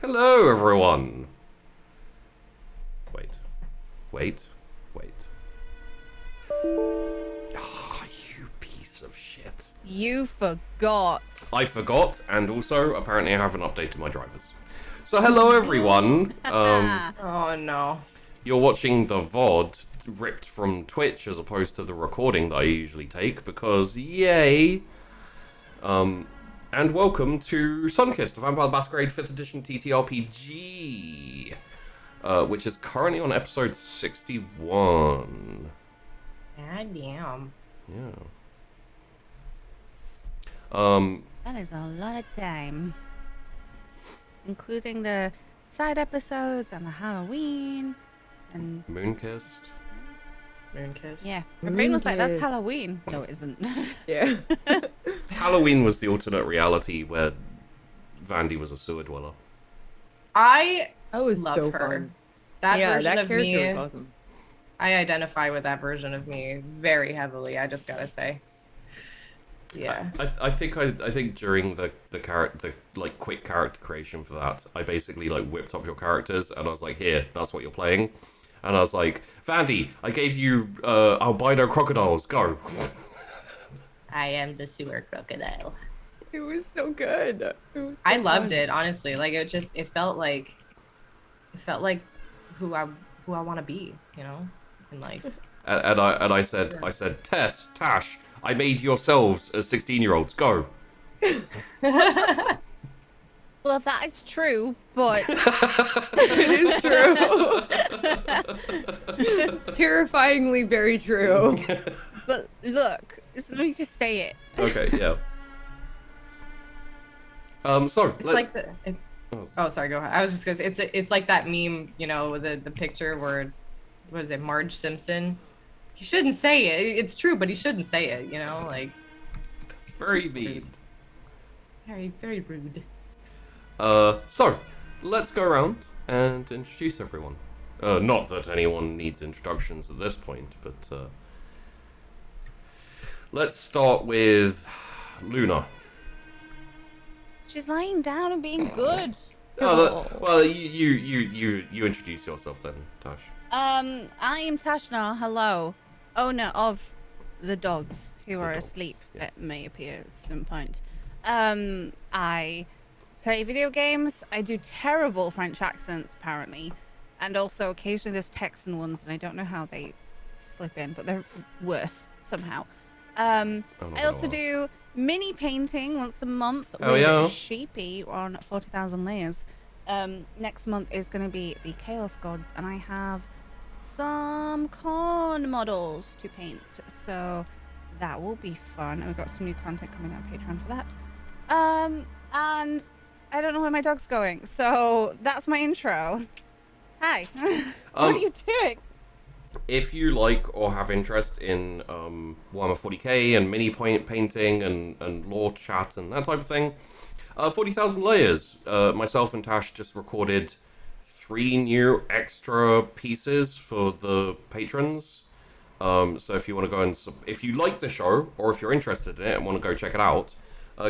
Hello, everyone. Wait. Ah, you piece of shit. You forgot. I forgot, and also, apparently I haven't updated my drivers. So hello, everyone. Oh no. You're watching the VOD ripped from Twitch as opposed to the recording that I usually take, because yay. And welcome to Sunkissed, the Vampire the Masquerade 5th edition TTRPG, which is currently on episode 61. God damn. Yeah. That is a lot of time. Including the side episodes and the Halloween and... Moonkissed. Moonkiss. Yeah. My brain was like, that's Moonkiss. Halloween. No, it isn't. Yeah. Halloween was the alternate reality where Vandy was a sewer dweller. I That was love so her. fun. That Yeah, version that of character me, was awesome. I identify with that version of me very heavily, I just gotta say. Yeah. I think during the quick character creation for that, I basically whipped up your characters and I was like, here, that's what you're playing. And I was like, Vandy, I gave you albino crocodiles, go. I am the sewer crocodile. It was so good. I loved it, honestly. Like it felt like who I want to be, you know, in life. And I said, Tess, Tash, I made yourselves as 16-year-olds, go. Well, that is true, but... It is true. Terrifyingly very true. But look, let me just say it. Okay, yeah. So It's like the. Oh, sorry. Go ahead. I was just gonna say it's like that meme, you know, the picture where, what is it, Marge Simpson? He shouldn't say it. It's true, but he shouldn't say it. You know, like. it's very just mean. rude. Very, very rude. So let's go around and introduce everyone. Not that anyone needs introductions at this point, but let's start with Luna. She's lying down and being good. Well, you introduce yourself then, Tash. I am Tashna, hello. Owner of the dogs who are dogs, asleep, yeah. it may appear at some point. I play video games. I do terrible French accents, apparently. And also, occasionally there's Texan ones, and I don't know how they slip in, but they're worse, somehow. I also do mini painting once a month with Sheepy on 40,000 Layers. Next month is going to be the Chaos Gods, and I have some con models to paint, so that will be fun. And we've got some new content coming on Patreon for that. And I don't know where my dog's going, so that's my intro. Hi. What are you doing? If you like or have interest in Warhammer 40k and mini painting and lore chat and that type of thing, 40,000 Layers. Myself and Tash just recorded 3 new extra pieces for the patrons. So if you want to go and if you like the show or if you're interested in it and want to go check it out,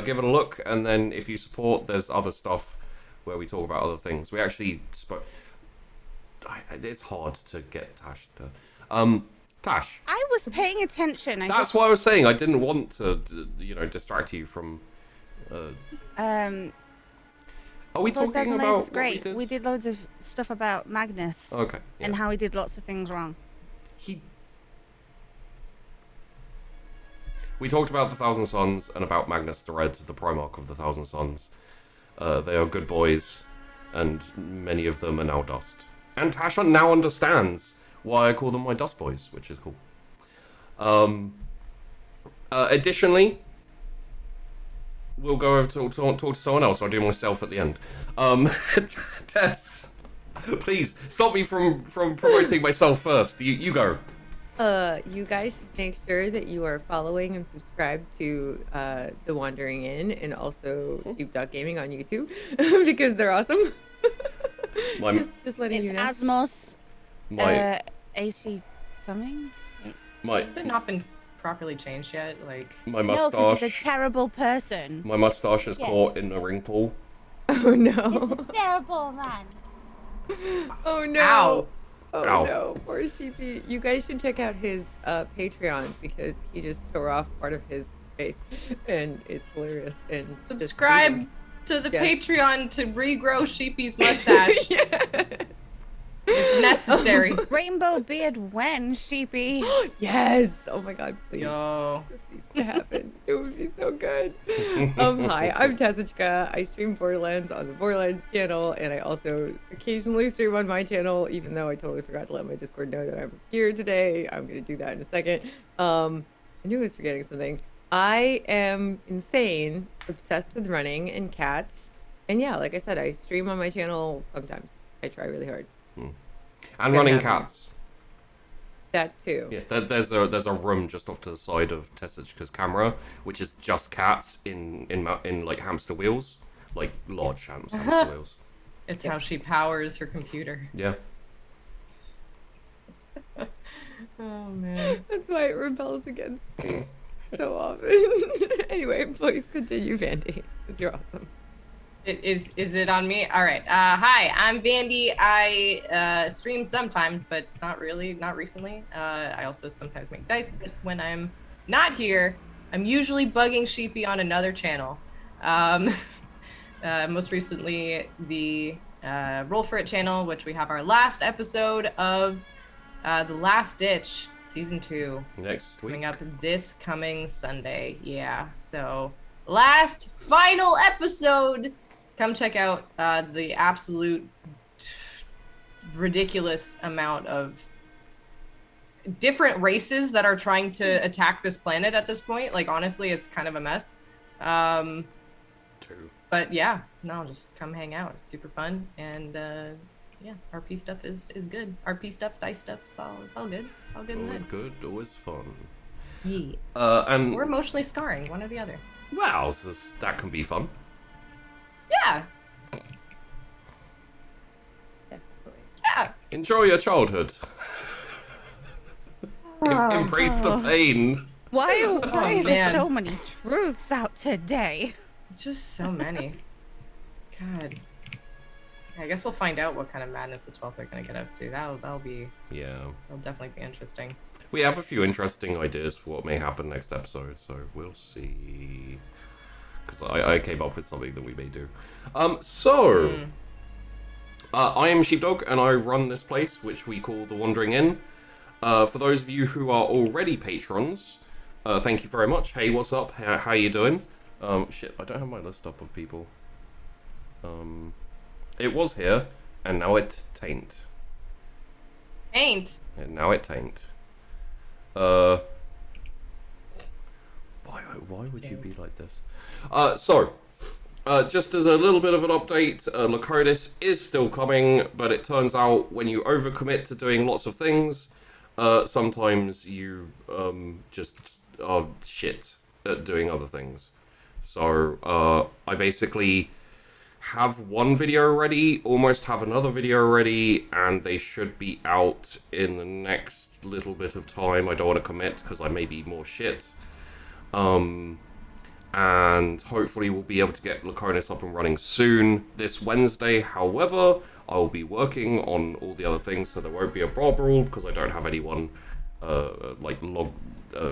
give it a look. And then if you support, there's other stuff where we talk about other things. We actually spoke. It's hard to get Tash to. Tash. I was paying attention. That's what I was saying. I didn't want to, distract you from. Are we talking 40,000 about Layers is what great. we did? We did loads of stuff about Magnus Okay. Yeah. and how he did lots of things wrong. We talked about the Thousand Sons and about Magnus the Red, the Primarch of the Thousand Sons. They are good boys, and many of them are now dust. And Tash now understands why I call them my dust boys, which is cool. Additionally, we'll go over to talk to someone else. I'll do myself at the end. Tess, please stop me from promoting myself first. You go. You guys should make sure that you are following and subscribed to The Wandering Inn and also Sheepdog Gaming on YouTube because they're awesome. Just letting It's you know. Asmos My 80 something? Has it not been properly changed yet? Like. my No, because mustache. he's a terrible person. My mustache is Yeah. caught in a ring pool. Oh no. Terrible man. Oh no. Ow. Oh Ow. no. Poor Sheepy. You guys should check out his Patreon because he just tore off part of his face and it's hilarious. And just Subscribe read to the Yes. Patreon to regrow Sheepy's mustache. him. Yeah. It's necessary. Rainbow beard when, sheepy? Yes. Oh my god, please. Yo. This needs to happen. It would be so good. Hi, I'm Tessichka. I stream Borderlands on the Borderlands channel, and I also occasionally stream on my channel, even though I totally forgot to let my Discord know that I'm here today. I'm gonna do that in a second. I knew I was forgetting something. I am insane, obsessed with running and cats. And yeah, like I said, I stream on my channel sometimes. I try really hard. And Gonna running happen. cats. That too. Yeah, there's a room just off to the side of Tessichka's camera, which is just cats in like hamster wheels, like large hamster wheels. It's how she powers her computer. Yeah. Oh man. That's why it rebels against me so often. Anyway, please continue, Vandy, because you're awesome. Is it on me? All right. Hi, I'm Vandy. I stream sometimes, but not really, not recently. I also sometimes make dice, but when I'm not here, I'm usually bugging Sheepy on another channel. Most recently, the Roll For It channel, which we have our last episode of The Last Ditch, Season 2. Next week. Coming up this coming Sunday. Yeah. So last final episode. Come check out the absolute ridiculous amount of different races that are trying to attack this planet at this point. Like honestly, it's kind of a mess. Two. But yeah, no, just come hang out. It's super fun, and yeah, RP stuff is good. RP stuff, dice stuff, it's all good. It's all good. Always And good, always fun. yeah. And Or emotionally scarring, one or the other. wow, that can be fun. Yeah. Definitely. Yeah. Enjoy your childhood. Embrace the pain. Why are there man. so many truths out today? Just so many. God. I guess we'll find out what kind of madness the 12th are gonna get up to. That'll Yeah. definitely be interesting. We have a few interesting ideas for what may happen next episode, so we'll see. Because I came up with something that we may do. I am Sheepdog, and I run this place, which we call The Wandering Inn. For those of you who are already patrons, thank you very much. Hey, what's up? How you doing? Shit, I don't have my list up of people. It was here, and now it tain't. Ain't. And now it tain't. Why would you be like this? Just as a little bit of an update, Laconis is still coming, but it turns out when you overcommit to doing lots of things, sometimes you just are shit at doing other things. So I basically have one video ready, almost have another video ready, and they should be out in the next little bit of time. I don't want to commit because I may be more shit. And hopefully we'll be able to get Laconis up and running soon this Wednesday. However, I will be working on all the other things, so there won't be a Bob rule because I don't have anyone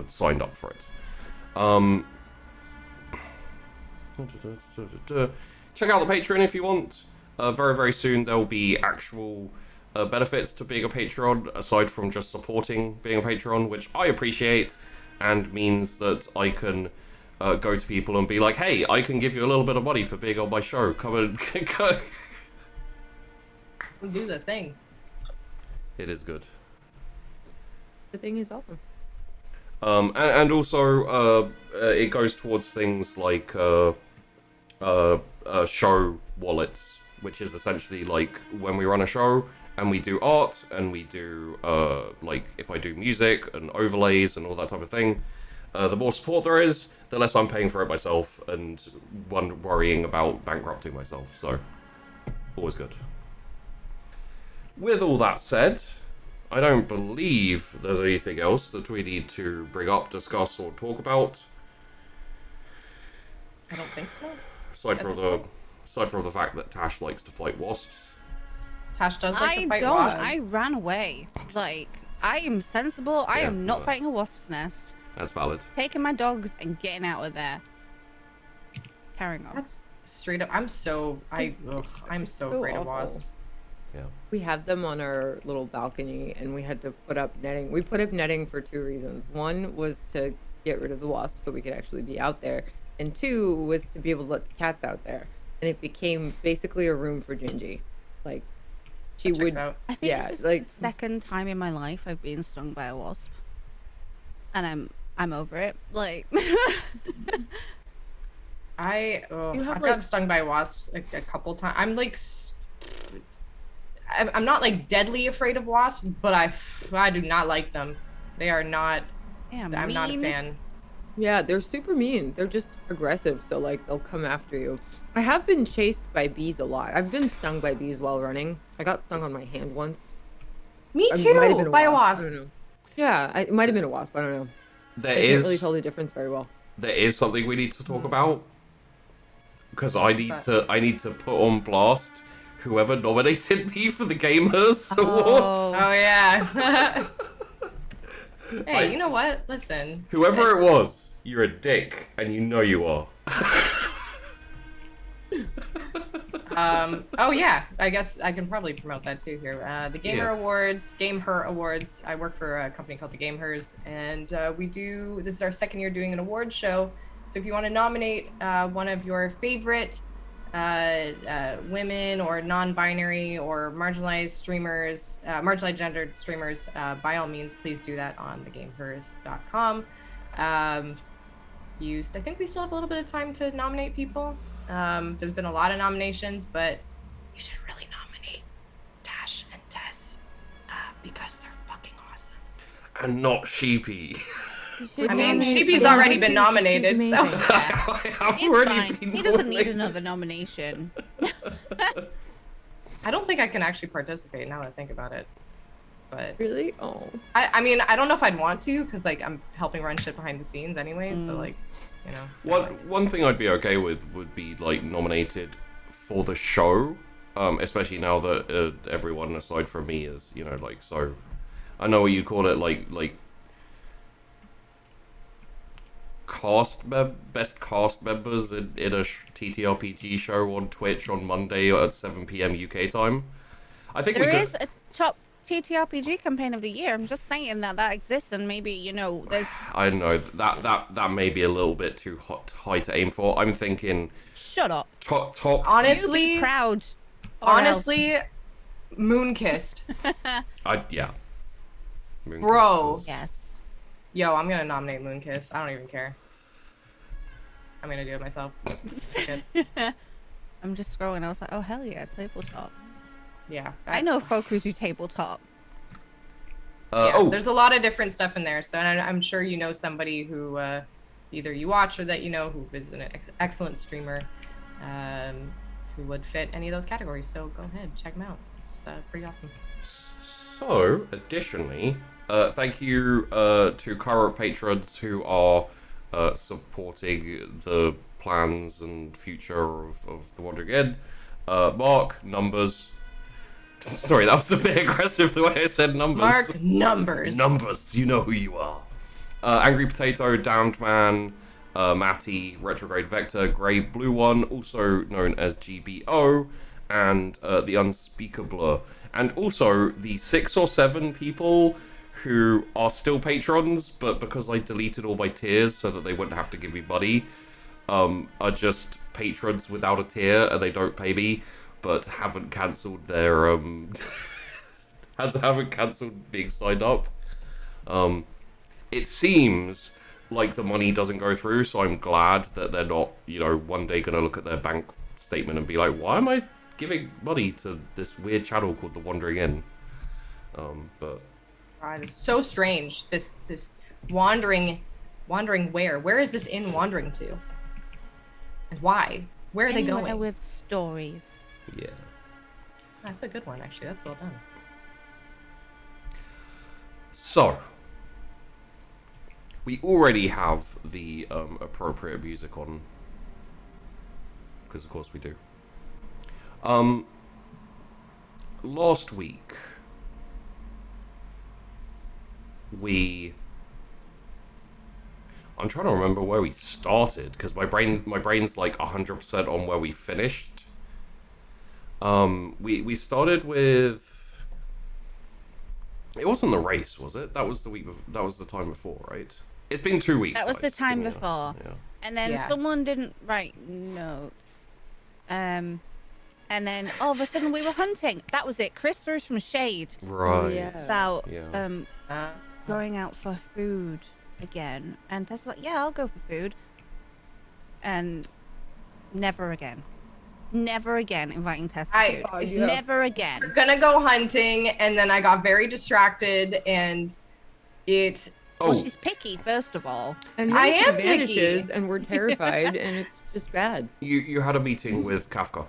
signed up for it. Check out the Patreon if you want. Very, very soon there will be actual benefits to being a patron, aside from just supporting being a patron, which I appreciate, and means that I can go to people and be like, hey, I can give you a little bit of money for being on my show. Come and go. Do the thing. It is good. The thing is awesome. And also, it goes towards things like show wallets, which is essentially like when we run a show and we do art and we do like if I do music and overlays and all that type of thing, the more support there is, the less I'm paying for it myself and worrying about bankrupting myself. So always good. With all that said, I don't believe there's anything else that we need to bring up, discuss, or talk about. I don't think so. Aside At from this the point? aside from the fact that Tash likes to fight wasps. Tash does like I to fight don't. wasps. I ran away. Like, I am sensible. I Yeah, am not no, fighting a wasp's nest. That's valid. Taking my dogs and getting out of there. Carrying on. That's straight up. I'm so afraid of awful. wasps. Yeah. We have them on our little balcony, and we had to put up netting. We put up netting for 2 reasons. One was to get rid of the wasps so we could actually be out there, and 2 was to be able to let the cats out there. And it became basically a room for Gingy. Like, she That checks would. out. I think Yeah, this is like- the second time in my life I've been stung by a wasp. And I'm over it. Like I've have, gotten stung by wasps a couple times. I'm like, I'm not like deadly afraid of wasps, but I do not like them. They are not. yeah, I'm not a mean. fan. Yeah, they're super mean. They're just aggressive, so like they'll come after you. I have been chased by bees a lot. I've been stung by bees while running. I got stung on my hand once. Me It too. might have been By a I wasp. don't know. Yeah, it might have been a wasp. I don't know. There I can't really is tell the difference very well. something we need to talk about because I need to put on blast whoever nominated me for the Gamers Awards. Oh yeah. Hey, I- you know what? Listen. Whoever it was, you're a dick, and you know you are. Oh yeah, I guess I can probably promote that too here. The Gamer Yeah. Awards, Game Her Awards. I work for a company called the Game Hers, and this is our second year doing an award show. So if you want to nominate one of your favorite women or non-binary or marginalized streamers, marginalized gendered streamers, by all means, please do that on thegamehers.com. I think we still have a little bit of time to nominate people. There's been a lot of nominations, but you should really nominate Tash and Tess because they're fucking awesome. And not Sheepy. I mean, Sheepy's already been nominated, so I've He's already fine. been He doesn't need nominated. another nomination. I don't think I can actually participate now that I think about it. But Really? Oh. I mean, I don't know if I'd want to because like I'm helping run shit behind the scenes anyway. So like, you know. it's kinda like- One thing I'd be okay with would be like nominated for the show, especially now that everyone aside from me is like so. I know what you call it, like best cast members in a TTRPG show on Twitch on Monday at 7 p.m. UK time. I think There we could. is a top TTRPG campaign of the year. I'm just saying that exists, and maybe there's. I know that may be a little bit too high to aim for. I'm thinking Shut up. top. You honestly, be proud. or honestly, Moonkissed. Yeah. Moon Bro. Crystals. Yes. Yo, I'm gonna nominate Moonkiss. I don't even care. I'm gonna do it myself. Good. I'm just scrolling. I was like, oh hell yeah, tabletop. Yeah. I know folk who do tabletop. Yeah, there's a lot of different stuff in there. So and I'm sure you know somebody who either you watch or that you know who is an excellent streamer who would fit any of those categories. So go ahead, check them out. It's pretty awesome. So, additionally, thank you to current patrons who are supporting the plans and future of the Wandering Inn. Mark, Numbers. Sorry, that was a bit aggressive the way I said Numbers. Mark Numbers. Numbers, you know who you are. Angry Potato, Damned Man, Matty, Retrograde Vector, Grey Blue One, also known as GBO, and the Unspeakable. And also the 6 or 7 people who are still patrons, but because I deleted all my tiers so that they wouldn't have to give me money, are just patrons without a tier and they don't pay me, but haven't cancelled their haven't cancelled being signed up. It seems like the money doesn't go through, so I'm glad that they're not, one day gonna look at their bank statement and be like, why am I giving money to this weird channel called The Wandering Inn? But God, it's so strange. This wandering where? Where is this inn wandering to? And why? Where are they Anywhere going? with stories. yeah. That's a good one, actually. That's well done. So, we already have the appropriate music on, because of course we do. Last week I'm trying to remember where we started because my brain's like 100% on where we finished. We started with, it wasn't the race, was it? That was the week that was the time before, right? It's been 2 weeks. That was the guys. time Yeah, before. yeah. And then Yeah. someone didn't write notes. And then all of a sudden we were hunting. That was it. Chris threw some shade Right. Yeah. about Yeah. going out for food again. And Tessa's like, yeah, I'll go for food. And never again. Never again inviting Tessa to food. Oh, yeah. Never again. We're gonna go hunting, and then I got very distracted, and it. Oh, Well, she's picky, first of all. And then I she am picky. vanishes, and we're terrified, and it's just bad. you had a meeting with Kafka.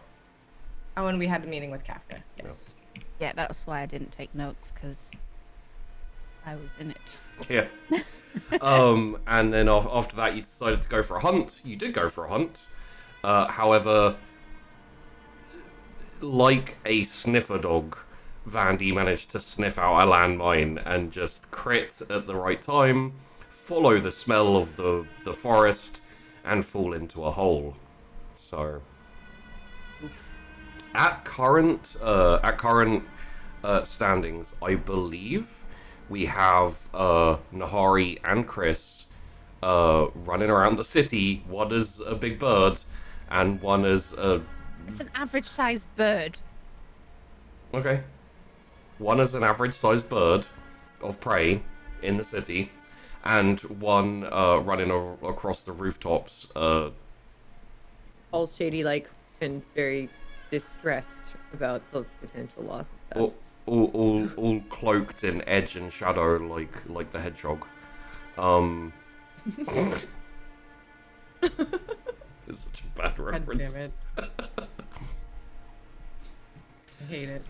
Oh, and we had a meeting with Kafka. Yes. Yeah, that's why I didn't take notes, because I was in it. Yeah. And then after that, you decided to go for a hunt. You did go for a hunt. However, like a sniffer dog, Vandy managed to sniff out a landmine and just crit at the right time, follow the smell of the forest, and fall into a hole. So, at current standings, I believe we have Nahari and Chris running around the city. One as a big bird, and one as a It's an average-sized bird. okay. One as an average-sized bird of prey in the city, and one running across the rooftops. All shady, like, and very distressed about the potential loss of all, Tess. all cloaked in edge and shadow, like the hedgehog. It's such a bad God reference. damn it. I hate it.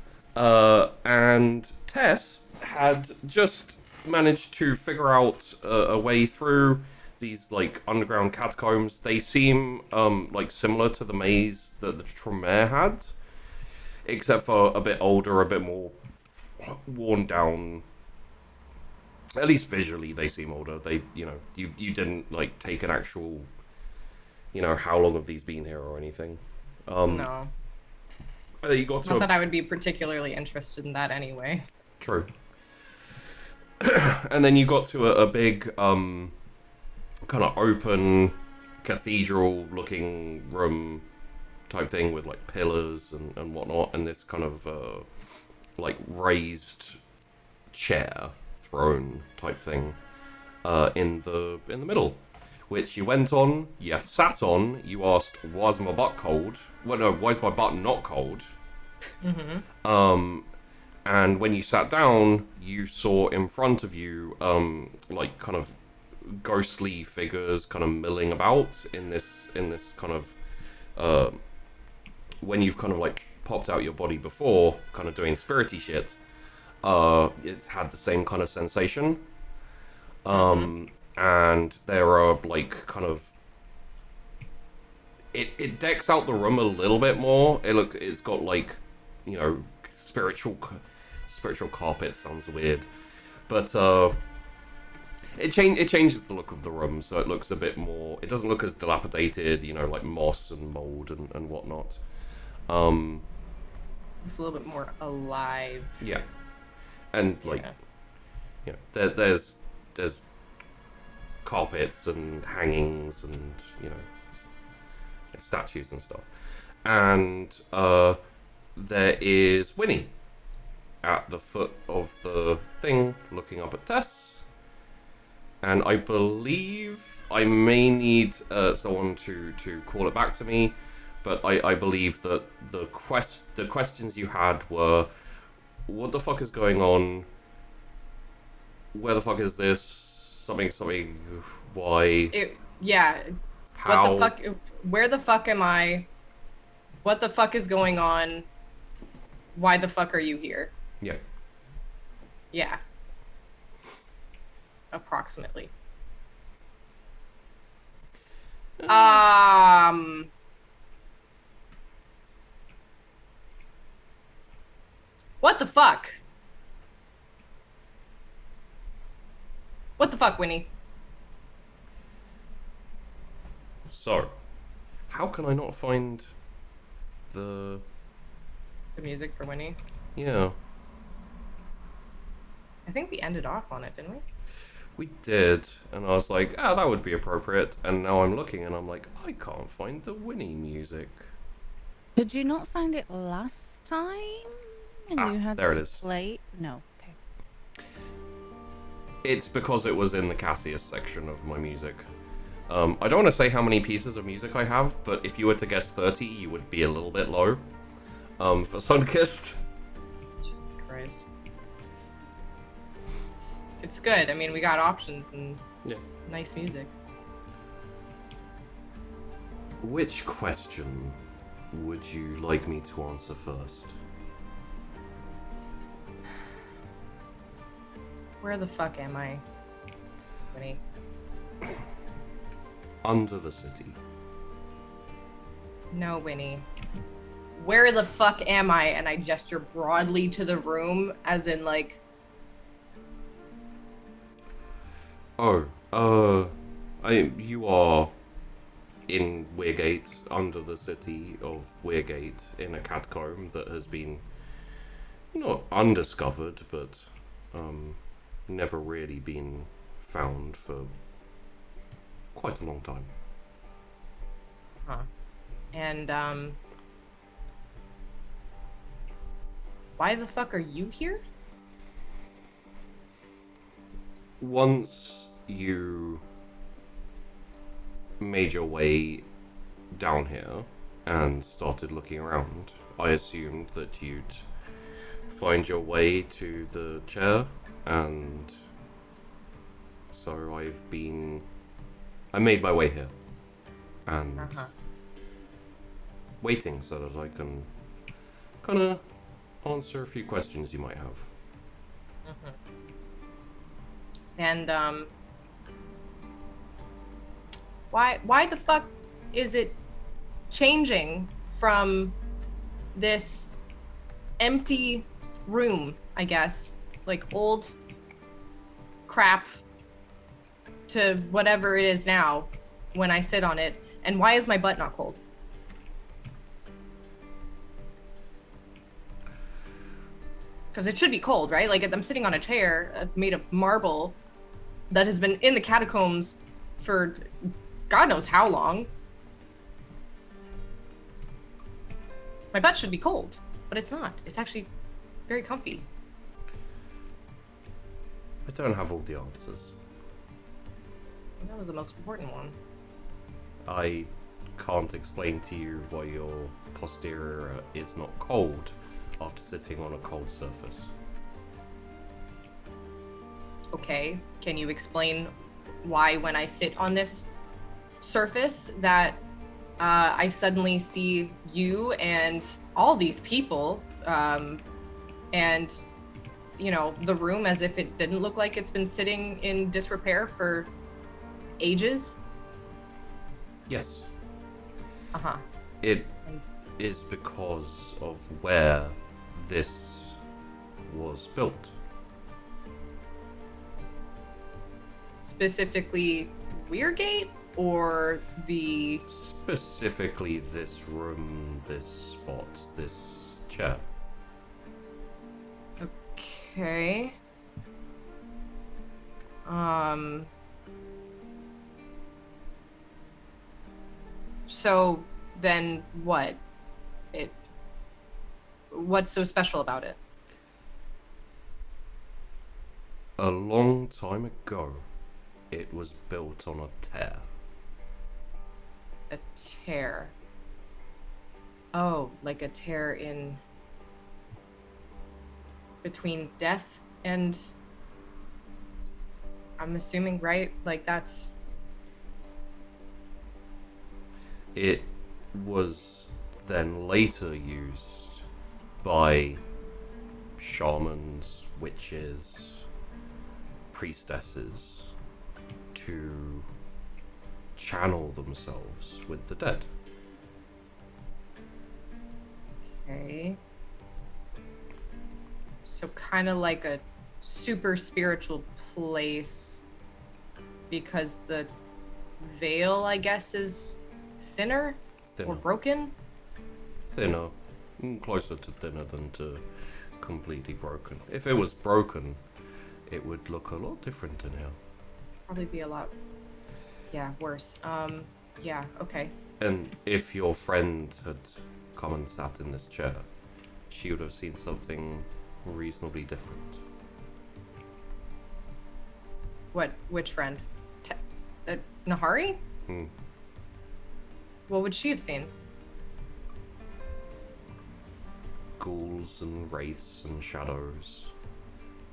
And Tess had just managed to figure out a way through these like underground catacombs. They seem like similar to the maze that the Tremere had, except for a bit older, a bit more worn down. At least visually, they seem older. They, you didn't like take an actual, how long have these been here or anything. No. You got to Not that I would be particularly interested in that anyway. True. And then you got to a big, kind of open, cathedral-looking room type thing with like pillars and whatnot, and this kind of like raised chair, throne type thing in the middle, which you went on, you sat on, you asked, "Why's my butt cold?" Well, no, why's my butt not cold? And when you sat down, you saw in front of you, like kind of ghostly figures kind of milling about in this kind of, when you've kind of like popped out your body before, kind of doing spirity shit, it's had the same kind of sensation. And there are like kind of, it decks out the room a little bit more. It's got like, spiritual carpet sounds weird, but it changes the look of the room, so it looks a bit more. It doesn't look as dilapidated, like moss and mold and whatnot. It's a little bit more alive. Yeah, and like, Yeah. there's carpets and hangings and statues and stuff, and there is Winnie at the foot of the thing looking up at Tess, and I believe I may need someone to call it back to me, but I believe that the questions you had were, what the fuck is going on, where the fuck is this, something, why, Yeah. how, What the fuck? Where the fuck am I? What the fuck is going on? Why the fuck are you here? yeah. Yeah. Approximately. What the fuck? What the fuck, Winnie? So, how can I not find the... The music for Winnie. Yeah, I think we ended off on it, didn't we? we did, and I was like, ah, that would be appropriate, and now I'm looking and I'm like, I can't find the Winnie music. Did you not find it last time? And Ah, you had there it to is. play? No. Okay. It's because it was in the Cassius section of my music. I don't want to say how many pieces of music I have, but if you were to guess 30, you would be a little bit low. For Sunkissed. Jesus Christ. It's good. I mean, we got options and Yeah. nice music. Which question would you like me to answer first? Where the fuck am I? Winnie. Under the city. No, Winnie. Where the fuck am I? And I gesture broadly to the room, as in, like... Oh, you are in Weirgate, under the city of Weirgate, in a catacomb that has been not undiscovered, but never really been found for quite a long time. Huh. And, why the fuck are you here? Once you made your way down here and started looking around, I assumed that you'd find your way to the chair, and so I made my way here and waiting so that I can kind of answer a few questions you might have. And, why the fuck is it changing from this empty room, I guess, like old crap, to whatever it is now when I sit on it? And why is my butt not cold? Because it should be cold, right? Like, I'm sitting on a chair made of marble that has been in the catacombs for God knows how long. My butt should be cold, but it's not. It's actually very comfy. I don't have all the answers. That was the most important one. I can't explain to you why your posterior is not cold after sitting on a cold surface. Okay, can you explain why when I sit on this surface that I suddenly see you and all these people, and, you know, the room as if it didn't look like it's been sitting in disrepair for ages? Yes. Uh-huh. It is because of where this was built. Specifically Weirgate, or the... Specifically this room, this spot, this chair. Okay. So then what? What's so special about it? A long time ago, it was built on a tear. A tear. Oh, like a tear in between death and, I'm assuming, right? Like that's... It was then later used by shamans, witches, priestesses to channel themselves with the dead. Okay. So kind of like a super spiritual place because the veil, I guess, is thinner or Thinner. broken. Thinner. Closer to thinner than to completely broken. If it was broken, it would look a lot different in here. Probably be a lot, yeah, worse. Yeah, okay. And if your friend had come and sat in this chair, she would have seen something reasonably different. Which friend? Nahari? Hmm. What would she have seen? Ghouls and wraiths and shadows.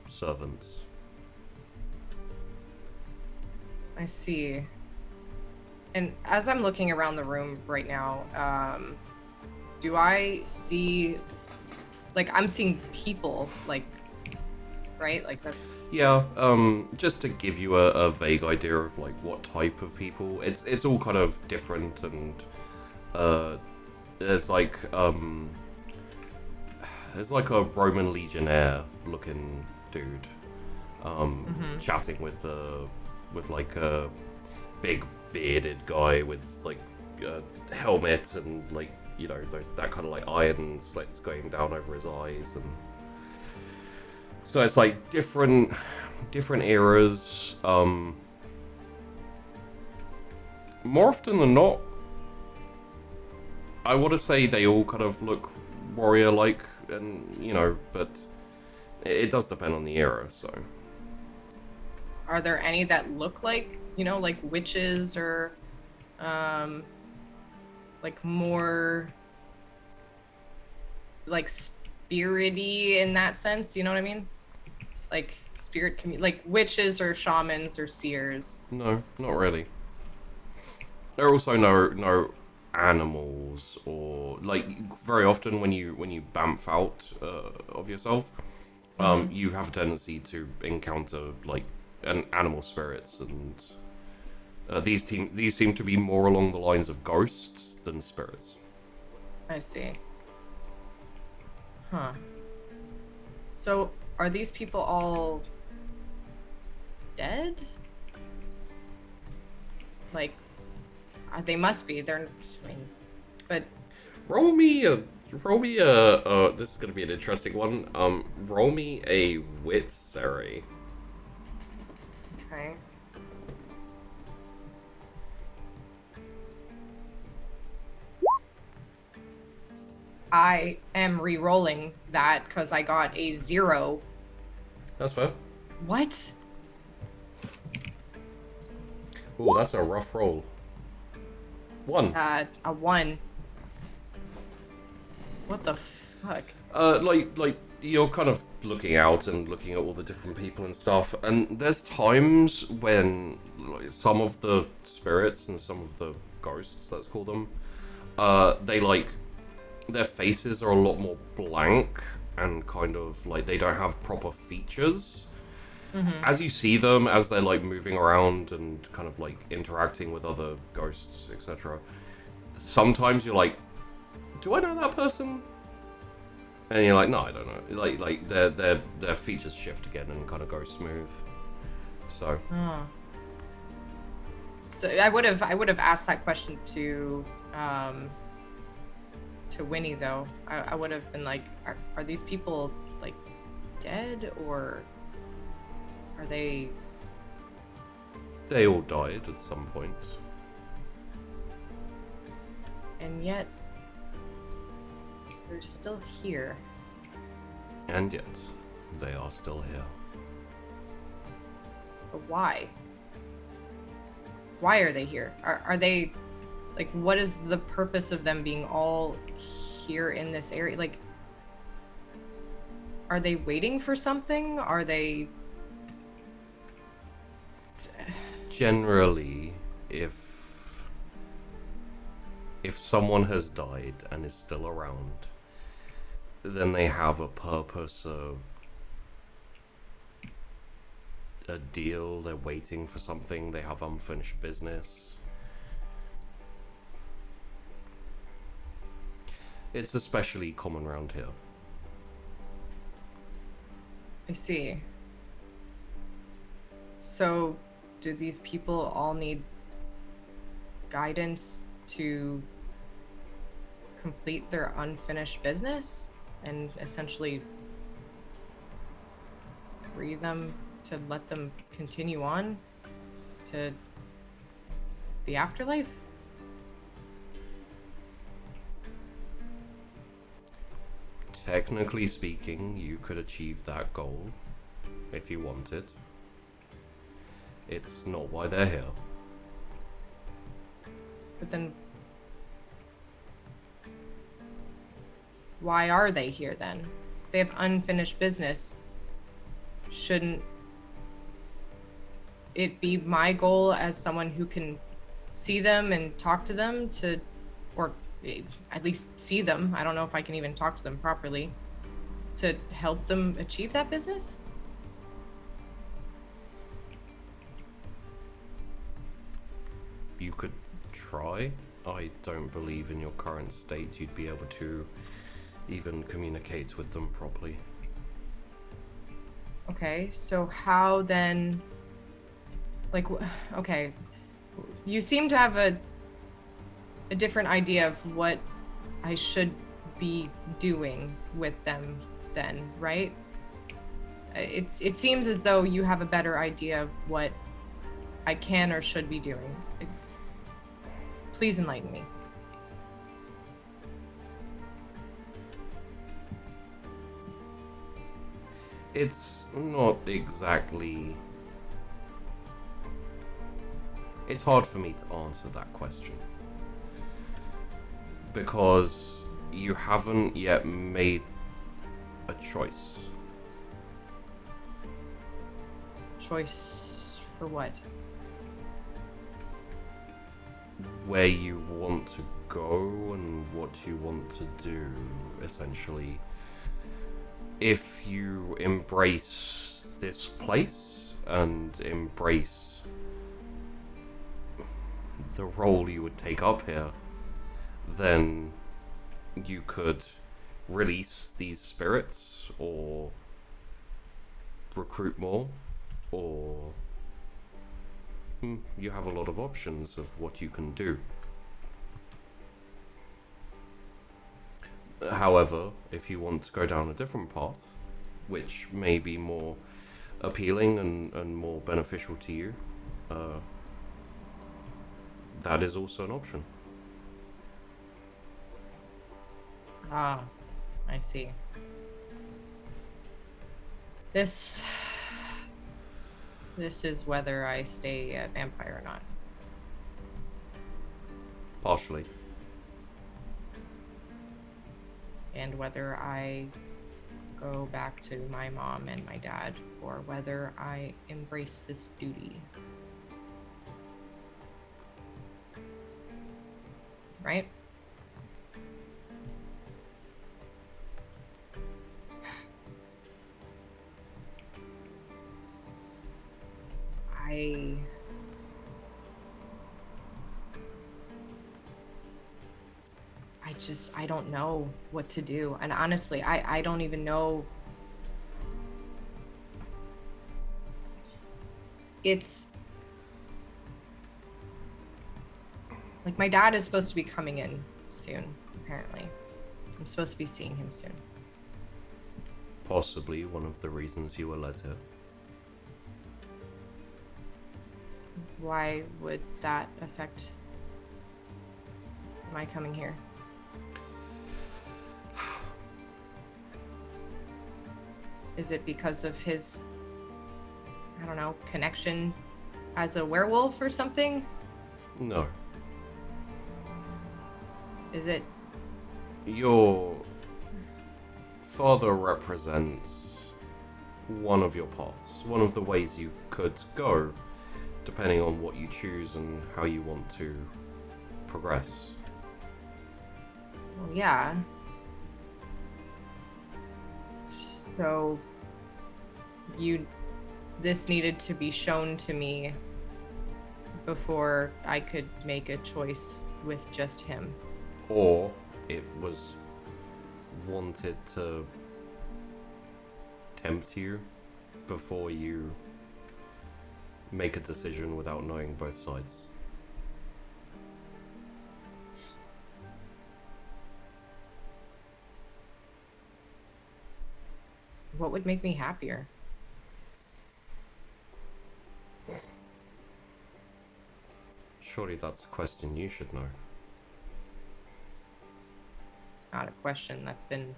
Servants. I see. And as I'm looking around the room right now, do I see, like, I'm seeing people, like, right? Like, that's, Yeah, just to give you a vague idea of like what type of people, it's all kind of different, and there's like a Roman legionnaire looking dude, chatting with like a big bearded guy with like a helmet and like, you know, that kind of like iron slits going down over his eyes, and so it's like different eras. More often than not, I want to say they all kind of look warrior-like, and you know, but it does depend on the era. So, are there any that look like, you know, like witches or, like more, like spirity in that sense? You know what I mean? Like spirit like witches or shamans or seers. no, not really. There are also no animals, or like very often when you bamf out of yourself, you have a tendency to encounter like animal spirits, and these seem to be more along the lines of ghosts than spirits. I see. Huh. So are these people all dead? Like, they must be. They're, I mean, but Roll me a this is gonna be an interesting one. Roll me a wit, Sari. okay. I am re-rolling that because I got a 0. That's fair. What? Ooh, that's a rough roll. 1. A 1. What the fuck? Like you're kind of looking out and looking at all the different people and stuff, and there's times when like, some of the spirits and some of the ghosts, let's call them, they like their faces are a lot more blank and kind of like they don't have proper features. As you see them, as they're like moving around and kind of like interacting with other ghosts, etc. Sometimes you're like, do I know that person? And you're like, no, I don't know. Like their features shift again and kind of go smooth. So So I would have asked that question to Winnie though. I would have been like, are these people like dead, or are they? they all died at some point. And yet they're still here. And yet, they are still here. But why? Why are they here? Are they, like, what is the purpose of them being all here in this area? Like, are they waiting for something? Are they? Generally, if someone has died and is still around, then they have a purpose, a deal, they're waiting for something, they have unfinished business. It's especially common around here. I see. So, do these people all need guidance to complete their unfinished business and essentially free them to let them continue on to the afterlife? Technically speaking, you could achieve that goal if you wanted. It's not why they're here. But then why are they here then? If they have unfinished business, shouldn't it be my goal as someone who can see them and talk to them to, or at least see them? I don't know if I can even talk to them properly, to help them achieve that business? You could try. I don't believe in your current state you'd be able to even communicate with them properly. Okay, so how then, like, okay, you seem to have a different idea of what I should be doing with them then, right? It seems as though you have a better idea of what I can or should be doing. Please enlighten me. It's not exactly... It's hard for me to answer that question. Because you haven't yet made a choice. Choice for what? Where you want to go and what you want to do, essentially. If you embrace this place and embrace the role you would take up here, then you could release these spirits or recruit more, or you have a lot of options of what you can do. However, if you want to go down a different path, which may be more appealing and more beneficial to you, that is also an option. Ah, I see. This is whether I stay a vampire or not. Partially. And whether I go back to my mom and my dad, or whether I embrace this duty. Right? I don't know what to do. And honestly, I don't even know. It's like my dad is supposed to be coming in soon, apparently. I'm supposed to be seeing him soon. Possibly one of the reasons you were led here. Why would that affect my coming here? Is it because of his, I don't know, connection as a werewolf or something? No. Is it? Your father represents one of your paths, one of the ways you could go, depending on what you choose and how you want to progress. Well, yeah. So, this needed to be shown to me before I could make a choice with just him. Or it was wanted to tempt you before you make a decision without knowing both sides. What would make me happier? Surely that's a question you should know. It's not a question that's been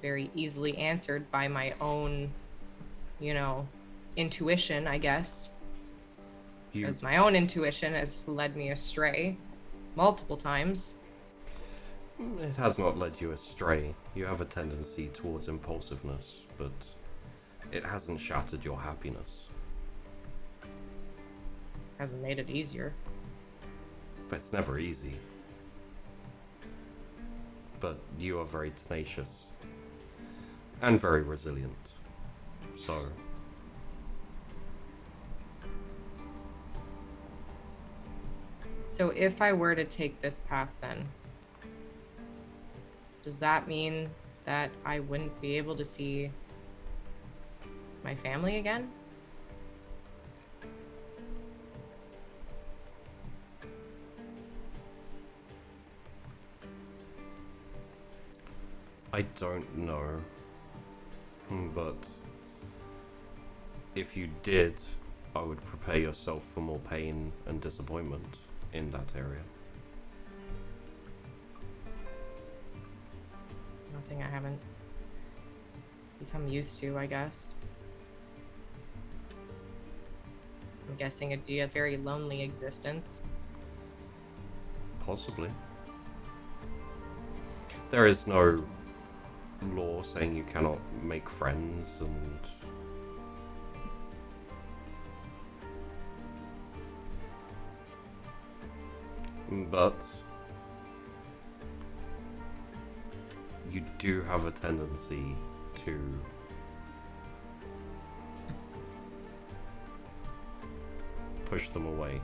very easily answered by my own, intuition, I guess. You, Because my own intuition has led me astray multiple times. it has not led you astray. You have a tendency towards impulsiveness, but it hasn't shattered your happiness. Hasn't made it easier. But it's never easy. But you are very tenacious. And very resilient. So... So if I were to take this path then, does that mean that I wouldn't be able to see my family again? I don't know. But... if you did, I would prepare yourself for more pain and disappointment in that area. Nothing I haven't become used to, I guess. I'm guessing it'd be a very lonely existence. Possibly. There is no law saying you cannot make friends and... but... you do have a tendency to... push them away.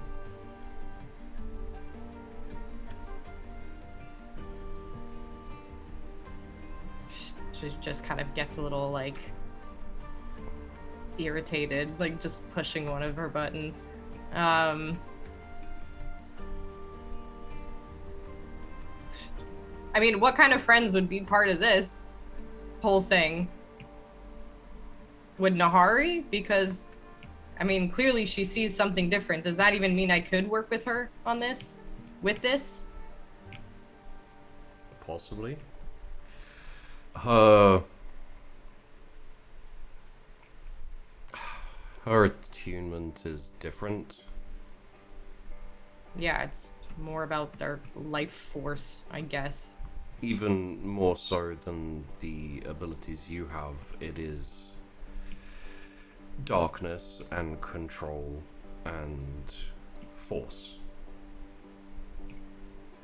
She just kind of gets a little, like, irritated, like, just pushing one of her buttons. I mean, what kind of friends would be part of this whole thing? Would Nahari? Because, I mean, clearly she sees something different. Does that even mean I could work with her on this? With this? Possibly. Her attunement is different. Yeah, it's more about their life force, I guess. Even more so than the abilities you have, it is darkness and control and force.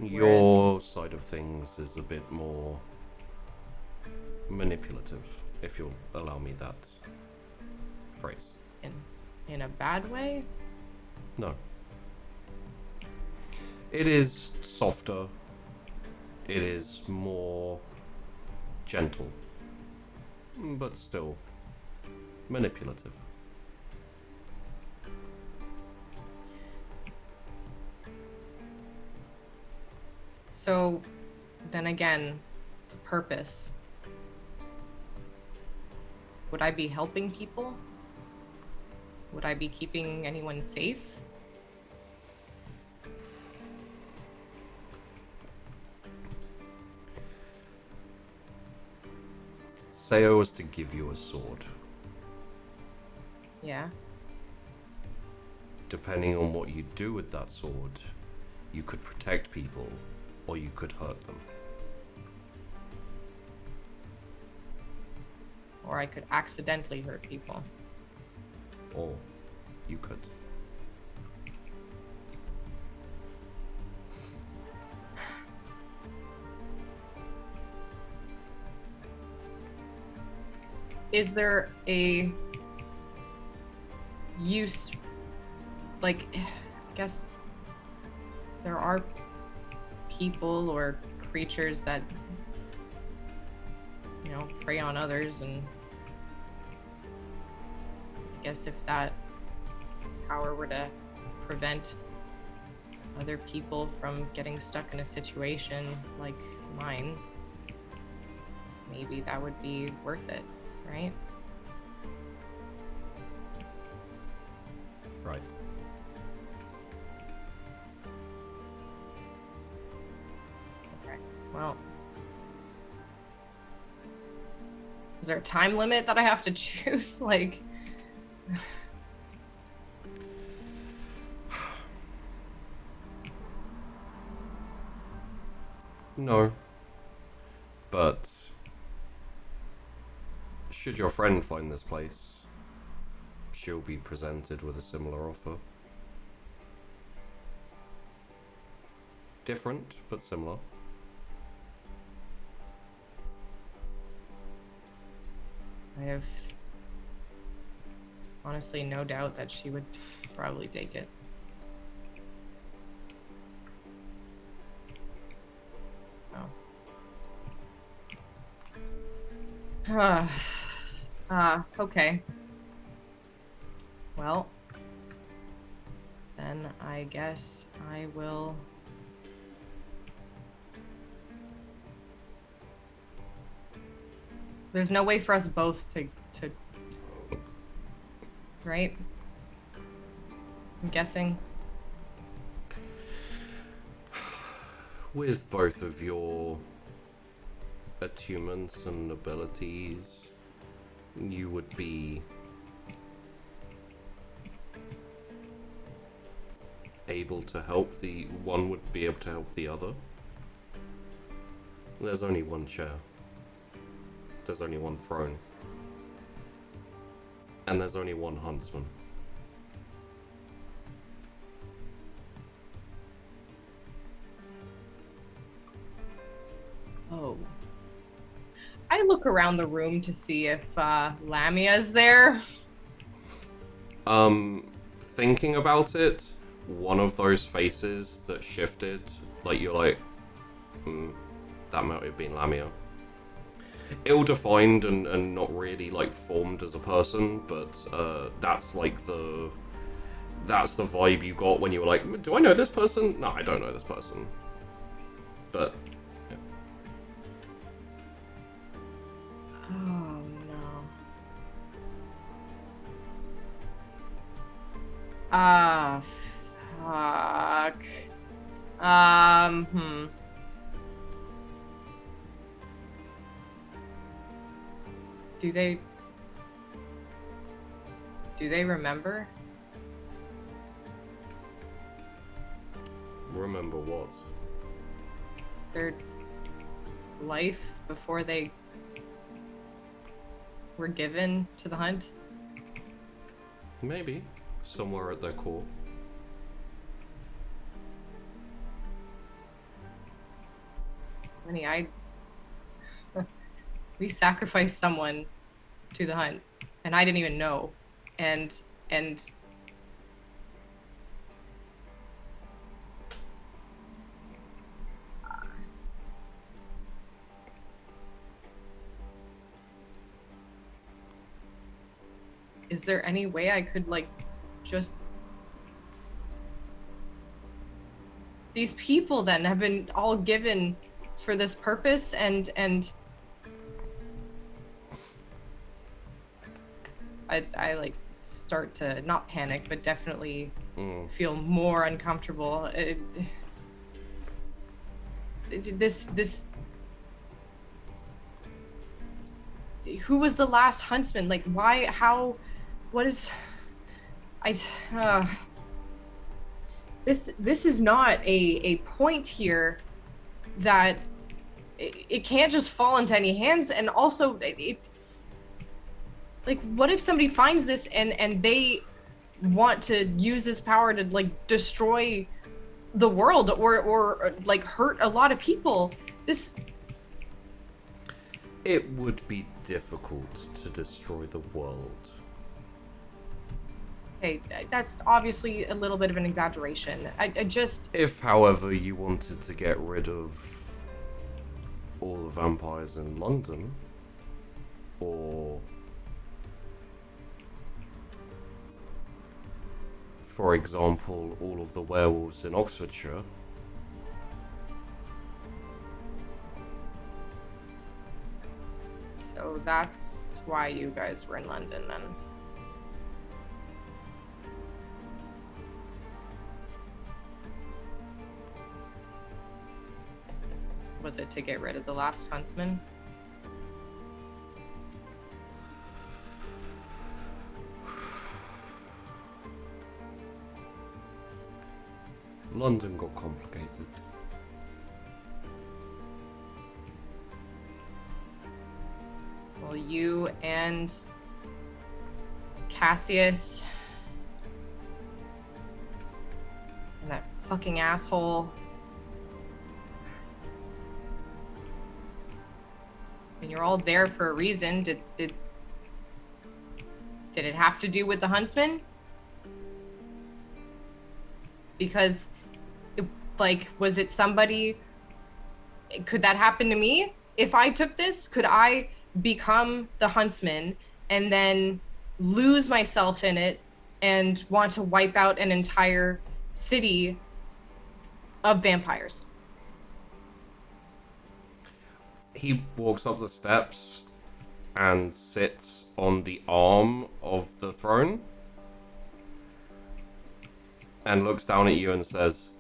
Your side of things is a bit more manipulative, if you'll allow me that phrase. In a bad way? No. It is softer. It is more gentle. But still manipulative. So, then again, the purpose. Would I be helping people? Would I be keeping anyone safe? Say I was to give you a sword. Yeah. Depending on what you do with that sword, you could protect people or you could hurt them. Or I could accidentally hurt people. Or you could. Is there a use, like, I guess there are people or creatures that, prey on others, and guess if that power were to prevent other people from getting stuck in a situation like mine, maybe that would be worth it, right? Right. Okay. Well, is there a time limit that I have to choose? Like, No. But should your friend find this place, she'll be presented with a similar offer. Different, but similar. I have honestly no doubt that she would probably take it. So. Okay. Well, then I guess I will. There's no way for us both to right? I'm guessing. With both of your attunements and abilities, you would be able to help the one would be able to help the other. There's only one chair. There's only one throne. And there's only one huntsman. Oh. I look around the room to see if Lamia's there. Thinking about it, one of those faces that shifted, like you're like, that might have been Lamia. Ill-defined and not really like formed as a person, but that's like that's the vibe you got when you were like, do I know this person? No, I don't know this person. But yeah. Oh no. Fuck. Do they remember? Remember what? Their life before they were given to the hunt? Maybe. Somewhere at their core. Honey, we sacrificed someone to the hunt, and I didn't even know. And is there any way I could like just these people then have been all given for this purpose and I like start to not panic but definitely feel more uncomfortable. This who was the last huntsman? Like why, how, what is this is not a point here that it can't just fall into any hands. And also it like what if somebody finds this and they want to use this power to like destroy the world or like hurt a lot of people? It would be difficult to destroy the world. Okay, that's obviously a little bit of an exaggeration. I just... If, however, you wanted to get rid of all the vampires in London, or For example, all of the werewolves in Oxfordshire. So that's why you guys were in London then. Was it to get rid of the last huntsman? London got complicated. Well, you and Cassius and that fucking asshole. And you're all there for a reason. Did it have to do with the huntsman? Because, was it somebody? Could that happen to me? If I took this, could I become the huntsman and then lose myself in it and want to wipe out an entire city of vampires? He walks up the steps and sits on the arm of the throne and looks down at you and says,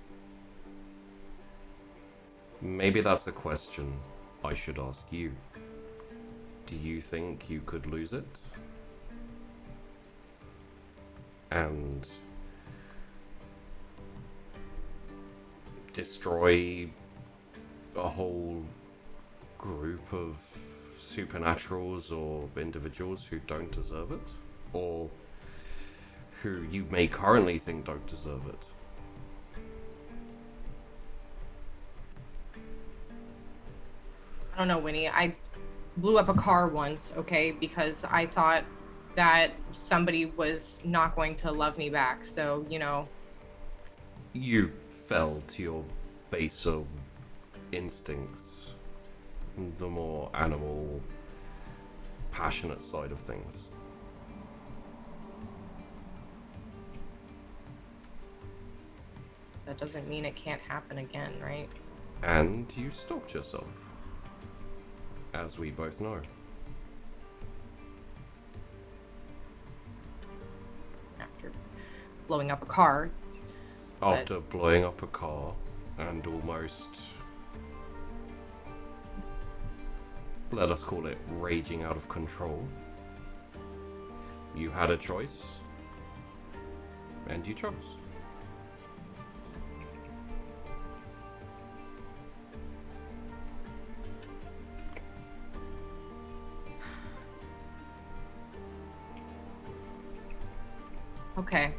maybe that's a question I should ask you. Do you think you could lose it? And destroy a whole group of supernaturals or individuals who don't deserve it? Or who you may currently think don't deserve it? I don't know, Winnie. I blew up a car once, okay, because I thought that somebody was not going to love me back. So, You fell to your baser instincts, the more animal, passionate side of things. that doesn't mean it can't happen again, right? And you stalked yourself, as we both know. After blowing up a car. After blowing up a car and almost, let us call it, raging out of control, you had a choice, and you chose.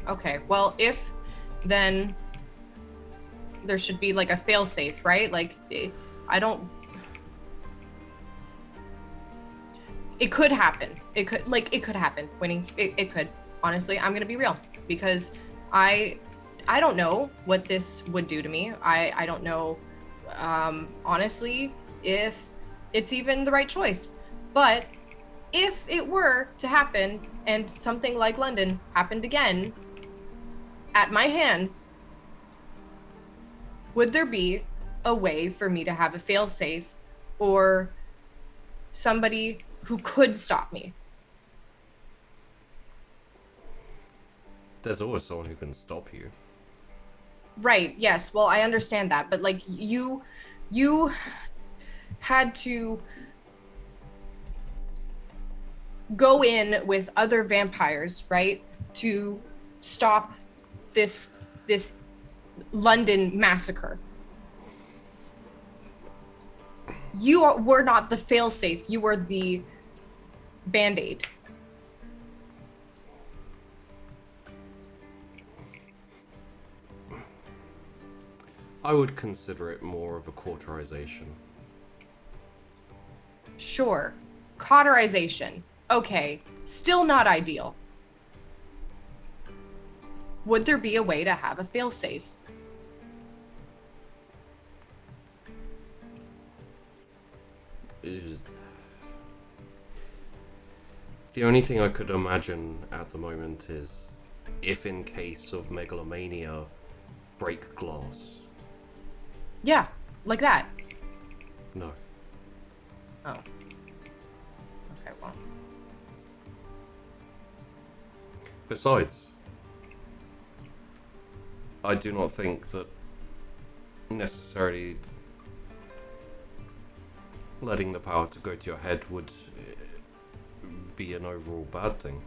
Okay. Well, if then there should be like a failsafe, right? I don't. It could happen. It could happen, Winnie. It could. Honestly, I'm gonna be real because I don't know what this would do to me. I don't know, honestly, if it's even the right choice. But if it were to happen and something like London happened again at my hands, would there be a way for me to have a failsafe or somebody who could stop me? There's always someone who can stop you. Right, yes. Well, I understand that, but you had to go in with other vampires, right? To stop this London massacre. You were not the failsafe, you were the Band-Aid. I would consider it more of a cauterization. Sure. Cauterization. Okay. Still not ideal. Would there be a way to have a failsafe? The only thing I could imagine at the moment is if in case of megalomania, break glass. Yeah, like that. No. Oh. Okay, well. Besides, I do not think that necessarily letting the power to go to your head would be an overall bad thing.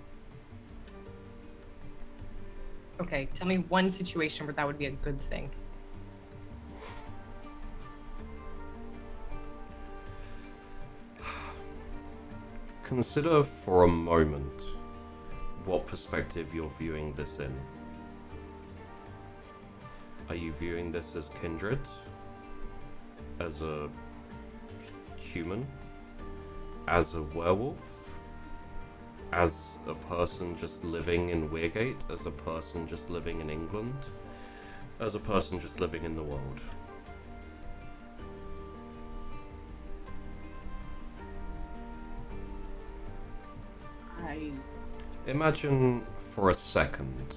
Okay, tell me one situation where that would be a good thing. Consider for a moment what perspective you're viewing this in. Are you viewing this as kindred? As a human? As a werewolf? As a person just living in Weirgate? As a person just living in England? As a person just living in the world? Imagine for a second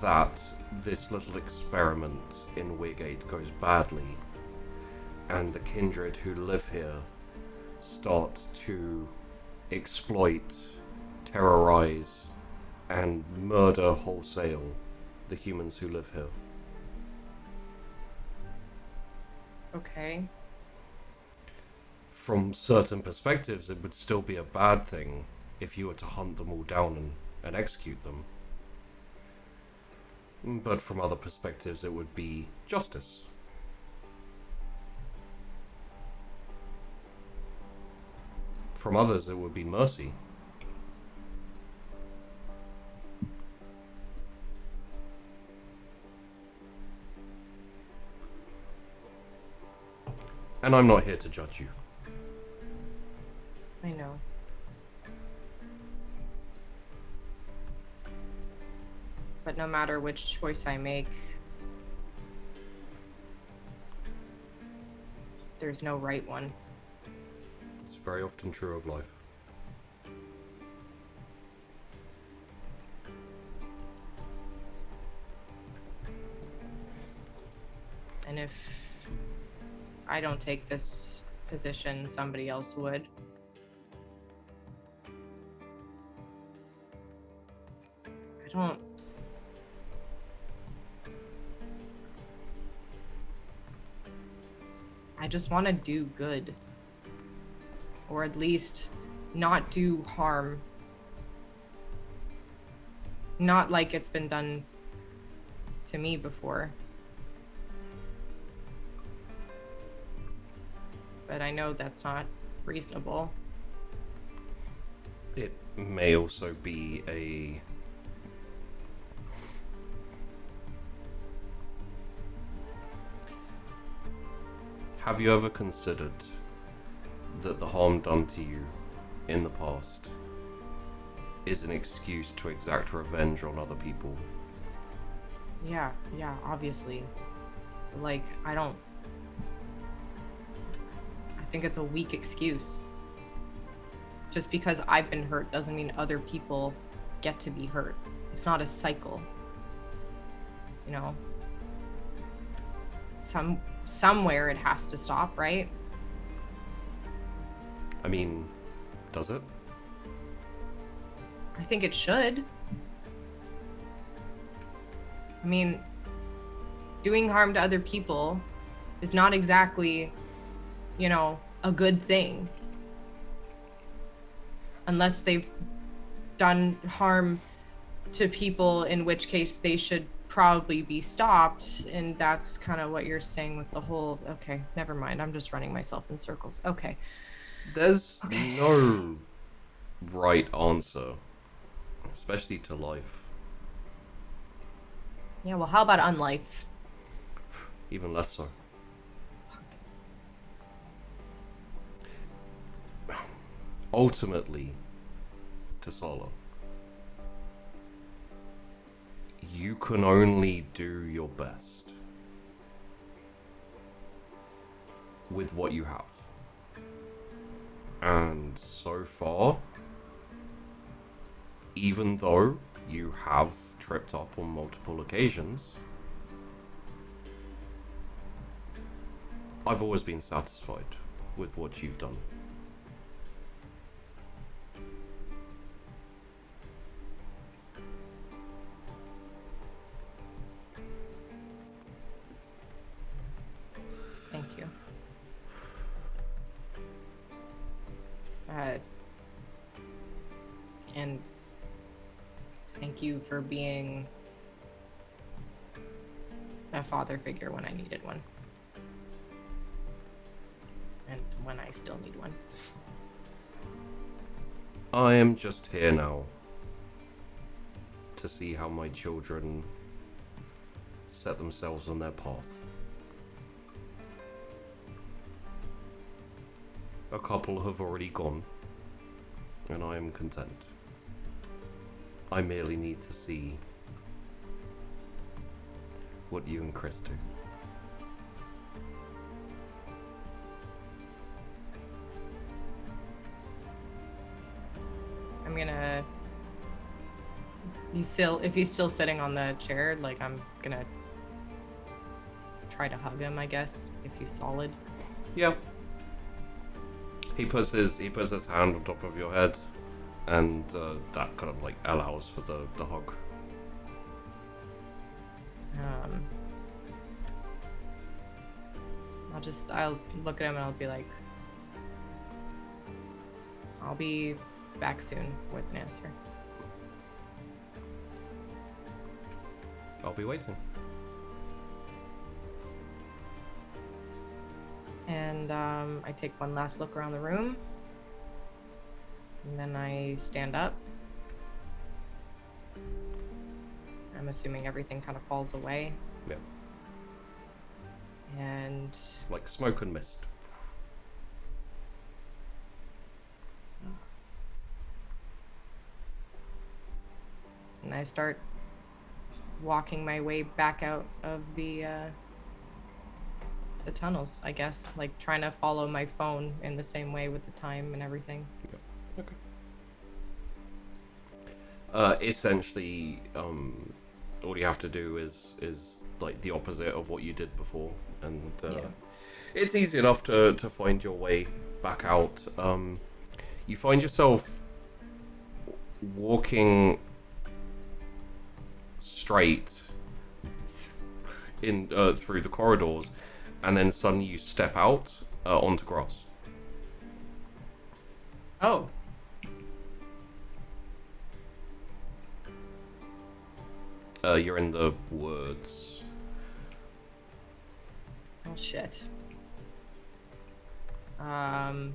that this little experiment in Weirgate goes badly, and the kindred who live here start to exploit, terrorize, and murder wholesale the humans who live here. Okay. From certain perspectives, it would still be a bad thing if you were to hunt them all down and execute them. But from other perspectives, it would be justice. From others, it would be mercy. And I'm not here to judge you. I know. But no matter which choice I make, there's no right one. It's very often true of life. And if I don't take this position, somebody else would. I just want to do good. Or at least not do harm. Not like it's been done to me before. But I know that's not reasonable. It may also be a Have you ever considered that the harm done to you in the past is an excuse to exact revenge on other people? Yeah, obviously. Like, I think it's a weak excuse. Just because I've been hurt doesn't mean other people get to be hurt. It's not a cycle. You know? Somewhere it has to stop, right? I mean, does it? I think it should. I mean, doing harm to other people is not exactly, you know, a good thing. Unless they've done harm to people, in which case they should probably be stopped. And that's kind of what you're saying with the whole, okay, never mind. I'm just running myself in circles. Okay. There's no right answer, especially to life. Yeah, well, how about unlife? Even less so. Ultimately, Tasala, you can only do your best with what you have. And so far, even though you have tripped up on multiple occasions, I've always been satisfied with what you've done. Thank you. And thank you for being a father figure when I needed one. And when I still need one. I am just here now to see how my children set themselves on their path. A couple have already gone, and I am content. I merely need to see what you and Chris do. I'm gonna... if he's still sitting on the chair, like, I'm gonna try to hug him, I guess, if he's solid. Yeah. He puts his hand on top of your head, and that kind of like allows for the hug. I'll look at him and I'll be like, I'll be back soon with an answer. I'll be waiting. And I take one last look around the room. And then I stand up. I'm assuming everything kind of falls away. Yeah. And Like smoke and mist. I start walking my way back out of the tunnels, I guess. Like trying to follow my phone in the same way with the time and everything. Yeah. Okay. Essentially, all you have to do is like the opposite of what you did before, and it's easy enough to find your way back out. You find yourself walking straight in through the corridors, and then suddenly you step out onto grass. Oh. You're in the woods. Oh shit. I'm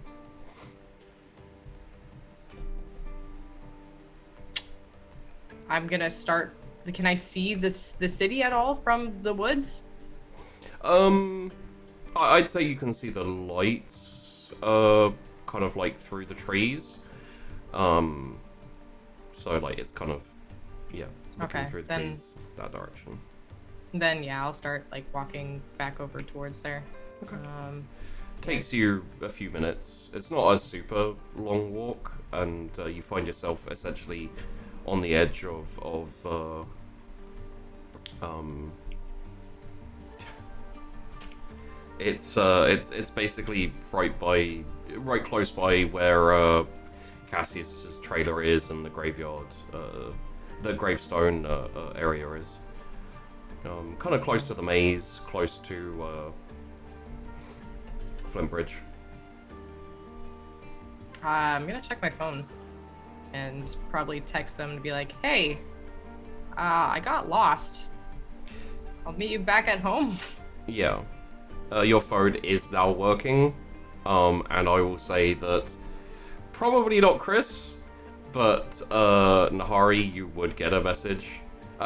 gonna start. Can I see the city at all from the woods? I'd say you can see the lights, kind of like through the trees. So like it's kind of, yeah, looking Okay, through the then- trees that direction. Then yeah, I'll start like walking back over towards there. Okay. Takes Takes you a few minutes. It's not a super long walk, and you find yourself essentially on the edge of it's basically right close by where Cassius's trailer is and the graveyard, the gravestone area is. Kind of close to the maze, close to Flintbridge. I'm gonna check my phone and probably text them to be like, hey, I got lost. I'll meet you back at home. Yeah. Your phone is now working, and I will say that probably not Chris, but Nahari, you would get a message.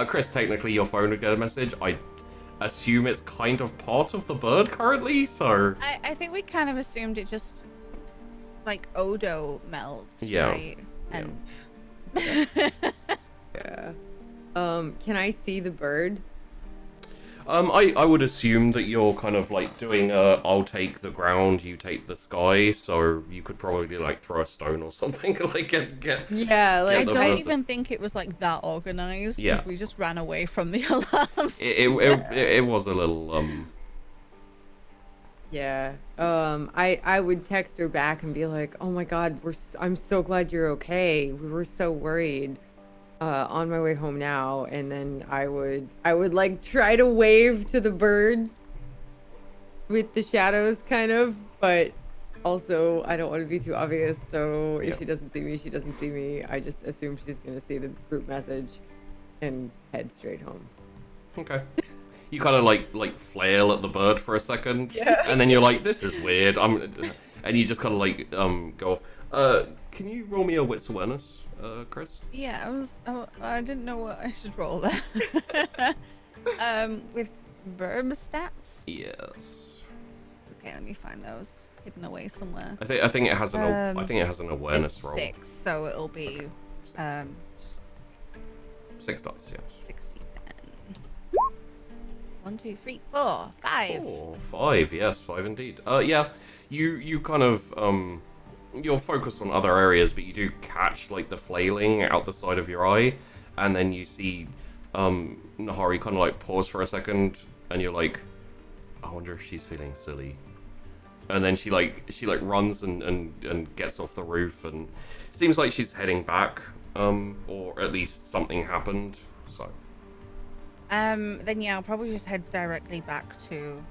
Chris, technically your phone would get a message. I assume it's kind of part of the bird currently, so... I think we kind of assumed it just, like, Odo melts, Yeah. right? Yeah. And Yeah. Can I see the bird? I would assume that you're kind of like doing I'll take the ground, you take the sky, so you could probably like throw a stone or something, like get Yeah, I like the don't person. even think it was like that organized. Yeah. We just ran away from the alarms. It was a little yeah. I would text her back and be like, "Oh my God, I'm so glad you're okay. We were so worried. On my way home now." And then I would like try to wave to the bird with the shadows, kind of, but also I don't want to be too obvious. So if Yeah. she doesn't see me, she doesn't see me. I just assume she's gonna see the group message and head straight home. okay. You kind of like flail at the bird for a second, and then you're like, "This is weird." And you just kind of like go off. Can you roll me a wits awareness, Chris? Yeah, I didn't know what I should roll there. With verb stats. Yes. Okay, let me find those hidden away somewhere. I think it has an I think it has an awareness It's roll. 6, so it'll be just 6 dice, yes. 60 then. 1, 2, 3, 4, 5. 4, 5, yes, 5 indeed. Yeah, you kind of you're focused on other areas, but you do catch like the flailing out the side of your eye, and then you see Nahari kind of like pause for a second, and you're like, I wonder if she's feeling silly. And then she runs and gets off the roof, and seems like she's heading back, or at least something happened. So Then yeah, I'll probably just head directly back to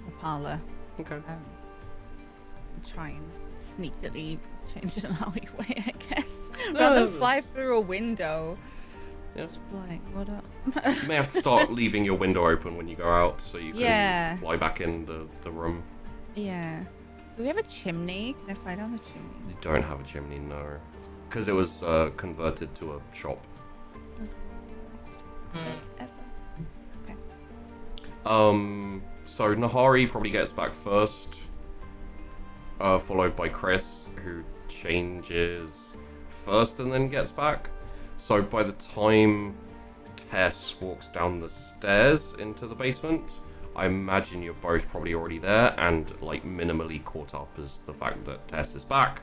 the parlor. okay. And try and sneakily change an alleyway, I guess. Rather than fly through a window. Yeah. Just like, what up? You may have to start leaving your window open when you go out, so you can Yeah. fly back in the room. Yeah. Do we have a chimney? Can I fly down the chimney? You don't have a chimney, no, because it was converted to a shop. Ever. Okay. So Nahari probably gets back first, followed by Chris, who changes first and then gets back. So by the time Tess walks down the stairs into the basement, I imagine you're both probably already there and like minimally caught up as the fact that Tess is back,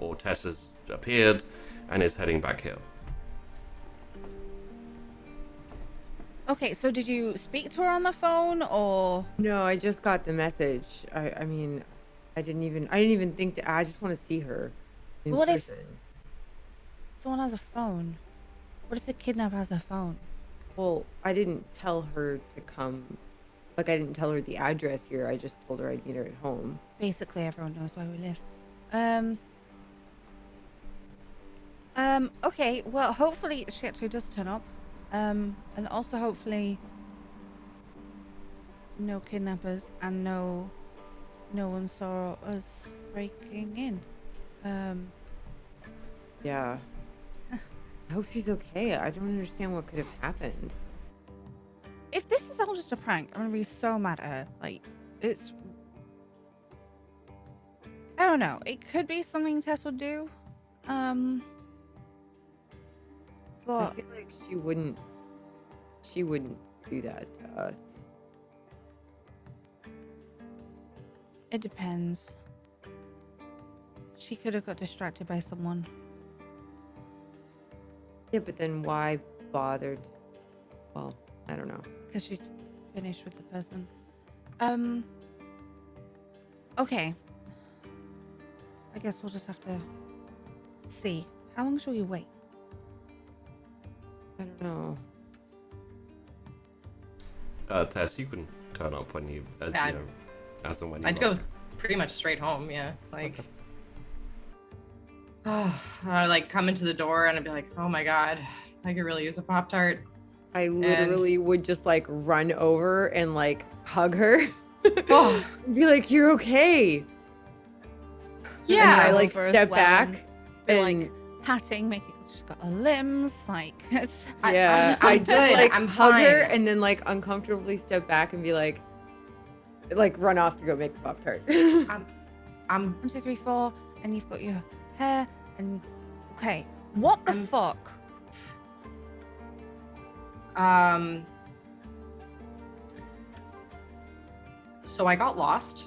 or Tess has appeared and is heading back here. Okay, so did you speak to her on the phone or? No, I just got the message. I mean, I didn't even think to. I just want to see her in What if- person. Someone has a phone. What if the kidnapper has a phone? Well, I didn't tell her to come. Like, I didn't tell her the address here. I just told her I'd meet her at home. Basically, everyone knows where we live. Okay, well, hopefully she actually does turn up. And also hopefully no kidnappers and no one saw us breaking in. Yeah. I hope she's okay. I don't understand what could have happened. If this is all just a prank, I'm gonna be so mad at her. Like, it's... I don't know. It could be something Tess would do. I But feel like she wouldn't do that to us. it depends. She could have got distracted by someone. Yeah, but then why bothered? Well, I don't know. Because she's finished with the person. Okay. I guess we'll just have to see. How long shall we wait? I don't know. Tess, you can turn up when you, as Yeah, you know, as and when you I'd like. go pretty much straight home, yeah. Like, I'd like come into the door and I'd be like, oh my god, I could really use a Pop Tart. I literally would just like run over and like hug her. Oh, Be like, you're okay. And then yeah. I like over as step well back and be and like patting, making she's got her limbs, like it's yeah, I'm I just good. like I'm hug her fine. and then like uncomfortably step back and be like run off to go make the Pop Tart. I'm 1, 2, 3, 4, and you've got your hair and okay. What the fuck? So I got lost.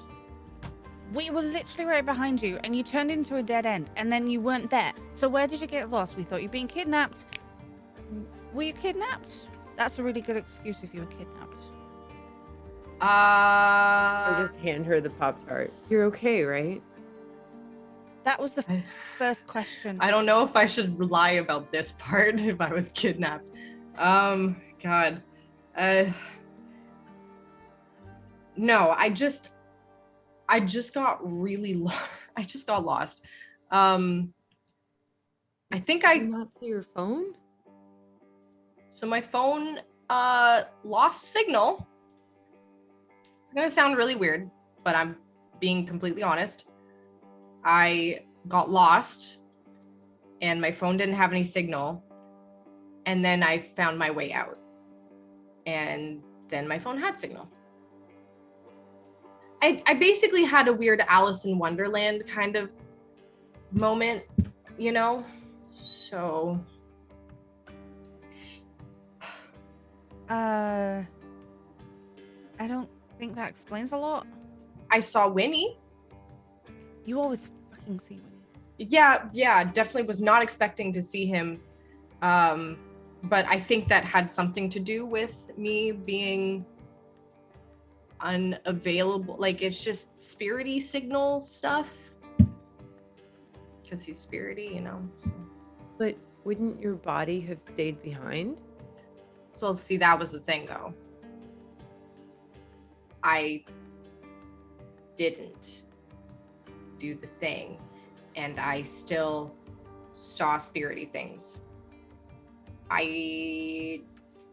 We were literally right behind you, and you turned into a dead end, and then you weren't there. So where did you get lost? We thought you were being kidnapped. Were you kidnapped? That's a really good excuse if you were kidnapped. Or just hand her the Pop-Tart. You're okay, right? That was the I- first question. I don't know if I should lie about this part if I was kidnapped. God. No, I just got really I just got lost. I think Did you not see your phone? so my phone lost signal. It's gonna sound really weird, but I'm being completely honest. I got lost and my phone didn't have any signal. And then I found my way out. And then my phone had signal. I basically had a weird Alice in Wonderland kind of moment, you know? So I don't think that explains a lot. I saw Winnie. You always fucking see Winnie. Yeah, definitely was not expecting to see him. But I think that had something to do with me being unavailable. Like, it's just spirity signal stuff. Because he's spirity, you know. But wouldn't your body have stayed behind? So see, that was the thing, though. I didn't do the thing, and I still saw spirity things. I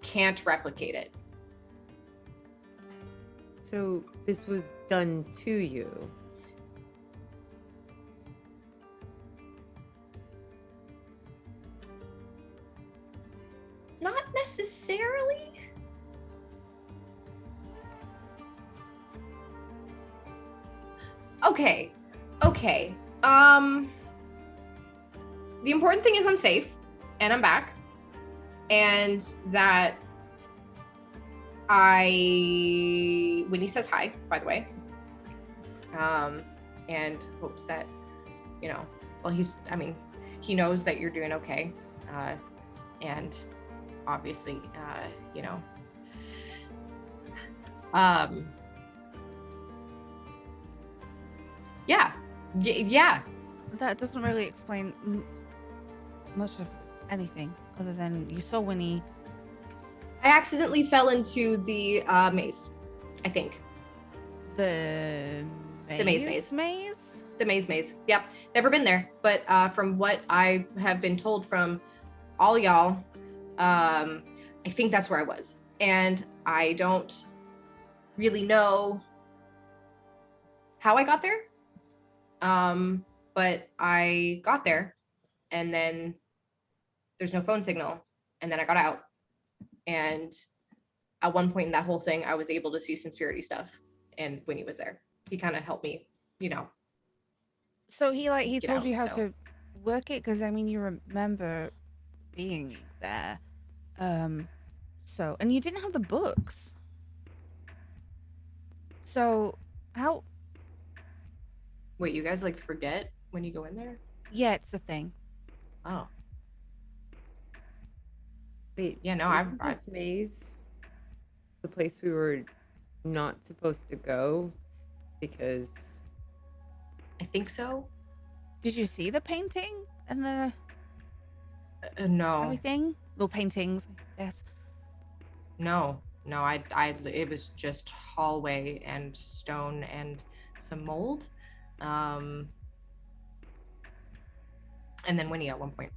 can't replicate it. So this was done to you. Not necessarily. Okay. The important thing is I'm safe and I'm back. And that Winnie says hi, by the way. And hopes that, you know, well, he knows that you're doing okay. And obviously, you know, yeah. That doesn't really explain much of anything other than you saw Winnie. I accidentally fell into the maze, I think. The maze. Maze? The maze. Yep. Never been there. But from what I have been told from all y'all, I think that's where I was. And I don't really know how I got there. But I got there, and then there's no phone signal, and then I got out. And at one point in that whole thing, I was able to see some spirity stuff, and Winnie was there. He kind of helped me, you know. So he Get told out, you how so. to work it? Because I mean, you remember being there. So, and you didn't have the books. So how? Wait, you guys like forget when you go in there? Yeah, it's a thing. Oh, Wait, yeah, no, isn't this maze the place we were not supposed to go because I think so. Did you see the painting and the No, everything? Well, paintings, yes. no, it was just hallway and stone and some mold. And then Winnie at one point.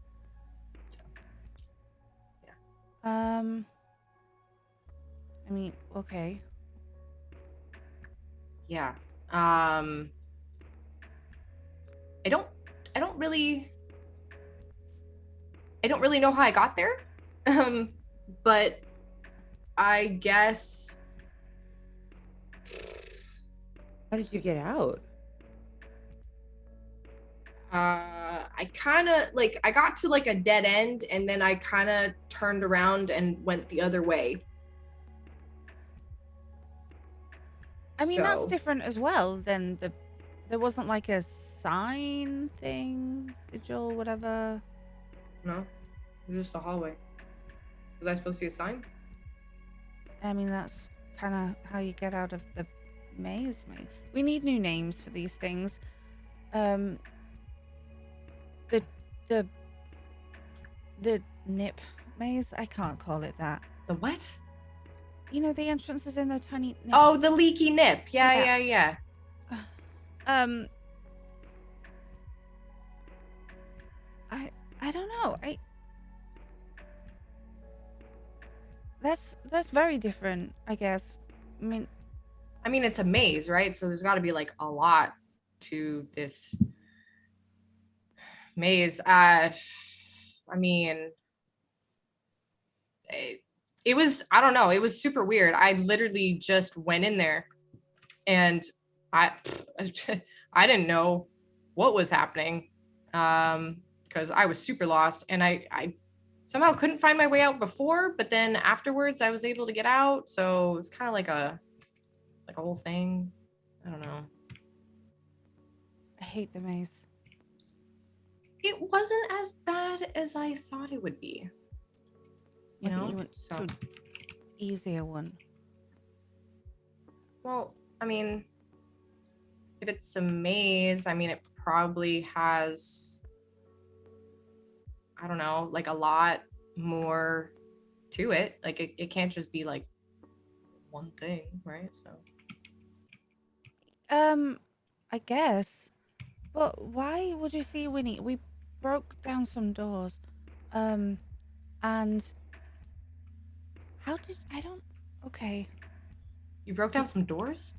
I mean, okay. Yeah. I don't really know how I got there. But I guess how did you get out? I kind of like I got to like a dead end, and then I kind of turned around and went the other way. I mean, that's So- different as well. Then there wasn't like a sign thing, sigil, whatever. No, it was just a hallway. Was I supposed to see a sign? I mean, that's kind of how you get out of the maze. We need new names for these things. The the the nip maze. I can't call it that. The what? You know, the entrance is in the tiny. Nip. Oh, the leaky nip. Yeah. Yeah. Um. I don't know. That's very different, I guess. I mean, It's a maze, right? So there's got to be like a lot to this maze. It was, I don't know, it was super weird. I literally just went in there and I I didn't know what was happening because I was super lost and I somehow couldn't find my way out before, but then afterwards I was able to get out. So it was kind of like a whole thing. I don't know. I hate the maze. It wasn't as bad as I thought it would be. You I think know? you went So, to an easier one. well, if it's a maze, it probably has, I don't know, like a lot more to it. Like it can't just be like one thing, right? So I guess. But why would you see Winnie? We broke down some doors. And how did I don't okay. you broke down some doors?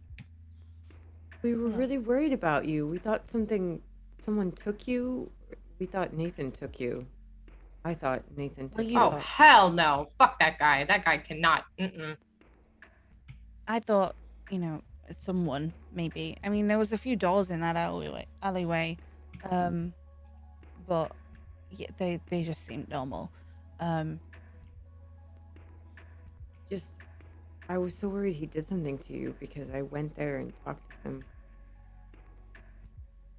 We were Yeah. really worried about you. We thought someone took you. We thought Nathan took you. I thought Nathan took Well, you. you- Oh, hell no. Fuck that guy. That guy cannot. Mm-mm. I thought, someone maybe. I mean, there was a few doors in that alleyway. But yeah, they just seemed normal. Just, I was so worried he did something to you because I went there and talked to him.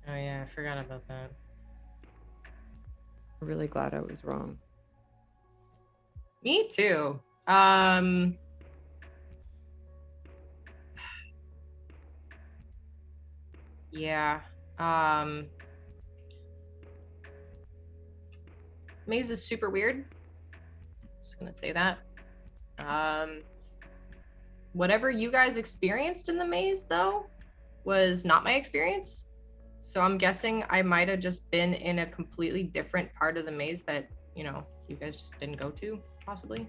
Oh yeah, I forgot about that. I'm really glad I was wrong. Me too. Yeah. Maze is super weird. Just gonna say that. Whatever you guys experienced in the maze though was not my experience. So I'm guessing I might have just been in a completely different part of the maze that, you guys just didn't go to, possibly.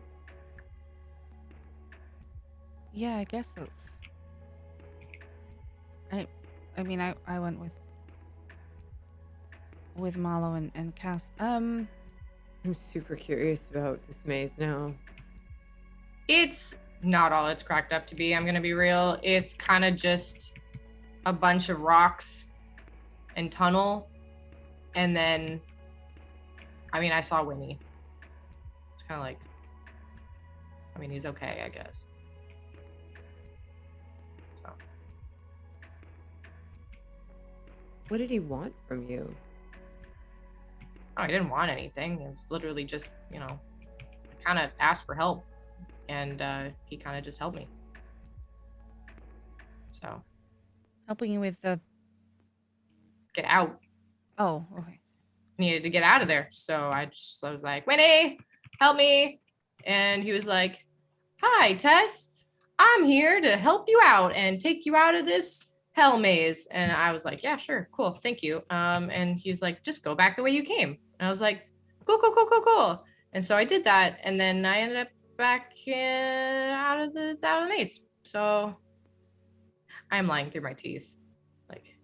Yeah, I guess that's. I mean, I went with Marlo and Cass. I'm super curious about this maze now. It's not all it's cracked up to be, I'm gonna be real. It's kind of just a bunch of rocks and tunnel. And then, I saw Winnie. It's kind of like, he's okay, I guess. So, What did he want from you? I didn't want anything. It was literally just, I kind of asked for help. And he kind of just helped me. So, Helping you with the. get out. Oh, okay. Needed to get out of there. So I was like, Winnie, help me. And he was like, hi, Tess. I'm here to help you out and take you out of this hell maze. And I was like, yeah, sure. Cool. Thank you. And he's like, just go back the way you came. And I was like, cool. And so I did that. And then I ended up back out of the maze. So I'm lying through my teeth. Like,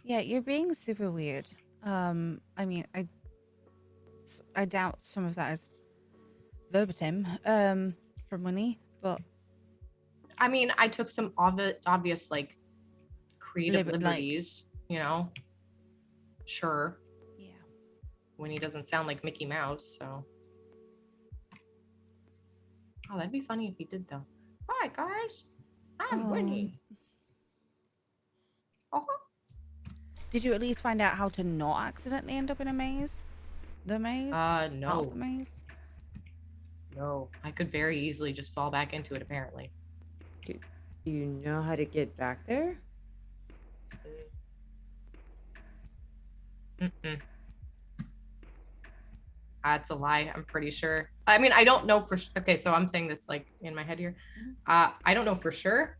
Yeah, you're being super weird. I mean, I doubt some of that is verbatim from Winnie, but I took some obvious like creative Liberties. liberties, Sure. yeah. When he doesn't sound like Mickey Mouse, so. Oh, that'd be funny if he did though. Hi guys. I'm winning. Uh-huh. Did you at least find out how to not accidentally end up in a maze? The maze? Part of No. the maze? No. I could very easily just fall back into it, apparently. Do you know how to get back there? Mm-mm. That's a lie. I'm pretty sure. I mean, I don't know for okay, so I'm saying this like in my head here. I don't know for sure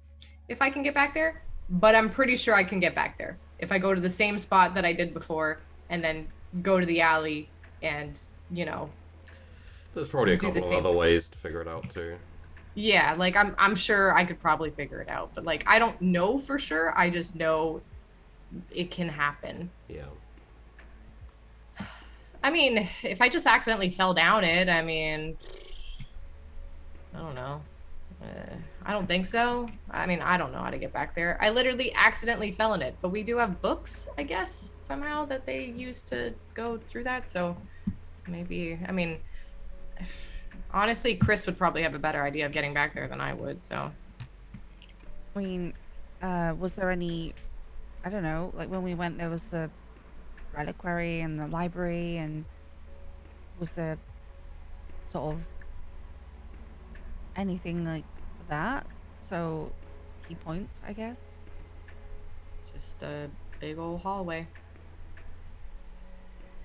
if I can get back there, but I'm pretty sure I can get back there if I go to the same spot that I did before and then go to the alley and, you know. There's probably a Do the couple of same other ways to figure it out too. Yeah, like I'm sure I could probably figure it out, but like I don't know for sure. I just know it can happen. Yeah. I mean, if I just accidentally fell down it, I mean, I don't know. I don't think so. I mean, I don't know how to get back there. I literally accidentally fell in it, but we do have books, I guess, somehow that they use to go through that. So maybe, I mean, honestly, Chris would probably have a better idea of getting back there than I would. So, I mean, was there any, I don't know, like when we went, there was the reliquary and the library, and was there sort of anything like that? So, key points, I guess. just a big old hallway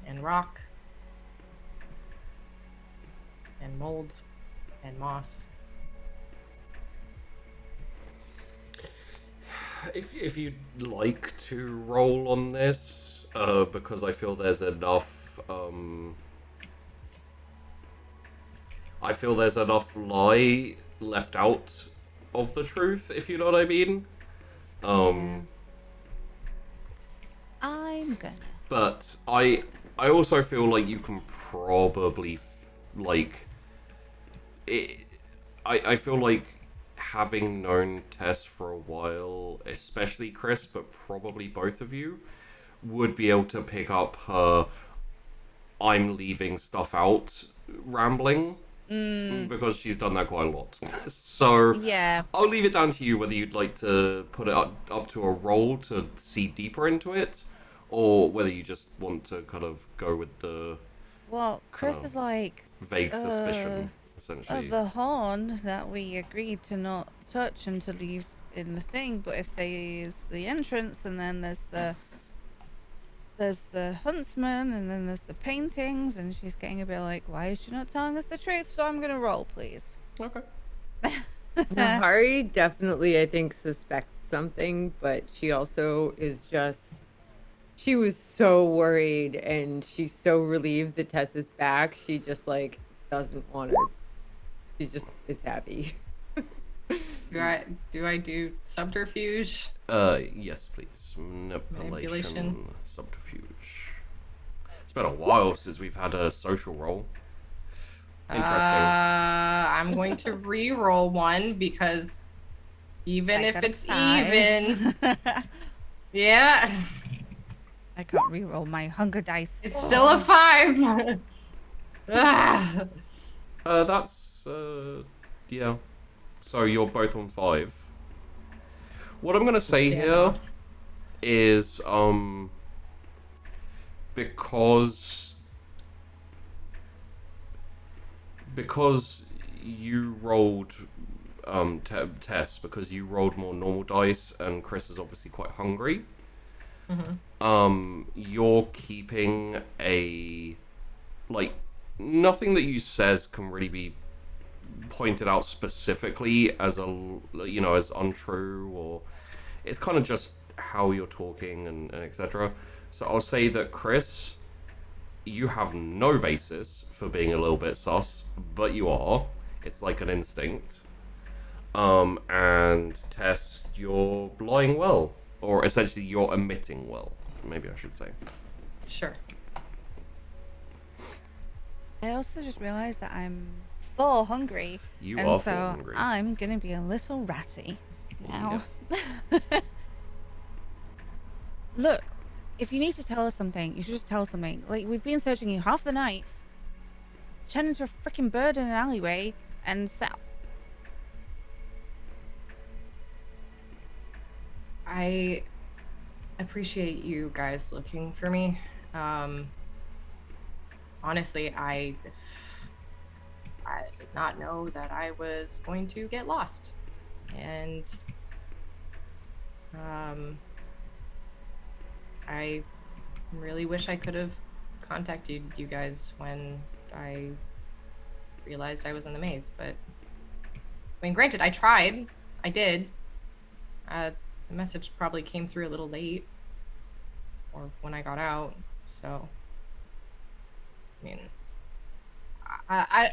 and rock and mold and moss. If you'd like to roll on this, because I feel there's enough, I feel there's enough lie left out of the truth, if you know what I mean. I'm gonna. But I also feel like you can probably like it. I feel like having known Tess for a while, especially Chris, but probably both of you, would be able to pick up her "I'm leaving stuff out" rambling. Because she's done that quite a lot. So Yeah. I'll leave it down to you whether you'd like to put it up to a roll to see deeper into it, or whether you just want to kind of go with the Well, Chris Oh. is like, vague suspicion, essentially. the horn that we agreed to not touch and to leave in the thing, but if there's the entrance and then there's the huntsman and then there's the paintings, and she's getting a bit like, why is she not telling us the truth? So I'm gonna roll, please. Okay. Nahari definitely, I think, suspects something, but she also is just. She was so worried and she's so relieved that Tess is back. She just, like, doesn't want to. She just is happy. Do I do subterfuge? Yes, please. Manipulation, Manipulation. subterfuge. It's been a while since we've had a social role. Interesting. I'm going to re-roll one because even I if got a it's 5. even, yeah, I can't re-roll my hunger dice. it's still a 5. Ah. That's yeah. So you're both on 5. What I'm gonna say Stand here off. is because you rolled Tess, because you rolled more normal dice and Chris is obviously quite hungry. You're keeping a like nothing that you says can really be pointed out specifically as as untrue, or it's kind of just how you're talking and etc. So I'll say that Chris, you have no basis for being a little bit sus, but you are. It's like an instinct. And Tess, you're lying well, or essentially you're omitting well. Maybe I should say. Sure. I also just realized that I'm full hungry. You and are so full hungry. I'm gonna be a little ratty now. Look, if you need to tell us something, you should just tell us something. Like, we've been searching you half the night, turned into a freaking bird in an alleyway, and sat. I appreciate you guys looking for me. Honestly, I did not know that I was going to get lost. And I really wish I could have contacted you guys when I realized I was in the maze, but I mean, granted, I tried. I did. The message probably came through a little late, or when I got out, so I mean, I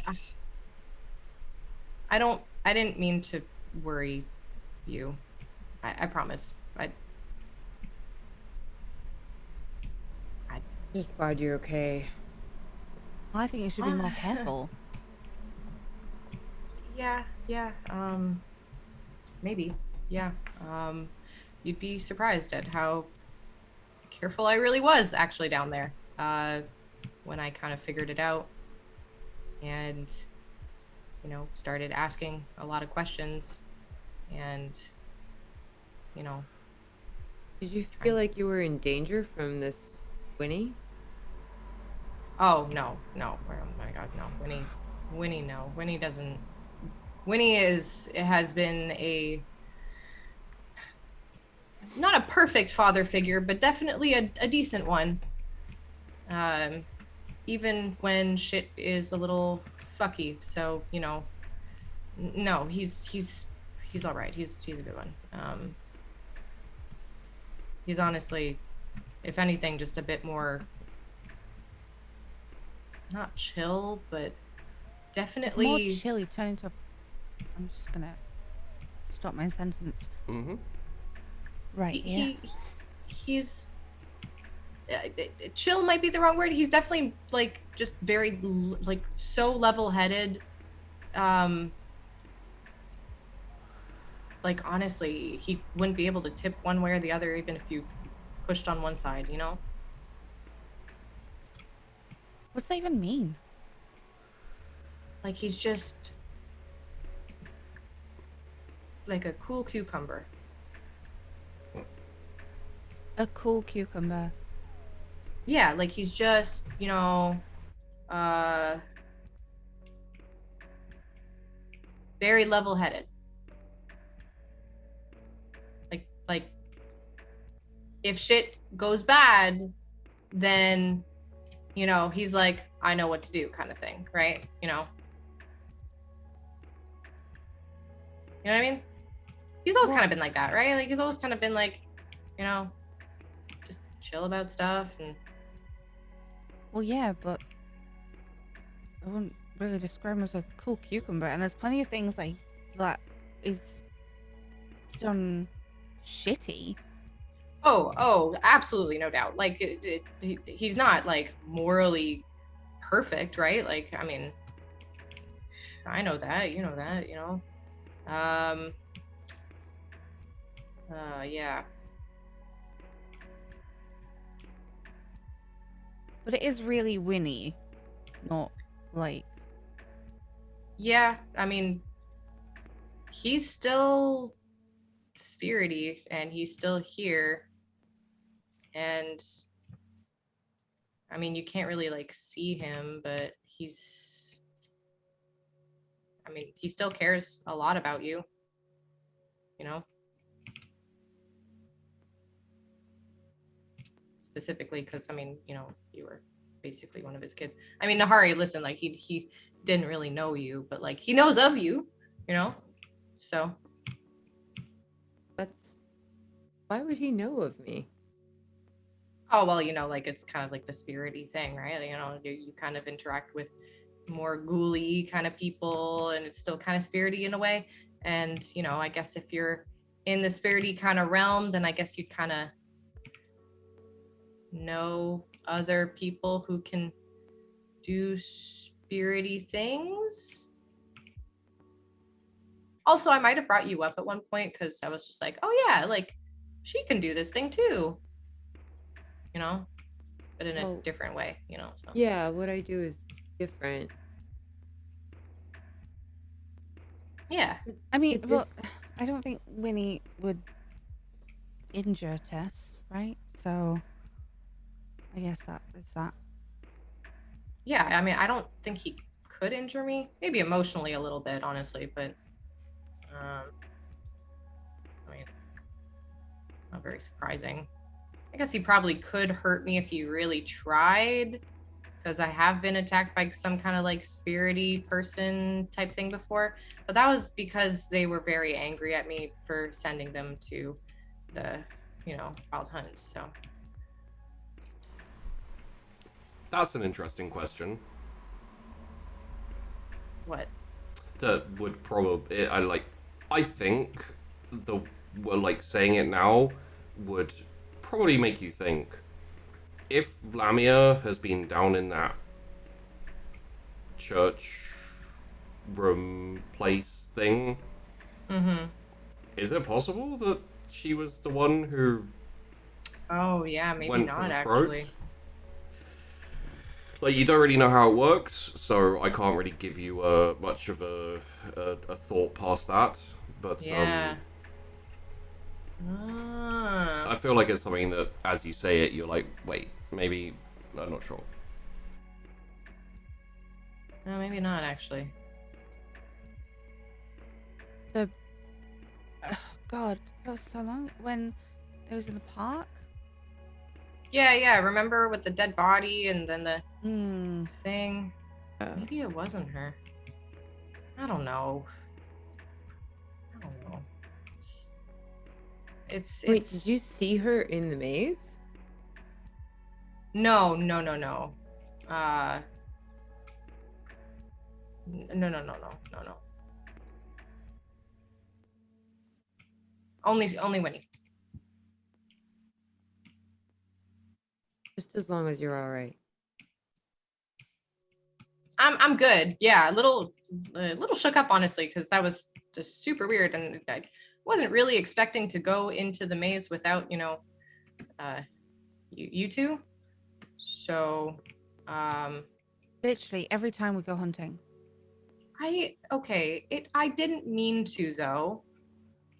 didn't mean to worry you. I promise. Just glad you're okay. I think you should be more careful. Yeah, maybe. Yeah. You'd be surprised at how careful I really was actually down there. When I kind of figured it out and, you know, started asking a lot of questions and, you know. Did you feel like you were in danger from this Winnie? Oh, no. Oh my God, no. Winnie, no. Winnie doesn't. Winnie has been not a perfect father figure, but definitely a decent one. Even when shit is a little fucky. So, you know, no, he's all right. He's a good one. He's honestly, if anything, just a bit more, not chill, but definitely More chill. You turn into. I'm just gonna stop my sentence. Mm-hmm. Right. he's chill might be the wrong word. He's definitely like just very like so level-headed. Like honestly, he wouldn't be able to tip one way or the other even if you pushed on one side, you know? What's that even mean? Like he's just like a cool cucumber. A cool cucumber. Yeah, like he's just, you know, very level-headed. Like if shit goes bad, then, you know, he's like, I know what to do kind of thing, right? You know what I mean? He's always kind of been like that, right? Like he's always kind of been like, you know, just chill about stuff and. Well, yeah, but I wouldn't really describe him as a cool cucumber. And there's plenty of things like that is done shitty. Oh, absolutely, no doubt. Like he's not like morally perfect, right? Like, I mean, I know that, you know that, you know. Yeah. But it is really Winnie, not like. Yeah, I mean, he's still spirity and he's still here. And I mean, you can't really like see him, but he still cares a lot about you, you know? Specifically because, I mean, you know, you were basically one of his kids. I mean, Nahari, listen, like he didn't really know you, but like he knows of you, you know? So. Why would he know of me? Oh, well, you know, like it's kind of like the spirity thing, right? You know, you kind of interact with more ghouly kind of people and it's still kind of spirity in a way. And, you know, I guess if you're in the spirity kind of realm, then I guess you'd kind of know other people who can do spirity things. Also, I might have brought you up at one point because I was just like, oh yeah, like she can do this thing too. You know, but in a different way, you know. So. Yeah, what I do is different. Yeah. I mean, well, I don't think Winnie would injure Tess, right? So I guess that is that. Yeah, I mean, I don't think he could injure me. Maybe emotionally a little bit, honestly, but I mean, not very surprising. I guess he probably could hurt me if he really tried, because I have been attacked by some kind of like spirity person type thing before. But that was because they were very angry at me for sending them to the, wild hunt. So That's an interesting question. what? That would probably I think the well, like saying it now would probably make you think if Lamia has been down in that church room place thing, Mm-hmm. is it possible that she was the one who Oh yeah, maybe went for not the throat? actually. Like, you don't really know how it works, so I can't really give you much of a thought past that. But Yeah. Ah. I feel like it's something that, as you say it, you're like, wait, maybe I'm not sure. No, maybe not actually. God, that was so long. When it was in the park. Yeah. Remember with the dead body and then the Hmm. thing? Maybe it wasn't her. I don't know. It's Wait, did you see her in the maze? No. No. Only Winnie. Just as long as you're all right. I'm good. Yeah, a little shook up honestly, because that was just super weird, and I wasn't really expecting to go into the maze without you two. So Literally every time we go hunting. I didn't mean to though.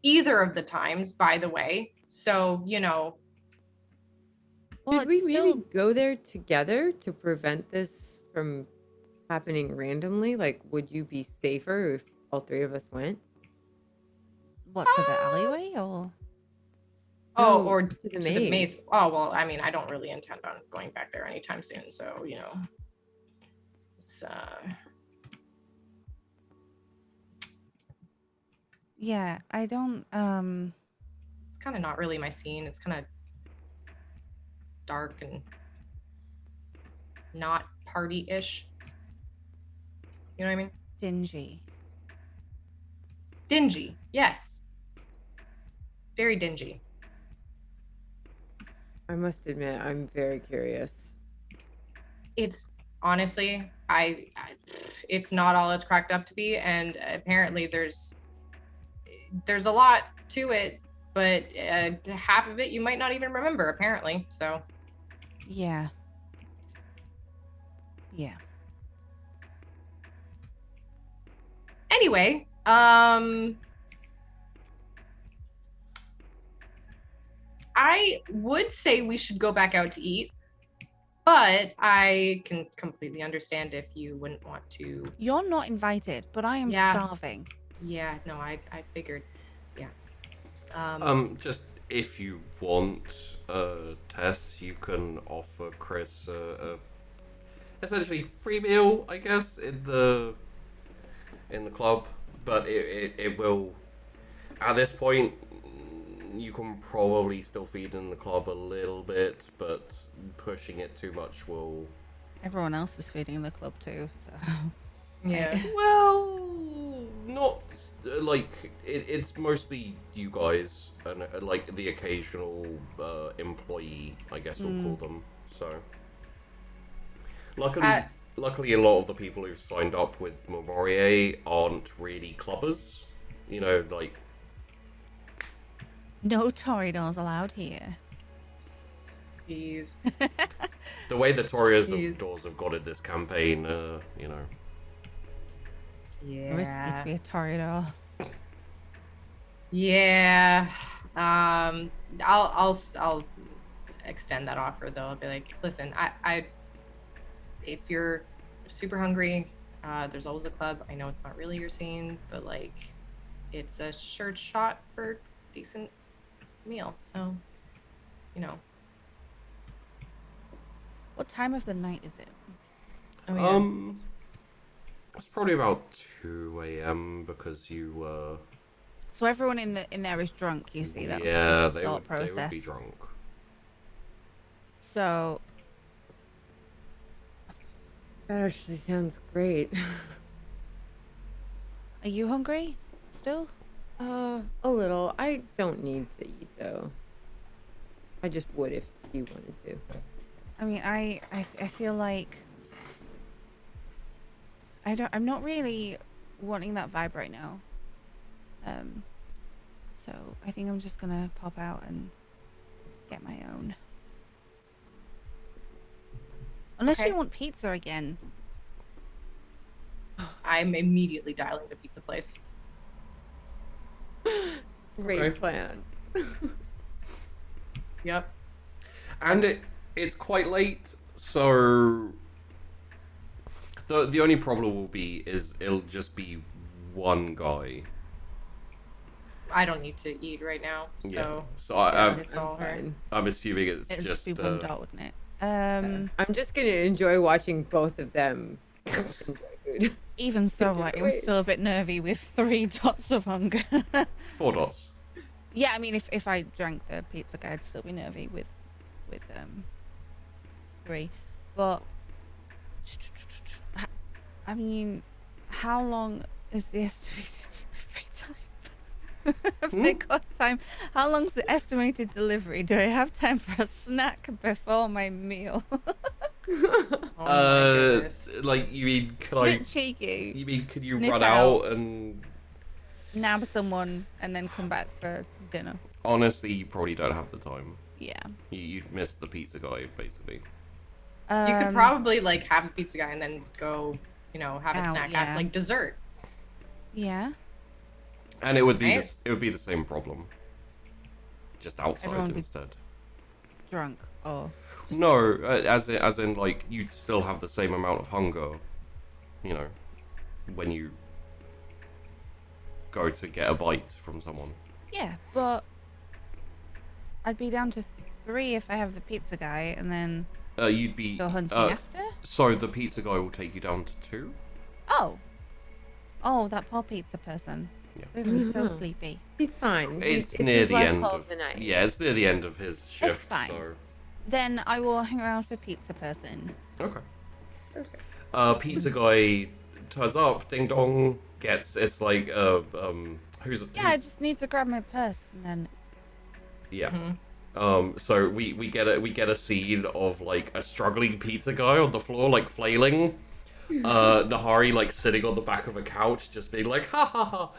Either of the times, by the way. So Well, Should we it's maybe still go there together to prevent this from happening randomly? Like, would you be safer if all three of us went? what, to the alleyway or? Oh, No, or to the the maze. maze. Oh, well, I mean, I don't really intend on going back there anytime soon, so, it's, Yeah, I don't. it's kind of not really my scene. It's kind of dark and not party-ish. You know what I mean? Dingy. Dingy. Yes. Very dingy. I must admit, I'm very curious. It's honestly, it's not all it's cracked up to be, and apparently there's a lot to it, but half of it you might not even remember apparently. So Yeah. Yeah. anyway, I would say we should go back out to eat, but I can completely understand if you wouldn't want to. You're not invited, but I am Yeah. starving. Yeah, no, I figured. Yeah. Just if you want, Tess, you can offer Chris a essentially free meal, I guess, in the club. But it will, at this point, you can probably still feed in the club a little bit, but pushing it too much will. Everyone else is feeding the club too, so. Yeah. Well, not like it's mostly you guys and like the occasional employee, I guess we'll call them. So, luckily, a lot of the people who've signed up with Memorie aren't really clubbers. You know, like No Toreadors allowed here. Jeez. the way the Torias Jeez. of Doors have got it this campaign. You know. Risky to be a Toreador. Yeah. I'll extend that offer though. I'll be like, listen, if you're super hungry, there's always a club. I know it's not really your scene, but like, it's a sure shot for decent meal. So, you know. What time of the night is it? Oh, yeah. It's probably about 2 a.m. because you So everyone in there is drunk. You see, that's yeah, the thought they would process. be drunk. So That actually sounds great. are you hungry still? A little. I don't need to eat though. I just would if you wanted to. I mean, I feel like I'm not really wanting that vibe right now. So I think I'm just gonna pop out and get my own. Unless Okay. you want pizza again. I'm immediately dialing the pizza place. Great Okay. plan. Yep. And it's quite late, so the only problem will be is it'll just be one guy. I don't need to eat right now, so Yeah. So it's all her. Fine. I'm assuming it's It'd just just be one dot, wouldn't it? I'm just gonna enjoy watching both of them enjoy food. Even so, like, I'm Wait. still a bit nervy with 3 dots of hunger. 4 dots. Yeah, I mean, if I drank the pizza guy, I'd still be nervy with 3. But I mean, how long is the estimated delivery time? Have I got time? How long's the estimated delivery? Do I have time for a snack before my meal? Oh my goodness. Like you mean can Bit I? cheeky. You mean could you Snip run out. out and? Nab someone and then come back for dinner. Honestly, you probably don't have the time. Yeah. You'd miss the pizza guy basically. You could probably like have a pizza guy and then go, you know, have a Out, snack yeah. at like dessert. Yeah. And it would be Right? it would be the same problem. Just outside Everyone would be- instead. Drunk or No, as in like you'd still have the same amount of hunger, you know, when you go to get a bite from someone. yeah, but I'd be down to 3 if I have the pizza guy and then You'd be go hunting after. so the pizza guy will take you down to 2. Oh, that poor pizza person. Yeah. They're gonna be so sleepy. He's fine. It's It's near his the last end call of the night. yeah, it's near the end of his shift. fine. So Then I will hang around for pizza person. okay. Okay. Pizza guy turns up, ding dong, it's like who's Yeah, I just need to grab my purse and then yeah. So we get a scene of like a struggling pizza guy on the floor like flailing. Nahari like sitting on the back of a couch just being like ha ha ha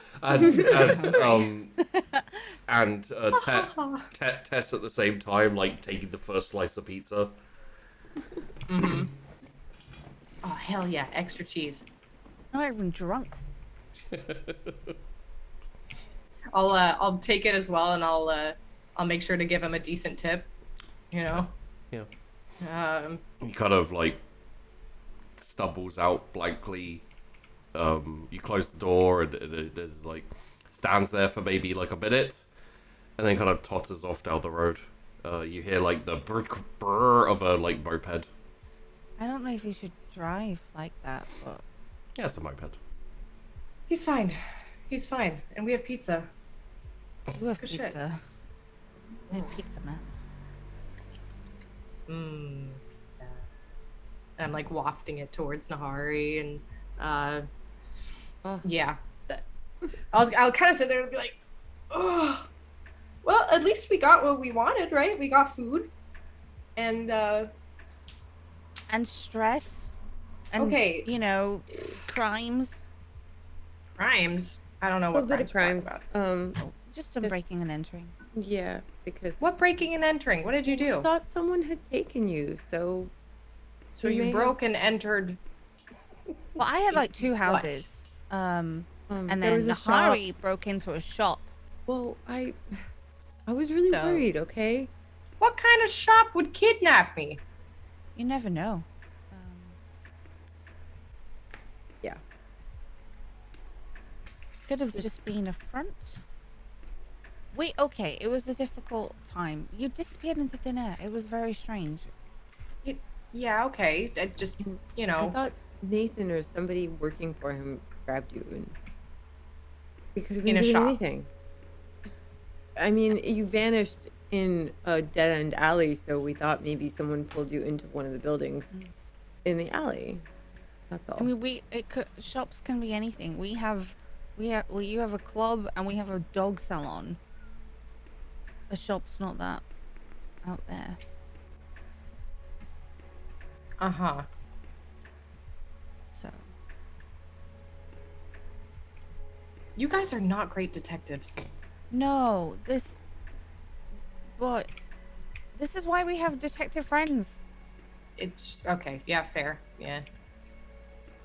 and Tess at the same time like taking the first slice of pizza. Oh hell yeah, extra cheese. I'm not even drunk. I'll take it as well, and I'll make sure to give him a decent tip. You know. Yeah. He kind of like stumbles out blankly. You close the door and there's like stands there for maybe like a minute, and then kind of totters off down the road. You hear like the brr of a like moped. I don't know if you should drive like that, but Yeah, it's a moped. He's fine. He's fine, and we have pizza. you have good shit. pizza. I need pizza, man. And I'm like wafting it towards Nahari, and yeah. I'll kind of sit there and be like, oh, well, at least we got what we wanted, right? We got food, and And stress. And, Okay. you know, crimes. crimes. I don't know A what little bit of crimes. crimes. we're talking about. Just some Yes. breaking and entering. Yeah, because What breaking and entering? What did you I do? thought someone had taken you, so So you you may broke and entered. Well, I had like 2 What? houses. And there then was a shop. Nahari broke into a shop. Well, I I was really So- worried, okay? What kind of shop would kidnap me? You never know. Yeah. Could have just been a front. Wait, okay, it was a difficult time. You disappeared into thin air. It was very strange. Yeah, okay. I just, you I know. thought Nathan or somebody working for him grabbed you, and he could have In been a doing shop. anything. I mean, you vanished in a dead end alley, so we thought maybe someone pulled you into one of the buildings in the alley. That's all. I mean, shops can be anything. You have a club and we have a dog salon. A shop's not that out there. Uh-huh. So You guys are not great detectives. no, but this is why we have detective friends. It's okay. Yeah, fair. Yeah.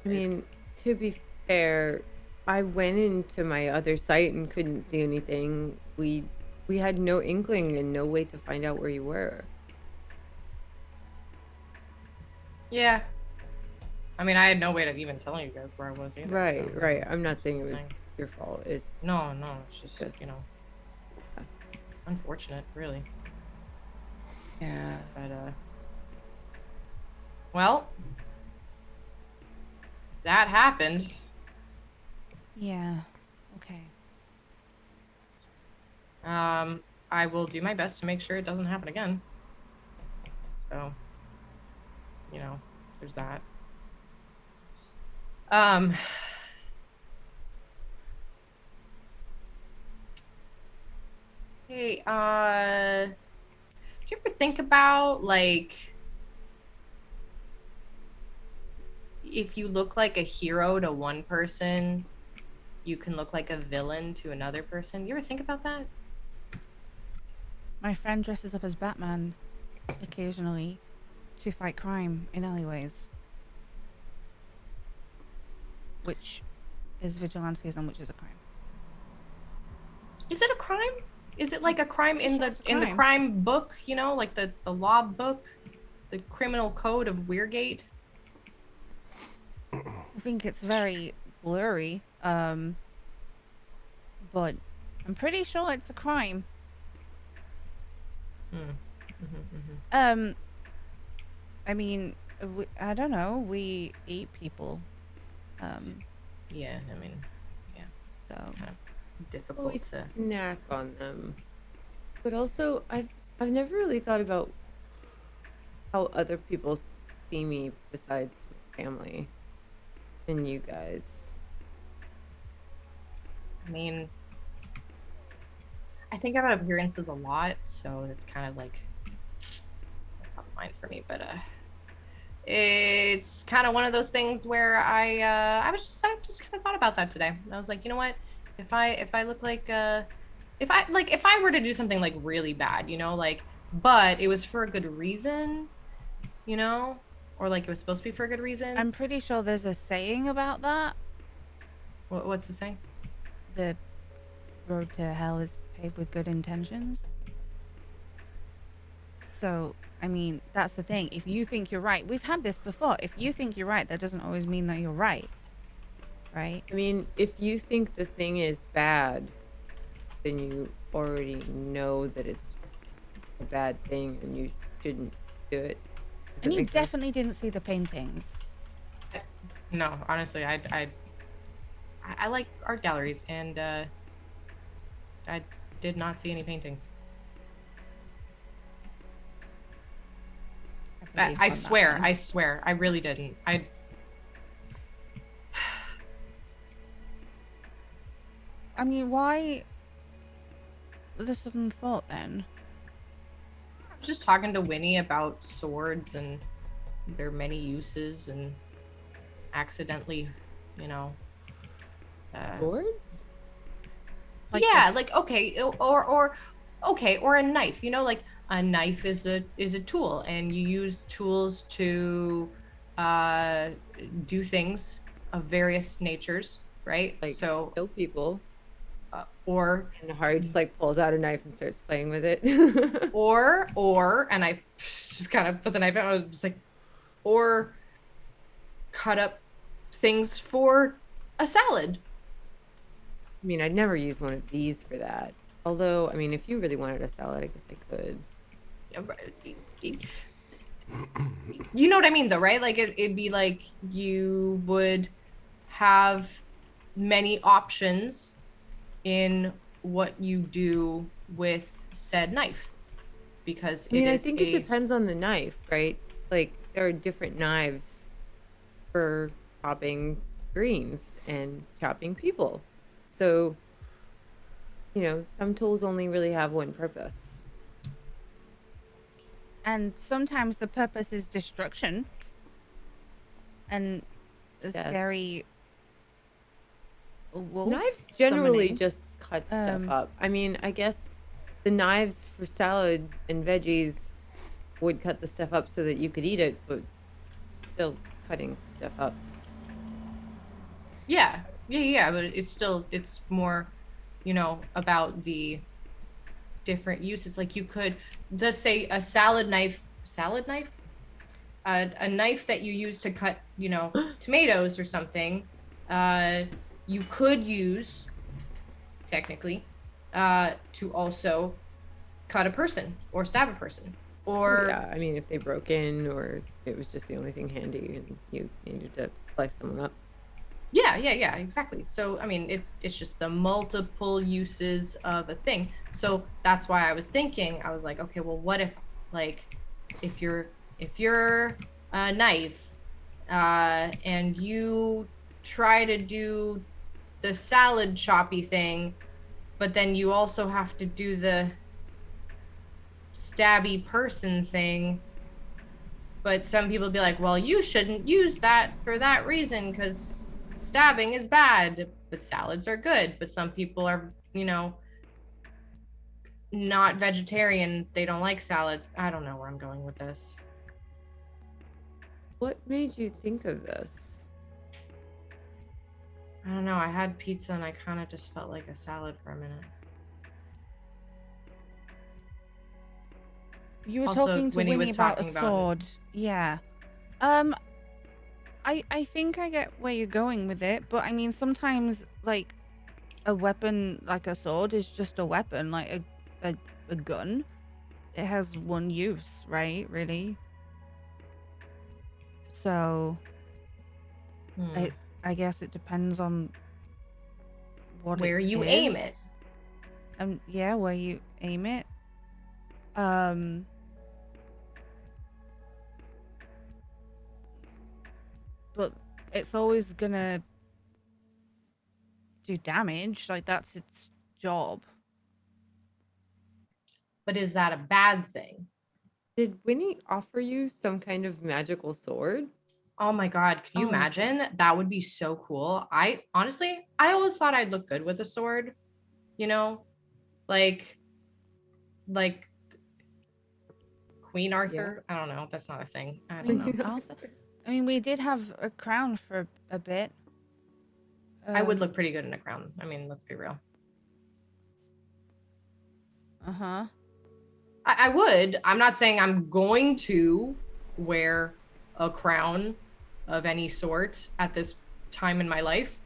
I mean, to be fair, I went into my other site and couldn't see anything. We had no inkling and no way to find out where you were. Yeah. I mean, I had no way to even tell you guys where I was either. Right, so- right. I'm not saying it was Saying. your fault. It's No, it's just, Just- you know, unfortunate, really. yeah. But, well, that happened. Yeah. Okay. I will do my best to make sure it doesn't happen again. So, you know, there's that. Hey, do you ever think about, like, if you look like a hero to one person, you can look like a villain to another person? You ever think about that? My friend dresses up as Batman occasionally to fight crime in alleyways. Which is vigilantism, which is a crime. Is it a crime? Is it like a crime in Sure, the it's a in the crime. crime book, you know, like the law book, the criminal code of Weirgate? I think it's very blurry, but I'm pretty sure it's a crime. Hmm. I mean, I don't know. We eat people, Yeah, I mean, so difficult Always to. snack on them. But also, I've never really thought about how other people see me besides family and you guys. I mean, I think about appearances a lot, so it's kind of like top of mind for me. But it's kind of one of those things where I just kind of thought about that today. I was like, you know what? If I look like if I were to do something like really bad, you know, like, but it was for a good reason, you know, or like it was supposed to be for a good reason. I'm pretty sure there's a saying about that. What's the saying? The road to hell is paved with good intentions. So, I mean, that's the thing. If you think you're right, we've had this before. If you think you're right, that doesn't always mean that you're right. Right? I mean, if you think the thing is bad, then you already know that it's a bad thing and you shouldn't do it. Does And that you make sense? definitely didn't see the paintings. No, honestly, I like art galleries, and I did not see any paintings. believe I on that swear, one. I swear, I really didn't. I mean, why the sudden thought then? I was just talking to Winnie about swords and their many uses, and accidentally, you know. Swords? Like Yeah, like okay, or okay, or a knife. You know, like a knife is a tool, and you use tools to do things of various natures, right? Like So kill people. or And Hari just like pulls out a knife and starts playing with it. or and I just kind of put the knife out. I was just like, or cut up things for a salad. I mean, I'd never use one of these for that. Although, I mean, if you really wanted a salad, I guess I could. You know what I mean, though, right? Like it'd be like you would have many options in what you do with said knife, because I mean, it I is think it depends on the knife, right? Like, there are different knives for chopping greens and chopping people. So, you know, some tools only really have one purpose. And sometimes the purpose is destruction. And a Yes. scary wolf Knives generally summoning. just cut stuff Um, up. I mean, I guess the knives for salad and veggies would cut the stuff up so that you could eat it, but still cutting stuff up. yeah, but it's more, you know, about the different uses. Like you could, let's say a salad knife, a knife that you use to cut, you know, tomatoes or something, you could use technically to also cut a person or stab a person, or Yeah, I mean, if they broke in or it was just the only thing handy and you needed to slice someone up. yeah, exactly. So I mean, it's just the multiple uses of a thing. So that's why I was thinking, I was like, okay, well, what if, like, if you're a knife, and you try to do the salad choppy thing, but then you also have to do the stabby person thing. But some people be like, well, you shouldn't use that for that reason because stabbing is bad, but salads are good. But some people are, you know, not vegetarians. They don't like salads. I don't know where I'm going with this. What made you think of this? I don't know. I had pizza and I kind of just felt like a salad for a minute. You were Also, talking to Winnie Winnie was about a talking about sword. Yeah. I think I get where you're going with it, but I mean sometimes like a weapon like a sword is just a weapon, like a gun. It has one use, right? Really. So I guess it depends on what Where it you aim is. it. Yeah, where you aim it. But it's always gonna do damage. Like that's its job. But is that a bad thing? Did Winnie offer you some kind of magical sword? Oh my God, can you Oh my imagine? That would be so cool. I honestly, I always thought I'd look good with a sword, you know? Like Queen Arthur. I don't know. That's not a thing. I don't know. Arthur. I mean, we did have a crown for a bit. I would look pretty good in a crown. I mean, let's be real. Uh-huh. I would. I'm not saying I'm going to wear a crown of any sort at this time in my life.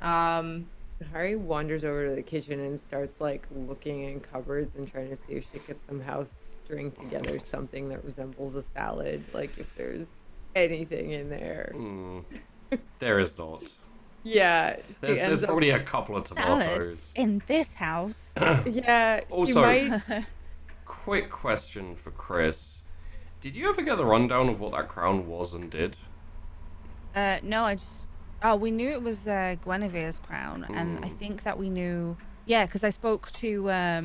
Hari wanders over to the kitchen and starts like looking in cupboards and trying to see if she could somehow string together something that resembles a salad, like if there's anything in there. There is not. Yeah, There's probably a couple of Salad tomatoes. in this house. Yeah, she Also- might. Quick question for Chris. Did you ever get the rundown of what that crown was and did? No, we knew it was Guinevere's crown, and I think that we knew. Yeah, because I spoke to I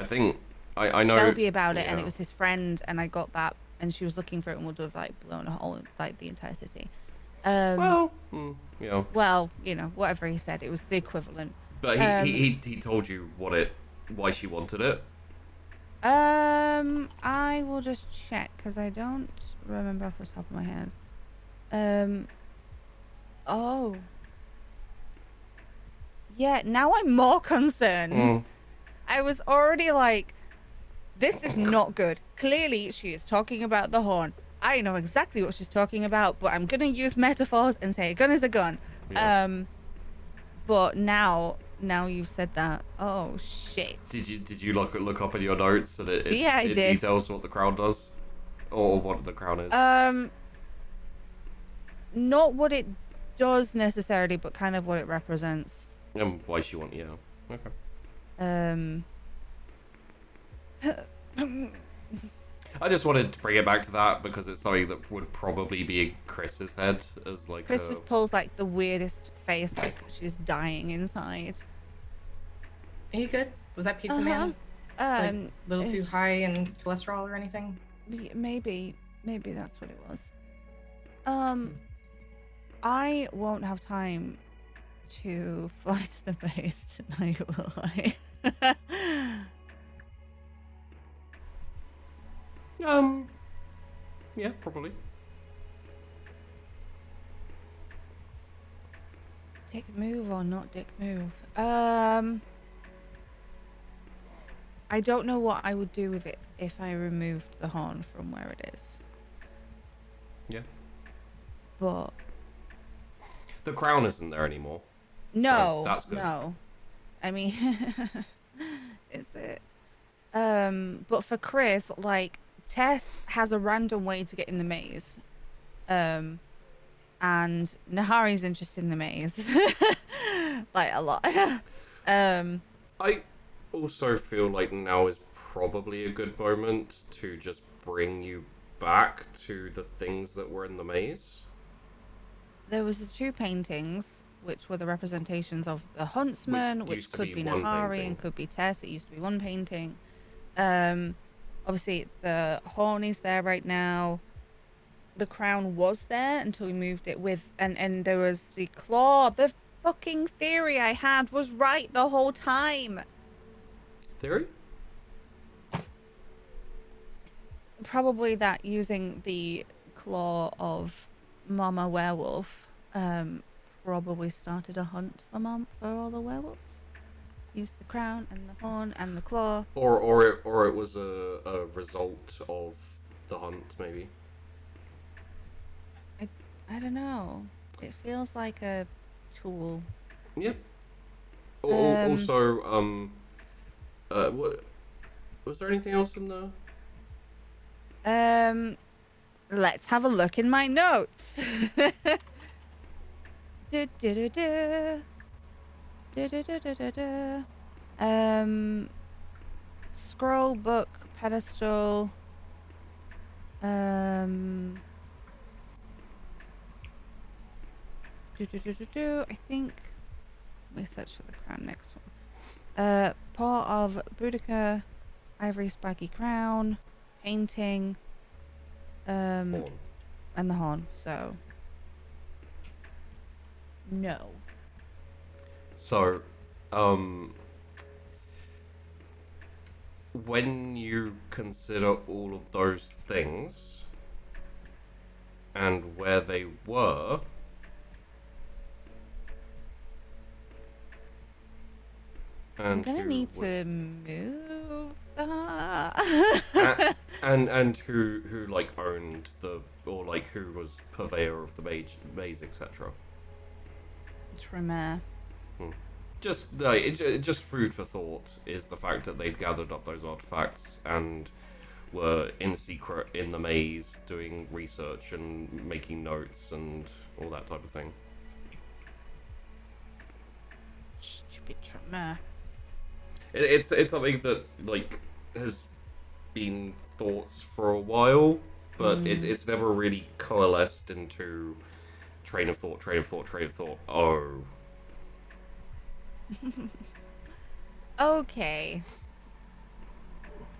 think I know Shelby about it, and yeah. it was his friend, and I got that, and she was looking for it, and would have like blown a hole in like the entire city. Well, you know, Well, you know, whatever he said, it was the equivalent. but he told you why she wanted it. I will just check because I don't remember off the top of my head. Oh. Yeah, now I'm more concerned. Mm. I was already like, this is not good. Clearly, she is talking about the horn. I know exactly what she's talking about, but I'm gonna use metaphors and say a gun is a gun. Yeah. But now you've said that. Oh shit. Did you look up in your notes and Yeah, I it did. details what the crown does, or what the crown is? Not what it does necessarily, but kind of what it represents. And why she want? Yeah. Okay. I just wanted to bring it back to that because it's something that would probably be in Chris's head as like. Chris just pulls like the weirdest face, like she's dying inside. Are you good? Was that pizza man like, a little too it's- high in cholesterol or anything? Maybe that's what it was. I won't have time to fly to the base tonight, will I? Yeah, probably. Dick move or not dick move? I don't know what I would do with it if I removed the horn from where it is. Yeah. But The crown isn't there anymore. no, that's good. no. I mean, is it? But for Chris, like Tess has a random way to get in the maze, and Nahari's interested in the maze, like a lot. I also feel like now is probably a good moment to just bring you back to the things that were in the maze. There was the two paintings, which were the representations of the huntsman, Which which used to could be be one Nahari painting. and could be Tess. It used to be one painting. Obviously the horn is there right now. The crown was there until we moved it with, and there was the claw. The fucking theory I had was right the whole time. Theory? Probably that using the claw of Mama Werewolf probably started a hunt for all the werewolves. Used the crown and the horn and the claw. Or it was a result of the hunt, maybe. I don't know. It feels like a tool. Yeah. Um, Also, what was there anything else in the? Let's have a look in my notes. Du, du, du, du. Du, du, du, du, du, du. Scroll book pedestal. I think we search for the crown next one. Paw of Boudica, ivory spiky crown, painting, Horn. and the horn. So no. So, when you consider all of those things and where they were, I'm and gonna who need were- to move that. and who like owned the, or like who was purveyor of the maze, etc. Trimmer. Just just food for thought is the fact that they'd gathered up those artifacts and were in secret in the maze doing research and making notes and all that type of thing. Stupid Trimmer. It's something that like has been thoughts for a while, but it's never really coalesced into train of thought. Oh, Okay.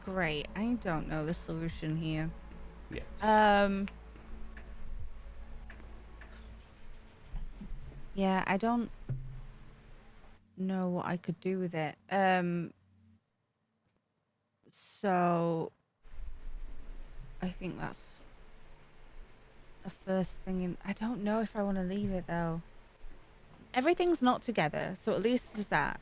Great. I don't know the solution here. yeah. Yeah, I don't know what I could do with it. So I think that's the first thing in. I don't know if I want to leave it though. everything's not together, so at least there's that.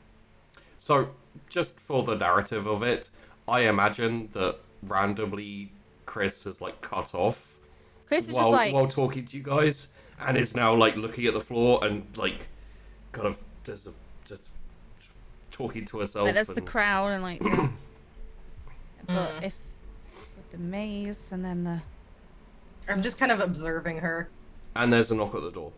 So, just for the narrative of it, I imagine that randomly Chris is like cut off Chris is while just like, while talking to you guys, and is now like looking at the floor and like kind of just talking to herself. like that's the and- crowd and like. Yeah. But if with the maze and then the I'm just kind of observing her. And there's a knock at the door.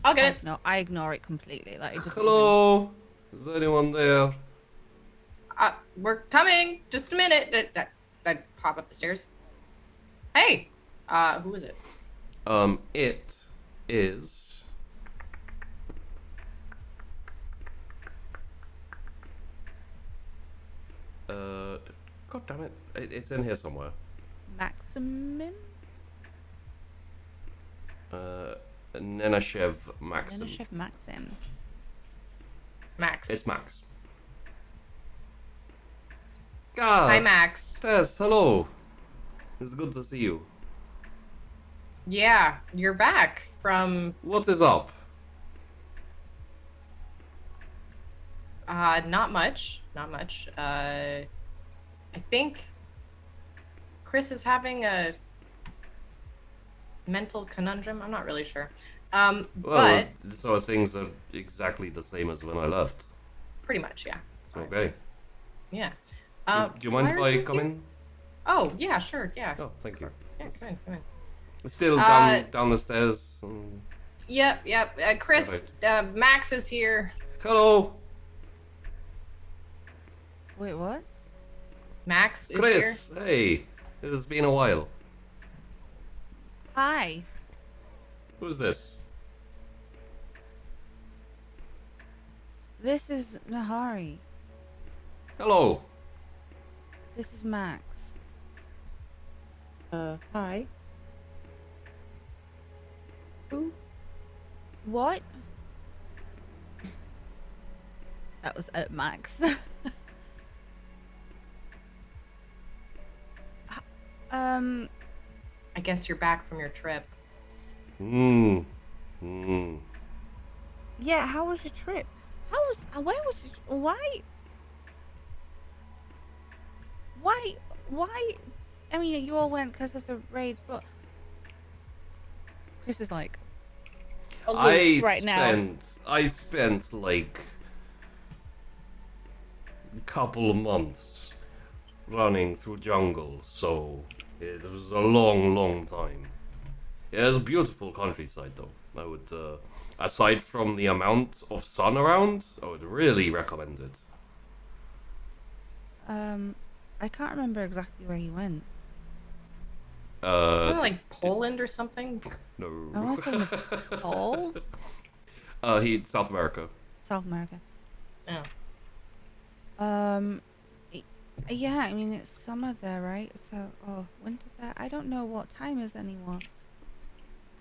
I'll get it. no, I ignore it completely. Like, it just Hello, is anyone there? We're coming. Just a minute. I'd pop up the stairs. Hey, who is it? It is. God damn it! It's in here somewhere. Maximum. Nenashev Maxim. Chef Maxim. Max. It's Max. Ah, Hi, Max. Tess, hello. It's good to see you. Yeah, you're back from What is up? not much. Not much. I think Chris is having a mental conundrum. I'm not really sure. Well, so things are exactly the same as when I left. Pretty much, yeah. Okay. Yeah. Do you mind why if are I you come here? in? Oh, yeah, sure, yeah. Oh, thank you. Yeah, come in, come in. It's still Uh, down the stairs. Yep, yep. Chris, Max is here. Hello, Wait, what? Max is Chris. Hey, it has been a while. Hi. Who's this? This is Nahari. Hello. This is Max. Hi. Who? What? That was Max. here. I guess you're back from your trip. Hmm. Yeah, how was your trip? Where was your, why, I mean, you all went because of the raid, but Chris is like, aloof right now. I spent like a couple of months running through jungle, so it was a long time. It was a beautiful countryside, though. I would, aside from the amount of sun around, I would really recommend it. I can't remember exactly where you went. Kinda like Poland or something. I No. want to say Nepal, South America. South America. Oh. Yeah, I mean, it's summer there, right? So, winter there. I don't know what time is anymore.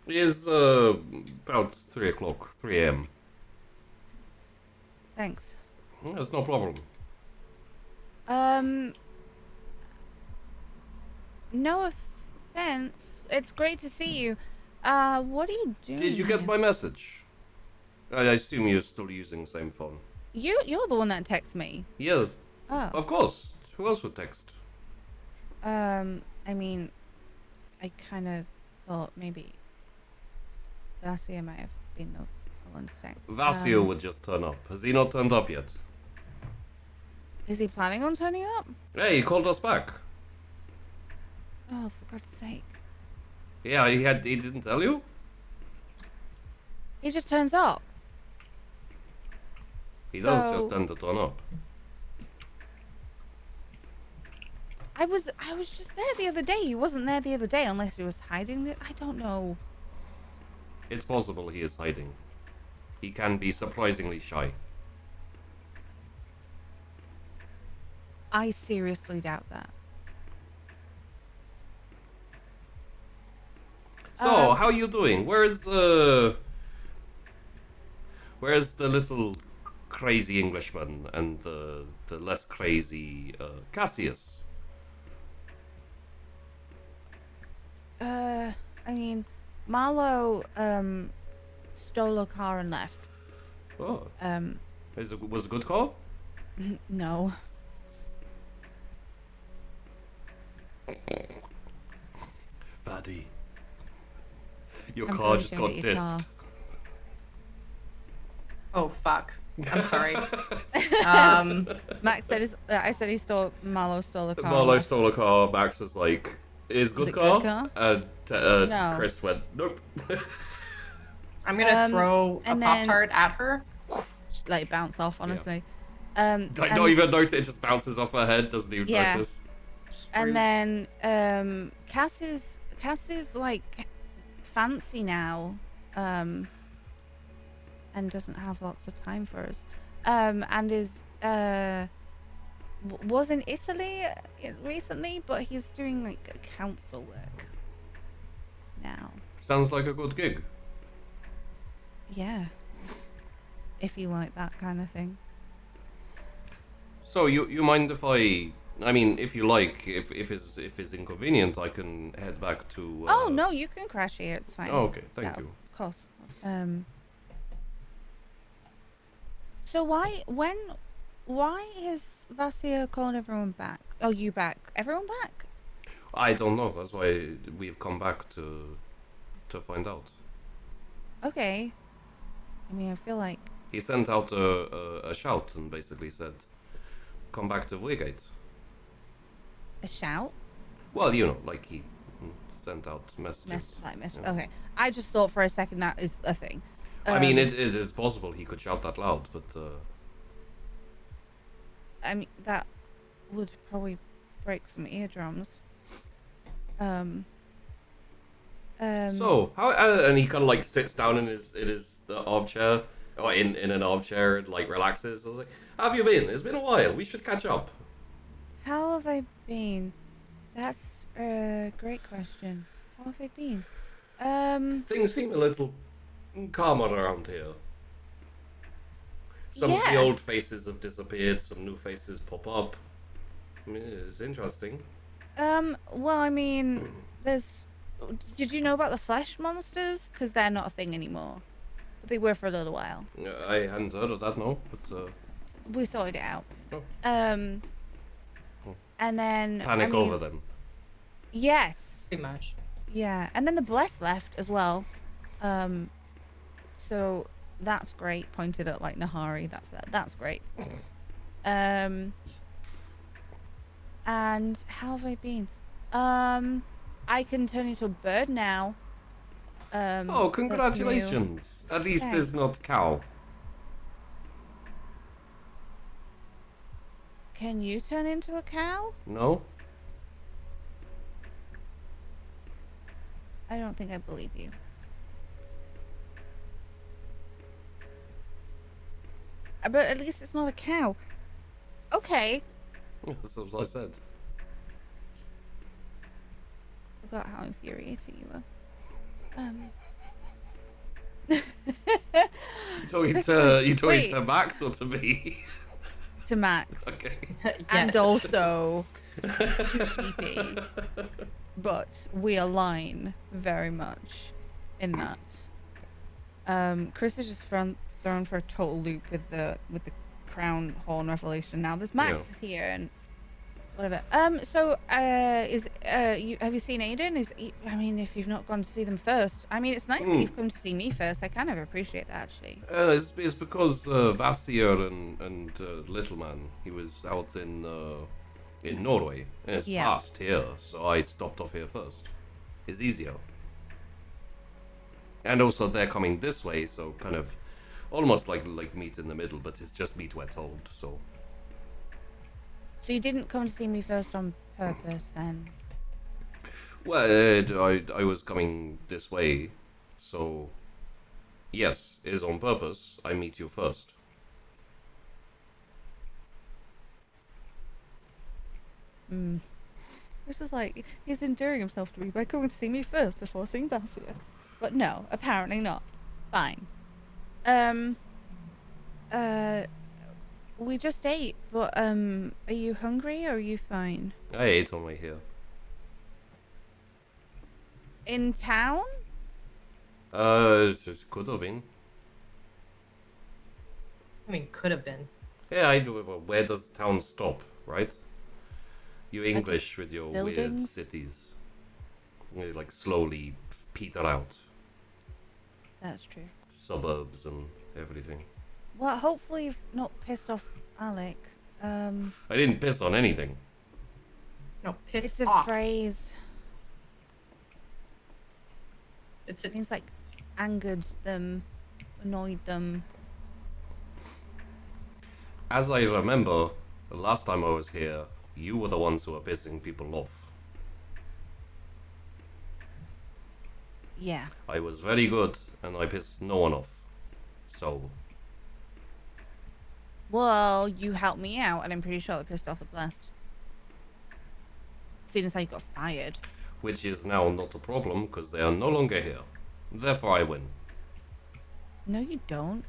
It is, about 3 o'clock, 3 a.m. Thanks. That's no problem. No offense. It's great to see you. What are you doing? Did you get here? my message? I assume you're still using the same phone. You're the one that texted me. Yeah, Oh. of course. Who else would text? I mean, I kind of thought maybe Vasya might have been the one to text. Vasio would just turn up. Has he not turned up yet? Is he planning on turning up? Hey, he called us back. Oh, for God's sake. Yeah, he didn't tell you? He just turns up. He does So- just tend to turn up. I was just there the other day. He wasn't there the other day unless he was hiding it. I don't know. It's possible he is hiding. He can be surprisingly shy. I seriously doubt that. So, how you doing? Where's the little crazy Englishman and the less crazy Cassius? I mean, Marlo stole a car and left. Oh, Um, was it a good car? no. Vaddy. Your I'm car probably just gonna got get your car. dissed. Oh fuck. I'm sorry. Max said I said he stole. Marlo stole a car. and Marlo left. stole a car. Max was like, "Is good it car?" good car? And No. Chris went, "Nope." I'm gonna Um, throw a and Pop then- Tart at her. Just let it bounce off, honestly. Like, and- not even notice it just bounces off her head. Doesn't even Yeah. notice. And then Cass is like fancy now, and doesn't have lots of time for us. And is was in Italy recently, but he's doing like council work now. Sounds like a good gig. Yeah. If you like that kind of thing. So you mind if I mean, if you like, if it's inconvenient, I can head back to. Oh no, you can crash here. It's fine. Oh, okay, thank Yeah, you. Of course. So why is Vasia calling everyone back? Oh, you back? Everyone back? I don't know. That's why we've come back to find out. Okay. I mean, I feel like He sent out a shout and basically said, "Come back to Vigate." a shout. Well, you know, like he sent out messages. Message. Yeah. Okay. I just thought for a second that is a thing. I mean, Um, it is possible he could shout that loud, but I mean, that would probably break some eardrums. so how? And he kind of like sits down in his armchair or in an armchair and like relaxes. I was like, "How have you been? It's been a while. We should catch up." How have I been? That's a great question. How have I been? Things seem a little calmer around here. Some of the Yeah. old faces have disappeared. Some new faces pop up. I mean, it's interesting. Well, I mean, did you know about the flesh monsters? Because they're not a thing anymore. But they were for a little while. I hadn't heard of that, no. But We sorted it out. Oh. And then panic I mean, over them. Yes. Pretty much. Yeah, and then the Blessed left as well. So that's great. Pointed at like Nahari. That's great. And how have I been? I can turn into a bird now. Oh, that's new. congratulations! At least it's Thanks. not cow. Can you turn into a cow? No? I don't think I believe you. But at least it's not a cow. Okay. That's what I said. Forgot how infuriating you were. You talking Wait. to Max or to me? To Max. Okay. And Yes. also to Sheepy. But we align very much in that. Chris is just thrown for a total loop with the crown horn revelation. Now there's Max Yeah. is here and whatever. So have you seen Aiden? I mean, if you've not gone to see them first, I mean, it's nice that you've come to see me first. I kind of appreciate that actually. It's because Vassier and Little Man, he was out in Norway, and it's Yeah. past here, so I stopped off here first. It's easier. And also they're coming this way, so kind of almost like meet in the middle, but it's just meet we're told, so. So you didn't come to see me first on purpose then? Well, I was coming this way, so yes, it is on purpose. I meet you first. This is like he's endearing himself to me by coming to see me first before seeing Vasia. But no, apparently not. Fine. We just ate, but are you hungry or are you fine? I ate on my way here. In town? It could have been. I mean, could have been. Yeah, I do. Well, where does town stop, right? You English with your weird buildings? cities. You like slowly peter out. That's true. Suburbs and everything. Well, hopefully you've not pissed off Alec. I didn't piss on anything. No, piss It's a off. phrase. It's It means like angered them, annoyed them. As I remember, the last time I was here, you were the ones who were pissing people off. Yeah. I was very good, and I pissed no one off. So, Well, you helped me out, and I'm pretty sure I pissed off the blast. Seeing as how you got fired. which is now not a problem, because they are no longer here. Therefore, I win. No, you don't.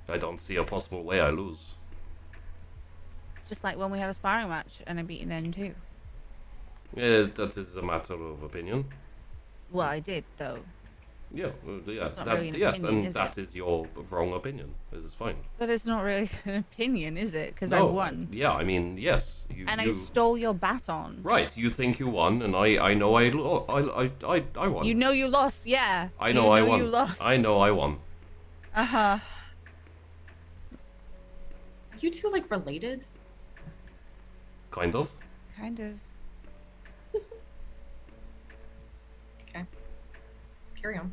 I don't see a possible way I lose. Just like when we had a sparring match, and I beat you then too. That is a matter of opinion. Well, I did though. Yeah, yeah, It's not that, really an yes, opinion, and is that it? is your wrong opinion. It is fine. But it's not really an opinion, is it? Because I No, won. Yeah, I mean, yes. And I you stole your baton. Right, you think you won, and I know I won. You know you lost, yeah. I You know I won. You lost. I know I won. Uh-huh. you two like related? Kind of. Kind of. Okay. Carry on.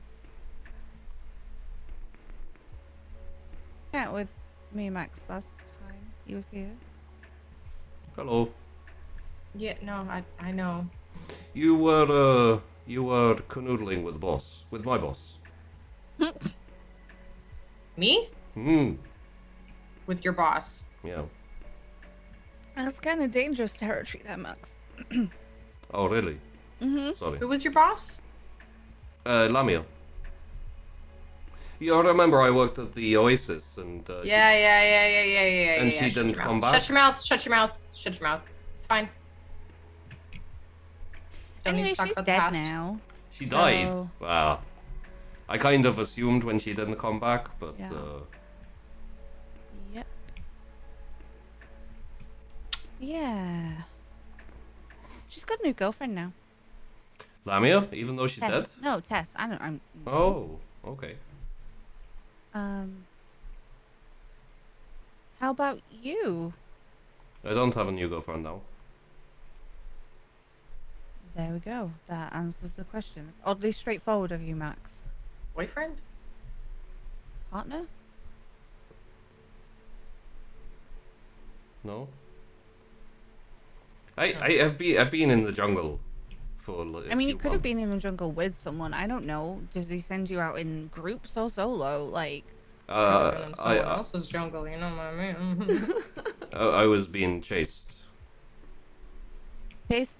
Yeah, with me and Max last time he was here. Hello. Yeah, no, I know. You were canoodling with my boss. Me? Hmm. With your boss. Yeah. That's kind of dangerous territory, that Max. Oh, really? Mm-hmm. Sorry. Who was your boss? Lamia. You remember I worked at the Oasis, and Yeah. And yeah. she Shut didn't your come mouth. back? Shut your mouth. Shut your mouth. Shut your mouth. It's fine. Don't need Anyway, to talk she's about the dead past. now. she died. So- Wow. I kind of assumed when she didn't come back, but Yeah. Yep. Yeah. She's got a new girlfriend now. Lamia, even though she's dead. Tess. No, Tess. I'm. Oh, okay. How about you? I don't have a new girlfriend now. There we go. That answers the question. It's oddly straightforward of you, Max. Boyfriend? Partner? No. I've been in the jungle for. I mean, you could have been in the jungle with someone. I don't know. Does he send you out in groups or solo? Like, in someone else's jungle, you know what I mean? I was being chased. chased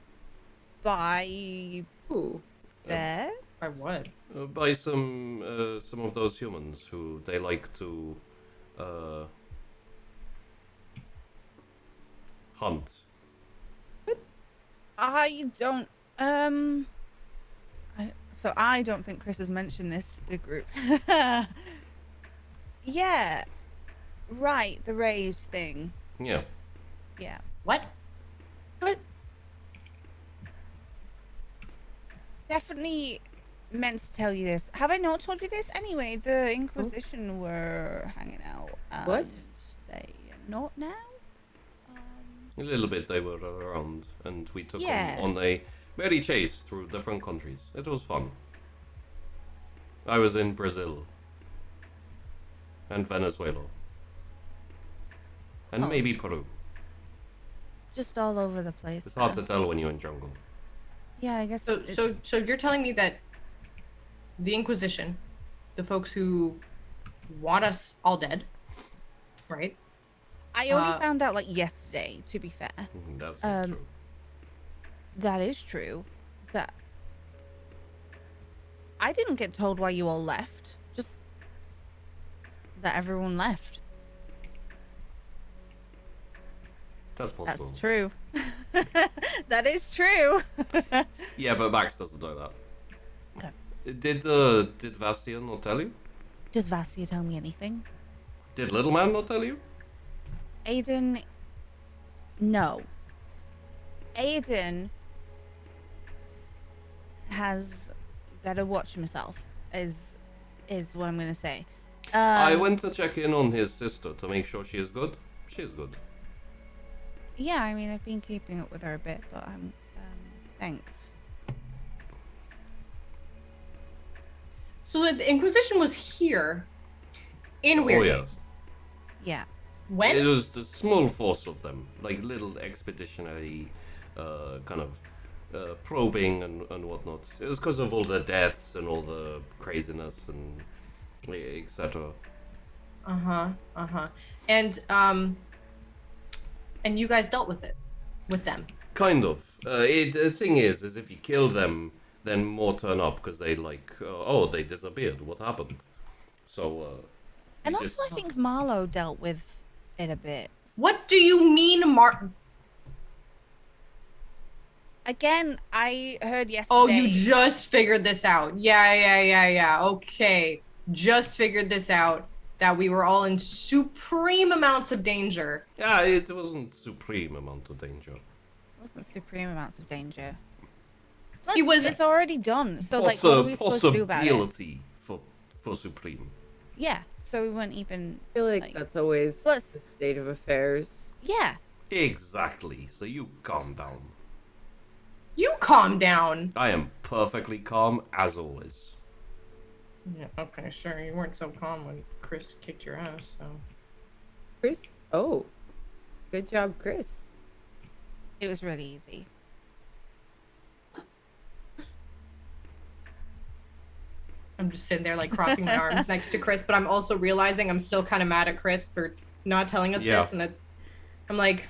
by Ooh. bear? By what? By some of those humans who they like to hunt. I don't. I don't think Chris has mentioned this to the group. Yeah. Right, the rage thing. Yeah. Yeah. What? What? Definitely meant to tell you this. Have I not told you this? Anyway, the Inquisition were hanging out. What? They are not now? A little bit they were around, and we took Yeah. on a merry chase through different countries. It was fun. I was in Brazil. And Venezuela. And Oh. maybe Peru. Just all over the place. It's hard to tell when you're in jungle. Yeah, I guess. So, it's- so you're telling me that the Inquisition, the folks who want us all dead, right? I only uh, found out like yesterday, to be fair. That's not true. That is true. That I didn't get told why you all left. Just that everyone left. That's possible. That's true. That is true. Yeah, but Max doesn't know that. Okay. Did Vastia not tell you? Does Vassia tell me anything? Did Little Man not tell you? Aiden, no. Aiden has better watch himself. Is what I'm gonna say. I went to check in on his sister to make sure she is good. She is good. Yeah, I mean, I've been keeping up with her a bit, but thanks. So the Inquisition was here in Oh Weird. yes. Yeah. When? It was the small force of them, like little expeditionary, kind of probing and whatnot. It was because of all the deaths and all the craziness and etc. And you guys dealt with it, with them. Kind of. The thing is if you kill them, then more turn up because they they disappeared. What happened? So. And you also, just- I think Marlowe dealt with it a bit. What do you mean, Martin? Again, I heard yesterday. Oh, you just figured this out. Yeah. Okay. Just figured this out. That we were all in supreme amounts of danger. Yeah, it wasn't supreme amount of danger. It wasn't supreme amounts of danger. It was- It's already done. So, like, what are we supposed to do about it? Possibility for supreme. Yeah. So we weren't even. I feel like that's always the Plus- state of affairs. Yeah. Exactly. So you calm down. You calm down. I am perfectly calm as always. Yeah, okay, sure. You weren't so calm when Chris kicked your ass, so. Chris? Oh. Good job, Chris. It was really easy. I'm just sitting there, like, crossing my arms next to Chris, but I'm also realizing I'm still kind of mad at Chris for not telling us Yeah. this, and that I'm like,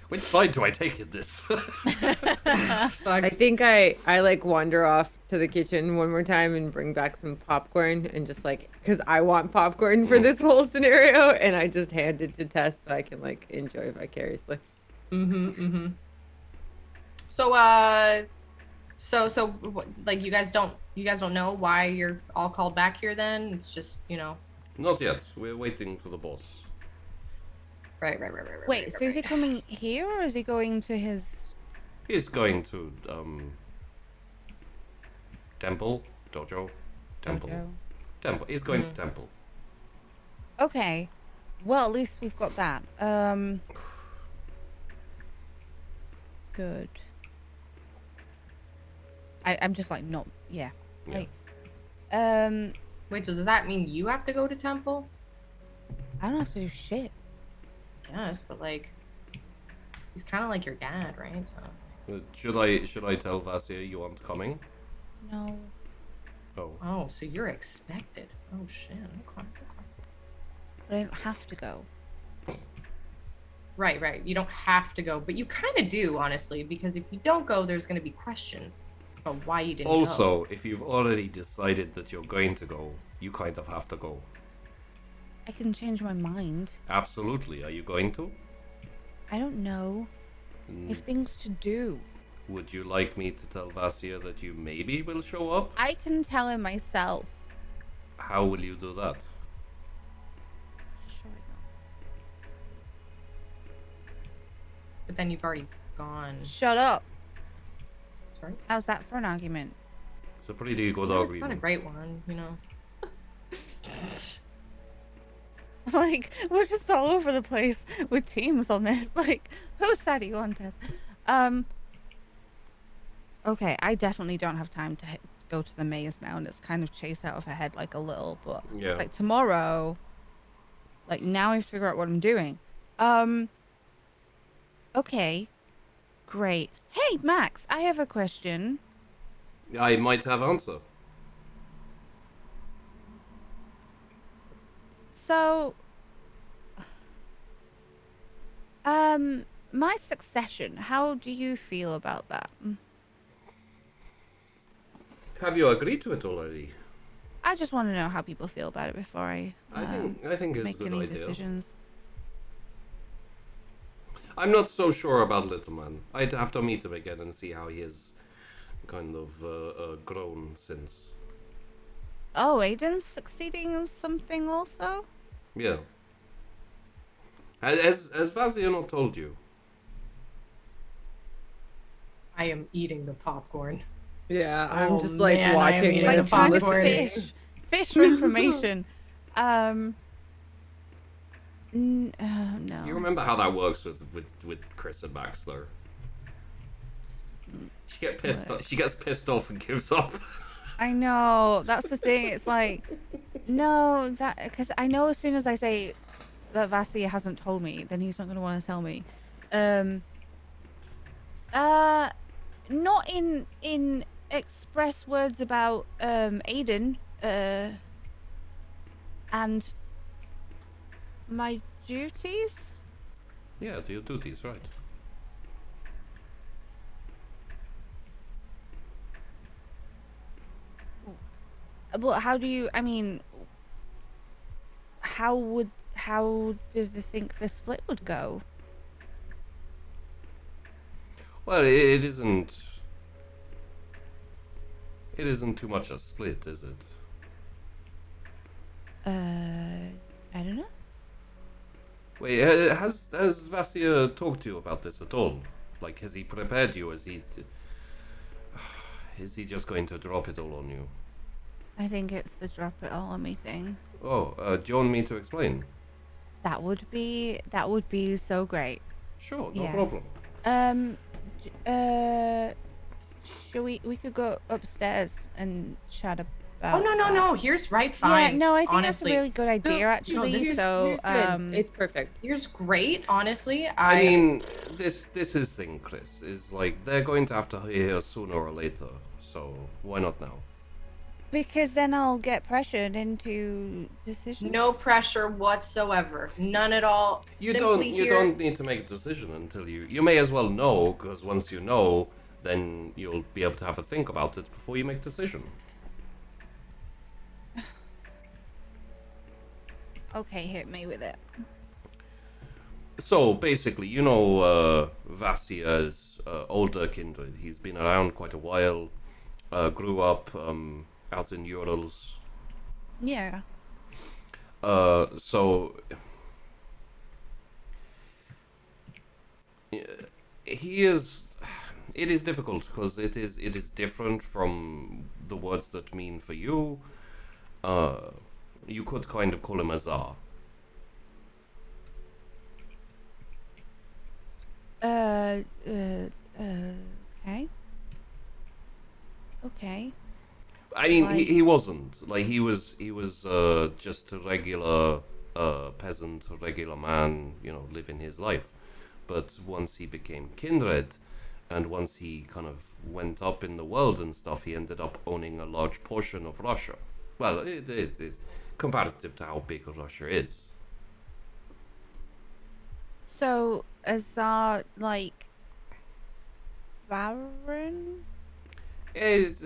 Which side do I take in this? fuck. I think I like wander off to the kitchen one more time and bring back some popcorn and just like, because I want popcorn for this whole scenario, and I just hand it to Tess so I can like enjoy vicariously. So, what, like, you guys don't know why you're all called back here then? It's just, Not yet. We're waiting for the boss. right. Wait, so is he coming here or is he going to his. He's going to temple, dojo, temple, dojo? temple. He's going to temple. Okay. Well, at least we've got that. Good. I'm just like not. Yeah. Yeah. Like, Wait, so does that mean you have to go to temple? I don't have to do shit. Yes, but like, he's kind of like your dad, right? So. Should I tell Vasia you aren't coming? No. Oh. Oh, so you're expected. Oh shit. Okay. But I don't have to go. Right. You don't have to go, but you kind of do, honestly, because if you don't go, there's going to be questions about why you didn't go. Also, if you've already decided that you're going to go, you kind of have to go. I can change my mind. Absolutely. Are you going to? I don't know. I have things to do. Would you like me to tell Vasia that you maybe will show up? I can tell him myself. How will you do that? Sure. But then you've already gone. Shut up. Sorry? How's that for an argument? It's a pretty good Yeah, argument. it's not a great one, Like, we're just all over the place with teams on this. Like, whose side are you on, Tess? Okay, I definitely don't have time to go to the maze now, and it's kind of chased out of her head like a little, but Yeah. like tomorrow, like now I have to figure out what I'm doing. Okay, great. Hey, Max, I have a question. I might have answer. So, my succession, how do you feel about that? Have you agreed to it already? I just want to know how people feel about it before I I think it's a make good any idea. decisions. I'm not so sure about Little Man. I'd have to meet him again and see how he has kind of grown since. Oh, Aiden's succeeding in something also? Yeah. Has Vazia not told you? I am eating the popcorn. Yeah, I'm Oh, just like man, I am watching eating Like the this, trying to popcorn. fish for information. No. You remember how that works with Chris and Max, though? She gets pissed off and gives up. I know. That's the thing. It's like, no, that because I know as soon as I say that Vasya hasn't told me, then he's not going to want to tell me. Not in express words about Aiden and my duties. Yeah, do your duties, right? But how do you? I mean, how does you think the split would go? Well, it isn't. It isn't too much a split, is it? I don't know. Wait, has Vasya talked to you about this at all? Like, has he prepared you? Is he just going to drop it all on you? I think it's the drop it all on me thing. Oh, do you want me to explain? That would be so great. Sure, no Yeah. problem. Shall we could go upstairs and chat about Oh no that. no! Here's right fine. Yeah, no, I think honestly, that's a really good idea actually. this is- So it's perfect. here's great. Honestly, I mean, this is thing, Chris, is like they're going to have to hear sooner or later. So why not now? because then I'll get pressured into decisions. no pressure whatsoever. None at all. You Simply don't here- need to make a decision until you may as well know, because once you know, then you'll be able to have a think about it before you make a decision. Okay, hit me with it. So basically, you know Vasya's older kindred. He's been around quite a while. Grew up out in Urals. Yeah. So he is. It is difficult because it is different from the words that mean for you. You could kind of call him a czar. Okay. Okay. I mean, Like- he wasn't like he was just a regular peasant, a regular man, you know, living his life. But once he became kindred, and once he kind of went up in the world and stuff, he ended up owning a large portion of Russia. Well, it is comparative to how big Russia is. So is that like Baron? It's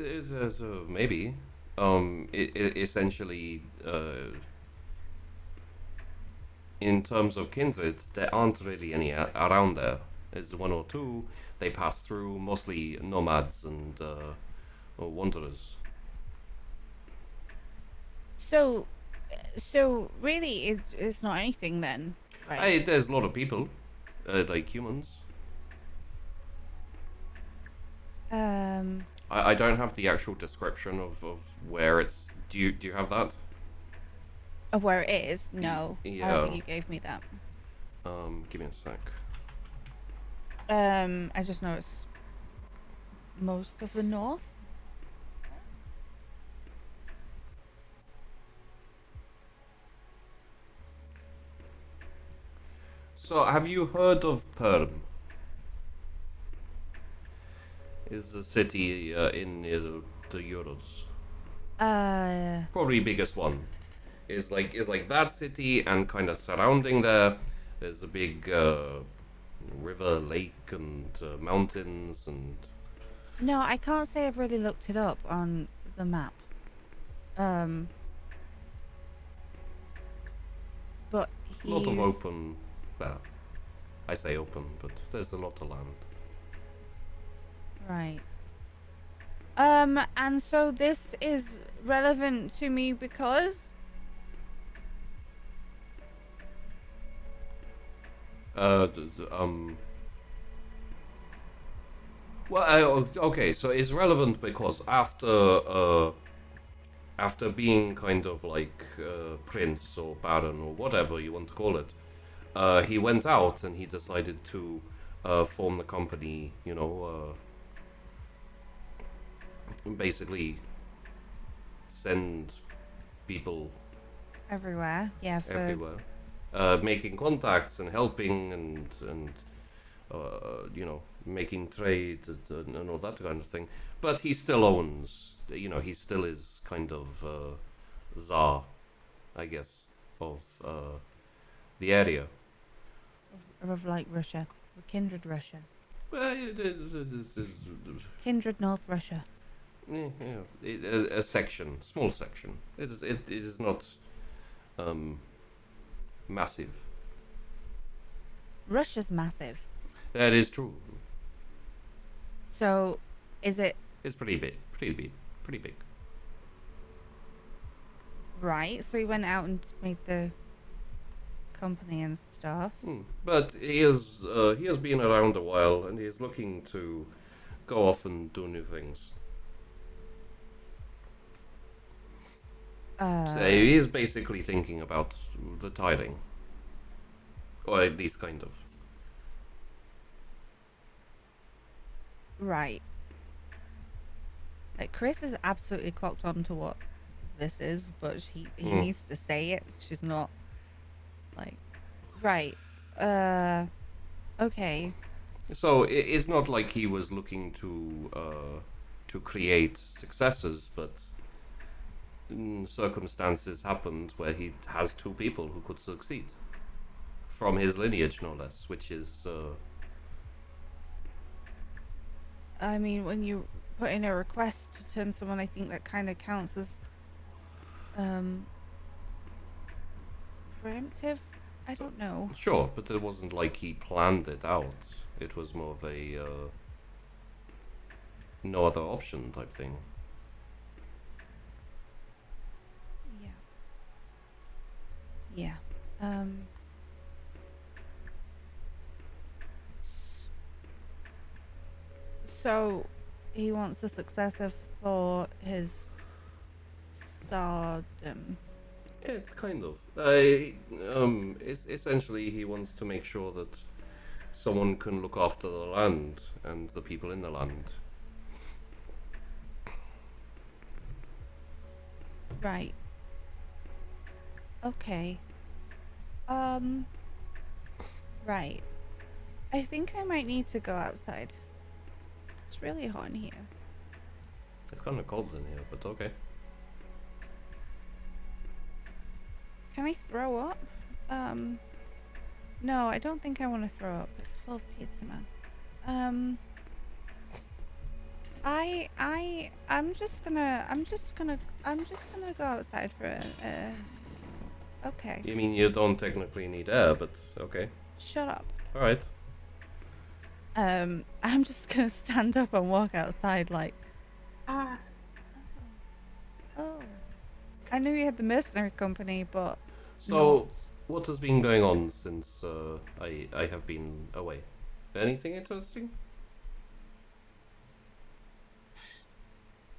maybe. It essentially, in terms of kindred, there aren't really any around there. There's one or two. They pass through, mostly nomads and wanderers. So really, it's not anything then, right? Hey, there's a lot of people, like humans. I don't have the actual description of where it's. Do you have that? Of where it is? No, I Yeah. don't think you gave me that. Give me a sec. I just know it's most of the north. So, have you heard of Perm? It's a city in the Urals. Probably biggest one. Is like that city, and kind of surrounding there, there's a big river, lake, and mountains, and No, I can't say I've really looked it up on the map. But a lot of he's- open. Well, I say open, but there's a lot of land. Right. And so this is relevant to me because Well, okay, so it's relevant because after being kind of like prince or baron or whatever you want to call it, he went out and he decided to form the company. Basically send people Everywhere. Yeah. For everywhere, making contacts and helping and making trade and all that kind of thing. But he still owns, he still is kind of czar, I guess, of the area. of like Russia, kindred Russia, Well, it is kindred North Russia. a section, small section. It is not massive. Russia's massive. That is true. So, is it It's pretty big, pretty big. right? So he went out and made the company and stuff. But he has been around a while, and he's looking to go off and do new things. So he is basically thinking about retiring, or at least kind of. Right. Like Chris is absolutely clocked on to what this is, but he needs to say it. She's not like right. Okay. So it's not like he was looking to create successes, but circumstances happened where he has two people who could succeed from his lineage, no less, which is I mean, when you put in a request to turn someone, I think that kind of counts as preemptive. I don't know. sure, but it wasn't like he planned it out. It was more of a no other option type thing. Yeah. Yeah. So he wants a successor for his Sodom. It's kind of. It's essentially he wants to make sure that someone can look after the land and the people in the land. Right. Okay. Right. I think I might need to go outside. It's really hot in here. It's kind of cold in here, but okay. Can I throw up? No, I don't think I want to throw up. It's full of pizza, man. I'm just gonna go outside for a okay. You mean you don't technically need air, but okay. Shut up. All right. I'm just gonna stand up and walk outside like, oh. I knew you had the mercenary company, but So, not. what has been going on since I have been away? Anything interesting?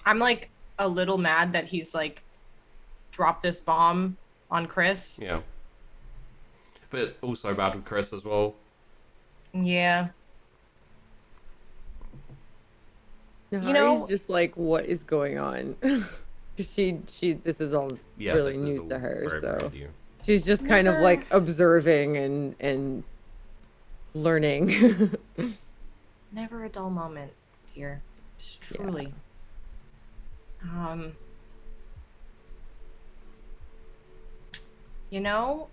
I'm like a little mad that he's like dropped this bomb on Chris. Yeah. But also bad with Chris as well. Yeah. Nahari's just like, what is going on? 'Cause she this is all Yeah, really this is news all to her, very, so very new. she's just kind of Never- like observing and learning. Never a dull moment here. Just truly. You know,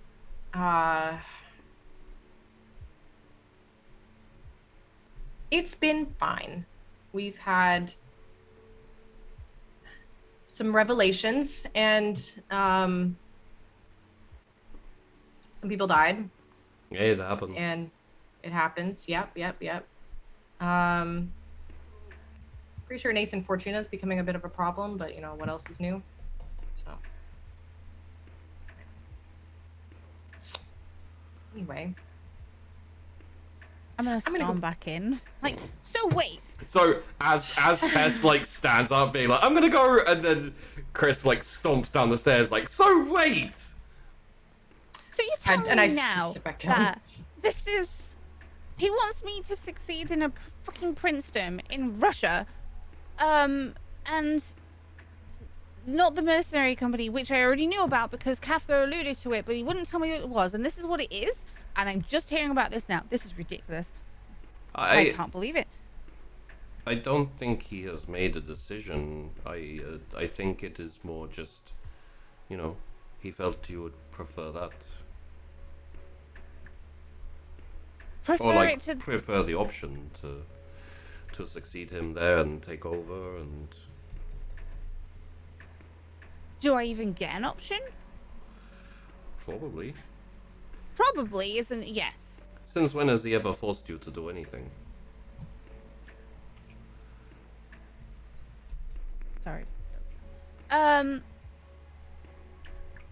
it's been fine. We've had some revelations and some people died. Yeah, it happens. And it happens. Yep. Pretty sure Nathan Fortuna is becoming a bit of a problem, but you know what else is new? So anyway, I'm gonna gonna storm go- back in. Like, so wait. So as Tess like stands up, being like, "I'm gonna go," and then Chris like stomps down the stairs, like, "So wait." So you're telling And I me now sit back down. that this is... He wants me to succeed in a fucking princedom in Russia, and not the mercenary company, which I already knew about because Kafka alluded to it, but he wouldn't tell me what it was, and this is what it is, and I'm just hearing about this now. This is ridiculous. I can't believe it. I don't think he has made a decision. I think it is more just, you know, he felt you would prefer that, Prefer or like it to... prefer the option to succeed him there and take over. And Do I even get an option? probably. Probably isn't... Yes. Since when has he ever forced you to do anything? Sorry.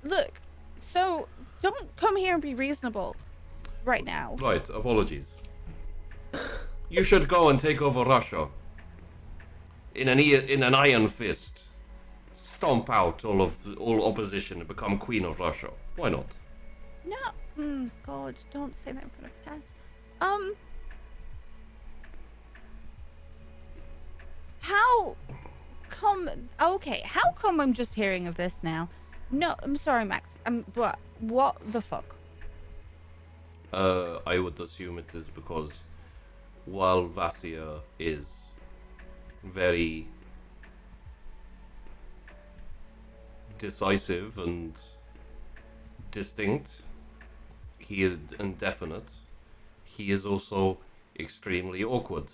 Look, so don't come here and be reasonable right now. Right, apologies. You should go and take over Russia. In an iron fist. Stomp out all opposition and become queen of Russia. Why not? No, God, don't say that in front of Tess. How come? Okay, how come I'm just hearing of this now? No, I'm sorry, Max. But what the fuck? I would assume it is because while Vasya is very decisive and distinct, he is indefinite, he is also extremely awkward.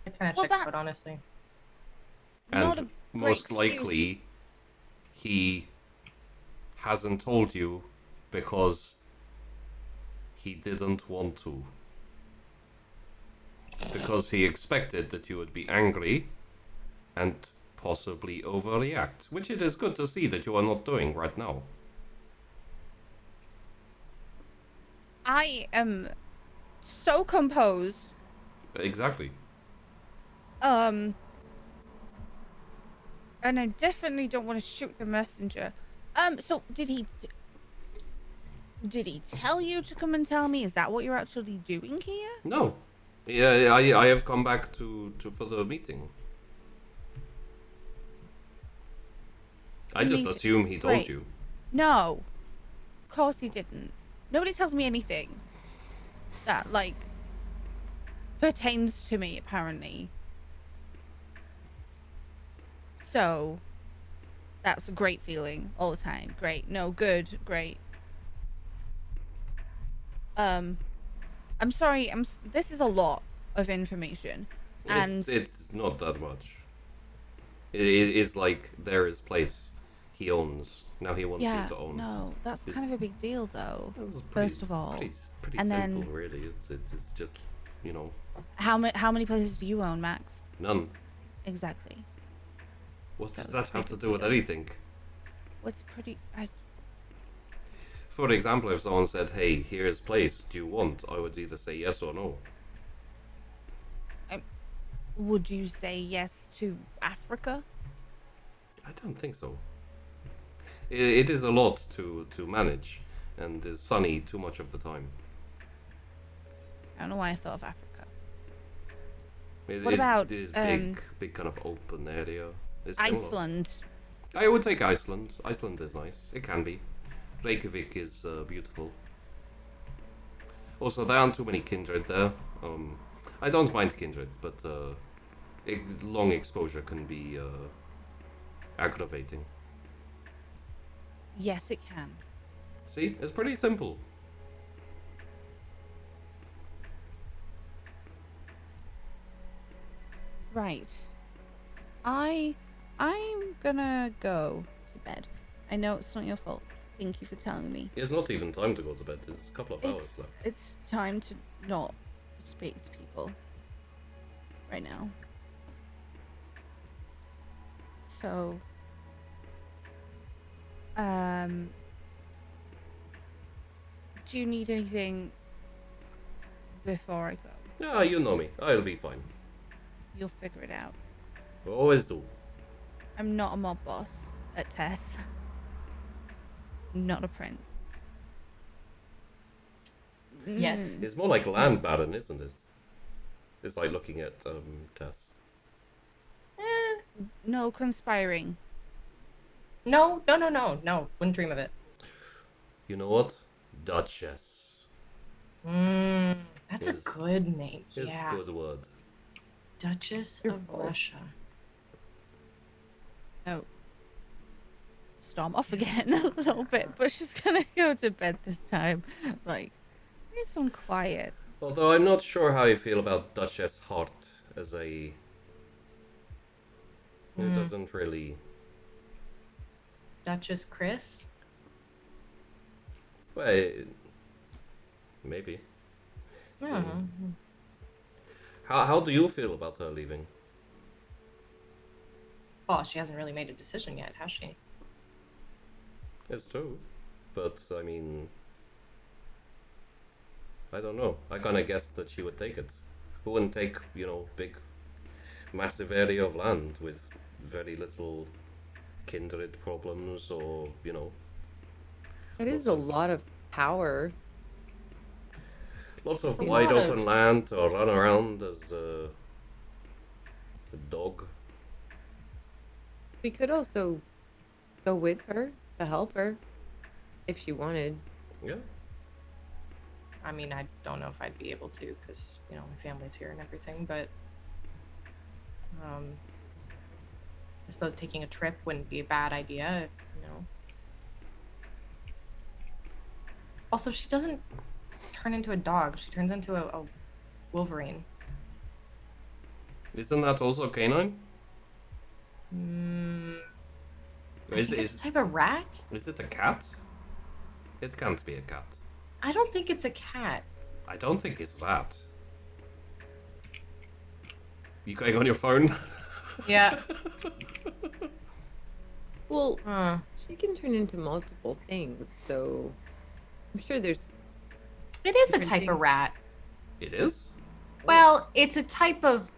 It kind of Well, checks out, that's- honestly. Not And a most great likely, he hasn't told you because he didn't want to. Because he expected that you would be angry and possibly overreact, which it is good to see that you are not doing right now. I am so composed. Exactly. And I definitely don't want to shoot the messenger. So did he tell you to come and tell me? Is that what you're actually doing here? No. Yeah, I have come back to for the meeting. I just Meeting. assume he told Right. you. No. Of course he didn't. Nobody tells me anything that, like, pertains to me, apparently. So, that's a great feeling all the time. Great. No, good. Great. I'm sorry. This is a lot of information. And It's not that much. It is like there is place he owns. Now he wants yeah, you to own. no, that's Is- kind of a big deal, though. This is First of all, pretty and simple, then- really. It's just, you know, how many places do you own, Max? none. Exactly. What So does that it's have to pretty do with deal. anything? What's pretty? For example, if someone said, "Hey, here's place. Do you want?" I would either say yes or no. Would you say yes to Africa? I don't think so. It is a lot to manage, and is sunny too much of the time. I don't know why I thought of Africa. It about, is um, big kind of open area. It's similar. Iceland. I would take Iceland. Iceland is nice. It can be. Reykjavik is beautiful. Also, there aren't too many kindred there. I don't mind kindred, but long exposure can be aggravating. Yes, it can. See, it's pretty simple. Right. I'm gonna go to bed. I know it's not your fault. Thank you for telling me. It's not even time to go to bed. There's a couple of hours left. It's time to not speak to people right now. So, do you need anything before I go. Yeah, you know me. I'll be fine. You'll figure it out. Always do. I'm not a mob boss at Tess. Not a prince. Yet. Mm. It's more like land baron, isn't it? It's like looking at Tess. No conspiring. No. Wouldn't dream of it. You know what? Duchess. That's a Is- good name. It's Yeah. a good word. Duchess You're of full. Russia. No. Storm off again a little bit, but she's gonna go to bed this time. Like, need some quiet. Although I'm not sure how I feel about Duchess Hart as a... It doesn't really... Duchess Chris. Well, maybe. I don't know. How do you feel about her leaving? Well, she hasn't really made a decision yet, has she? It's true. But, I mean... I don't know. I kind of guessed that she would take it. Who wouldn't take, you know, big, massive area of land with very little kindred problems or, you know, That is a lot of power. lots of a wide lot of- open land to run around as a dog. We could also go with her to help her if she wanted. Yeah. I mean, I don't know if I'd be able to because, you know, my family's here and everything, but I suppose taking a trip wouldn't be a bad idea, you know. Also, she doesn't turn into a dog. She turns into a Wolverine. Isn't that also canine? I Is, think it's is, a type of rat. is it a cat? It can't be a cat. I don't think it's a cat. I don't think it's that. You going on your phone? Yeah. Well, Huh. she can turn into multiple things, so I'm sure there's. It is a Different type of things. rat. It is? Well, it's a type of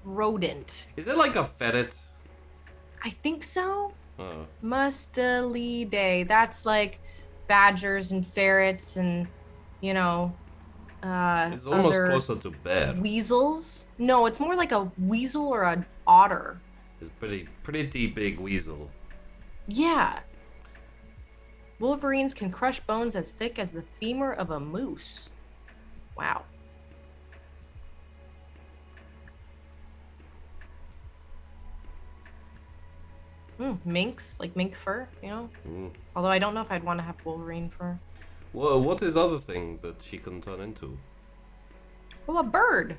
rodent. Is it like a ferret? I think so. Oh. Mustelidae. That's like badgers and ferrets and, you know, It's almost other closer to bear. weasels. No, it's more like a weasel or an otter. It's pretty big weasel. Yeah. Wolverines can crush bones as thick as the femur of a moose. Wow. Minks, like mink fur, you know? Mm. Although I don't know if I'd want to have Wolverine fur. Well, what is other thing that she can turn into? Well, a bird.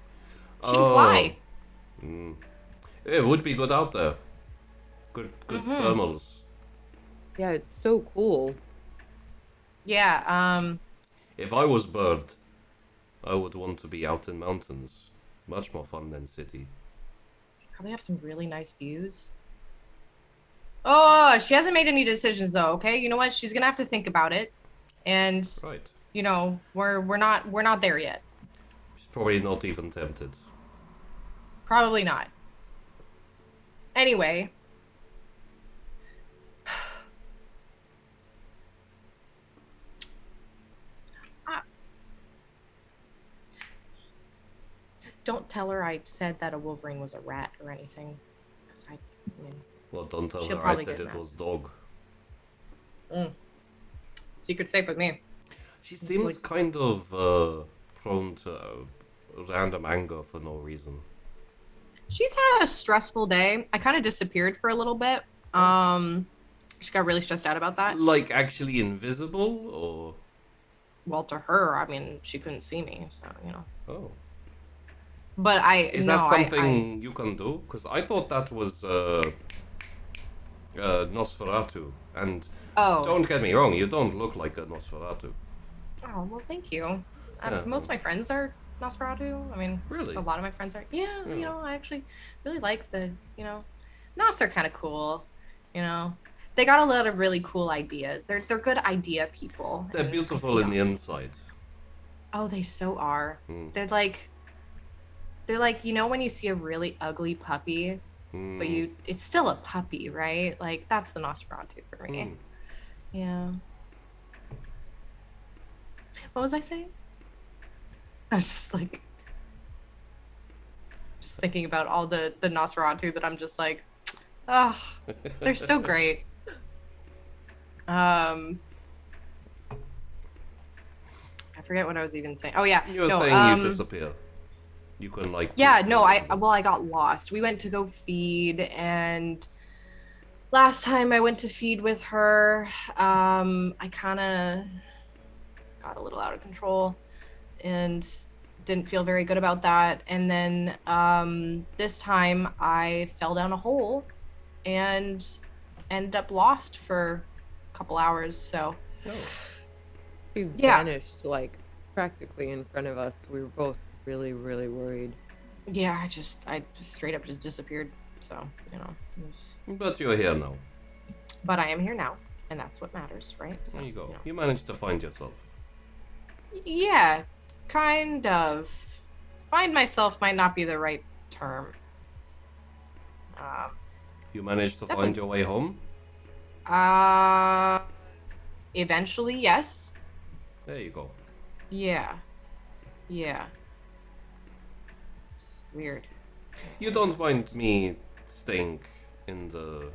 She can Oh. fly. Mm. It would be good out there. Good thermals. Yeah, it's so cool. Yeah, If I was bird, I would want to be out in mountains. Much more fun than city. probably have some really nice views. Oh, she hasn't made any decisions though, okay? You know what? She's gonna have to think about it. And Right. you know, we're not there yet. She's probably not even tempted. Probably not. Anyway. Don't tell her I said that a Wolverine was a rat or anything. Because I mean, Well, don't tell She'll her I probably said get it mad. was dog. secret safe with me. She seems kind of prone to random anger for no reason. She's had a stressful day. I kind of disappeared for a little bit. She got really stressed out about that. Like actually invisible, or Well, to her, I mean, she couldn't see me, so you know. oh, But is that something you can do? Because I thought that was Nosferatu, and Oh. don't get me wrong, you don't look like a Nosferatu. Oh, well, thank you. Yeah. Most of my friends are Nosferatu. I mean, Really? a lot of my friends are. Yeah, Yeah. you know, I actually really like the, you know, Nos are kind of cool. You know, they got a lot of really cool ideas. They're good idea people. They're and I beautiful in feel- the inside. Oh, they so are. Hmm. They're like, you know, when you see a really ugly puppy, but it's still a puppy, right? Like, that's the Nosferatu for me. Yeah. What was I saying? I was just thinking about all the Nosferatu that I'm just like, oh, they're so great. I forget what I was even saying. Oh yeah, You were no, saying you disappear. You couldn't like. yeah, proof no, it. I got lost. We went to go feed, and last time I went to feed with her, I kind of got a little out of control and didn't feel very good about that. And then this time I fell down a hole and ended up lost for a couple hours. So She Yeah. vanished like practically in front of us. We were both really, really worried. yeah, I just straight up just disappeared. So, you know, But you're here now. but I am here now, and that's what matters, right? So, There you go. know. You managed to find yourself. Yeah, kind of. Find myself might not be the right term. You managed to Definitely. find your way home. Uh, eventually, yes. There you go. Yeah. Yeah. It's weird. You don't mind me staying in a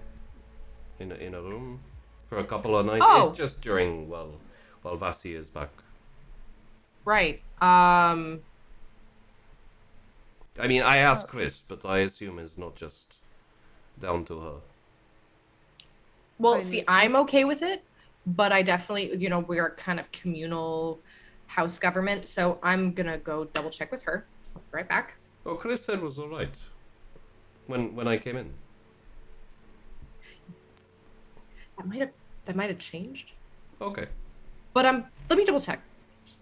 room for a couple of nights? Oh. It's just during while Vasi is back. Right. I mean, I asked Chris, but I assume it's not just down to her. Well, Fine. see, I'm okay with it, but I definitely, you know, we're kind of communal house government, so I'm gonna go double check with her. I'll be right back. Oh, Chris said it was all right when I came in. That might have changed. Okay. But let me double check. Just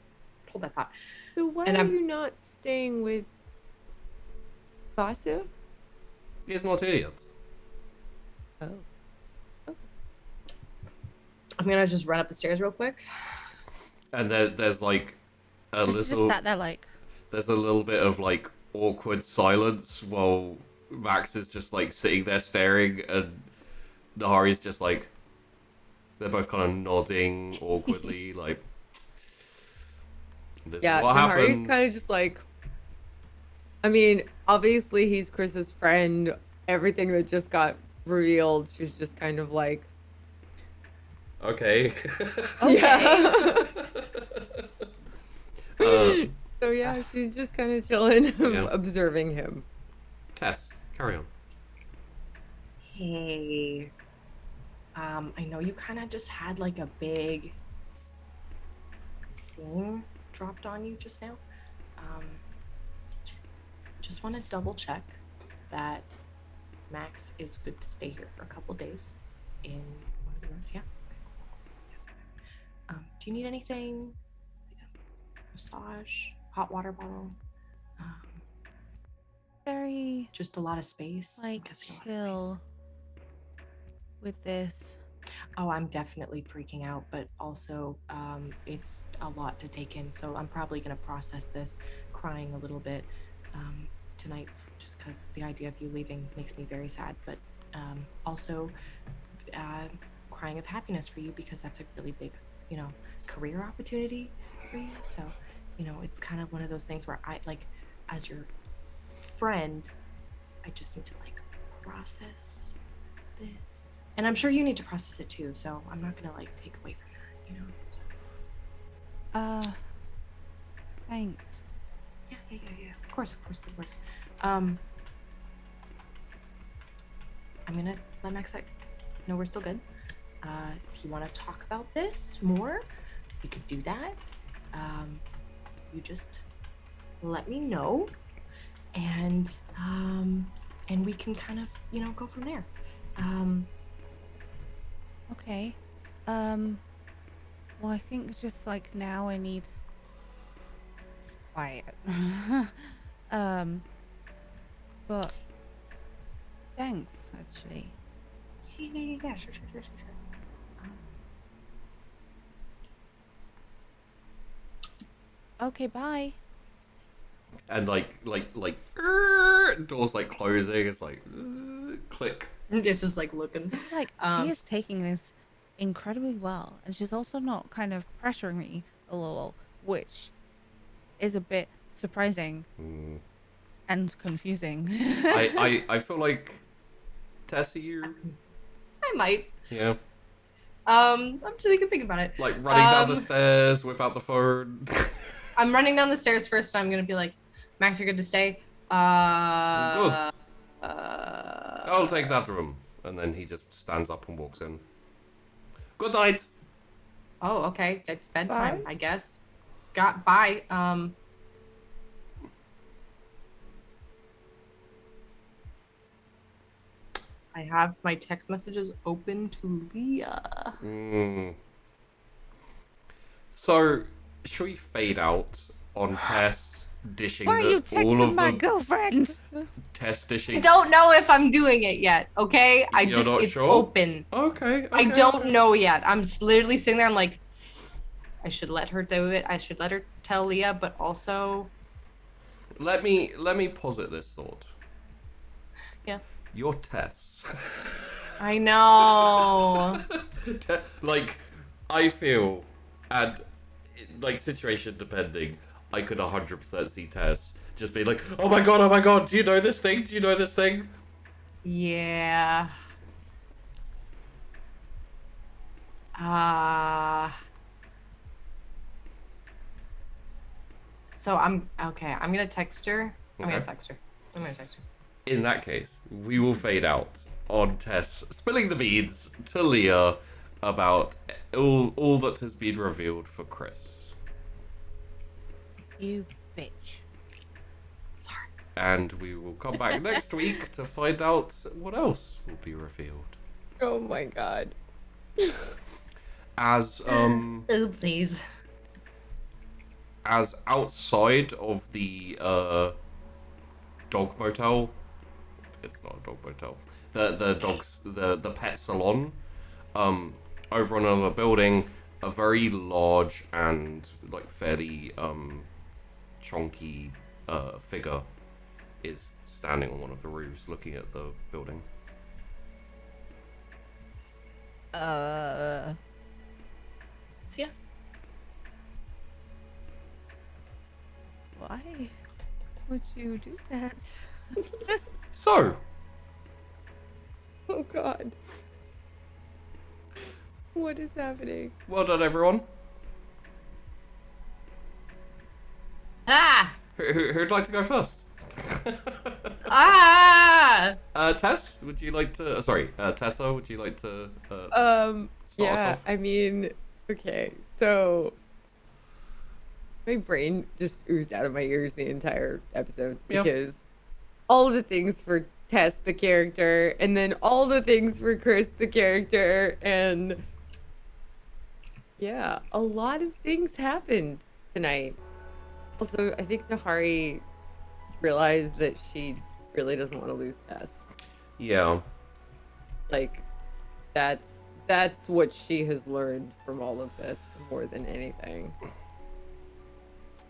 hold that thought. So why And are I'm- you not staying with Vasu? He's not here yet. Oh. I'm gonna just run up the stairs real quick. And there's like a Just little sat there like, there's a little bit of like awkward silence while Max is just like sitting there staring, and Nahari's just like, they're both kind of nodding awkwardly, like, this Yeah, is what Nahari's happens. kind of just like, I mean, obviously he's Chris's friend. Everything that just got revealed, she's just kind of like, Okay. yeah. uh, So yeah, she's just kind of chilling, Yeah. observing him. Tess, carry on. Hey. I know you kind of just had like a big thing dropped on you just now. Just want to double check that Max is good to stay here for a couple days in one of the rooms. Yeah. Do you need anything? Like a massage, hot water bottle, very just a lot of space. I'm like guessing a lot of space. chill with this. Oh, I'm definitely freaking out, but also it's a lot to take in. So I'm probably going to process this crying a little bit tonight, just because the idea of you leaving makes me very sad. But also crying of happiness for you, because that's a really big, you know, career opportunity for you. So, you know, it's kind of one of those things where I, like, as your friend, I just need to like process this. And I'm sure you need to process it too, so I'm not gonna like take away from that, you know. So, Thanks. yeah. Of course. I'm gonna let Max know we're still good. If you want to talk about this more, we could do that. You just let me know, and we can kind of, you know, go from there. Okay. Well, I think just like now I need quiet. But thanks, actually. Yeah, sure. Okay, bye. And doors like closing. It's like click. It's just like looking. It's like Um, she is taking this incredibly well, and she's also not kind of pressuring me a little, which is a bit surprising Mm. and confusing. I feel like Tessie, you I might. yeah, I'm just think about it. like running down the stairs without the phone. I'm running down the stairs first, and I'm gonna be like, Max, you're good to stay. Good. I'll take that room. And then he just stands up and walks in. Good night. Oh, okay. It's bedtime, Bye. I guess. Bye. I have my text messages open to Leah. Mm. So, should we fade out on Tess dishing Why are you all texting of my them? girlfriend? Tess I dishing. don't know if I'm doing it yet, okay? You're not It's sure? open. Okay. I don't know yet. I'm literally sitting there, I'm like, I should let her do it. I should let her tell Leah, but also, Let me posit this thought. yeah. You're Tess. I know. Like, I feel, and like situation depending, I could 100% see Tess just being like, oh my god, do you know this thing? Do you know this thing? Yeah. So I'm okay. I'm gonna text her. Okay. I'm gonna text her. In that case, we will fade out on Tess spilling the beans to Leah about all that has been revealed for Chris. You bitch. Sorry. And we will come back next week to find out what else will be revealed. Oh my god. As Oopsies. as outside of the dog motel, it's not a dog motel, the pet salon, over on another building, a very large and like fairly chunky figure is standing on one of the roofs looking at the building. See ya. Why would you do that? So, Oh god. What is happening? well done everyone. Ah! Who'd like to go first? Ah! Tess, would you like to? Sorry, Tessa, would you like to? Start us Yeah, off? I mean, okay, so my brain just oozed out of my ears the entire episode Yeah. because all the things for Tess the character and then all the things for Chris the character, and yeah, a lot of things happened tonight. Also, I think Nahari realized that she really doesn't want to lose Tess. Yeah. Like, that's what she has learned from all of this more than anything.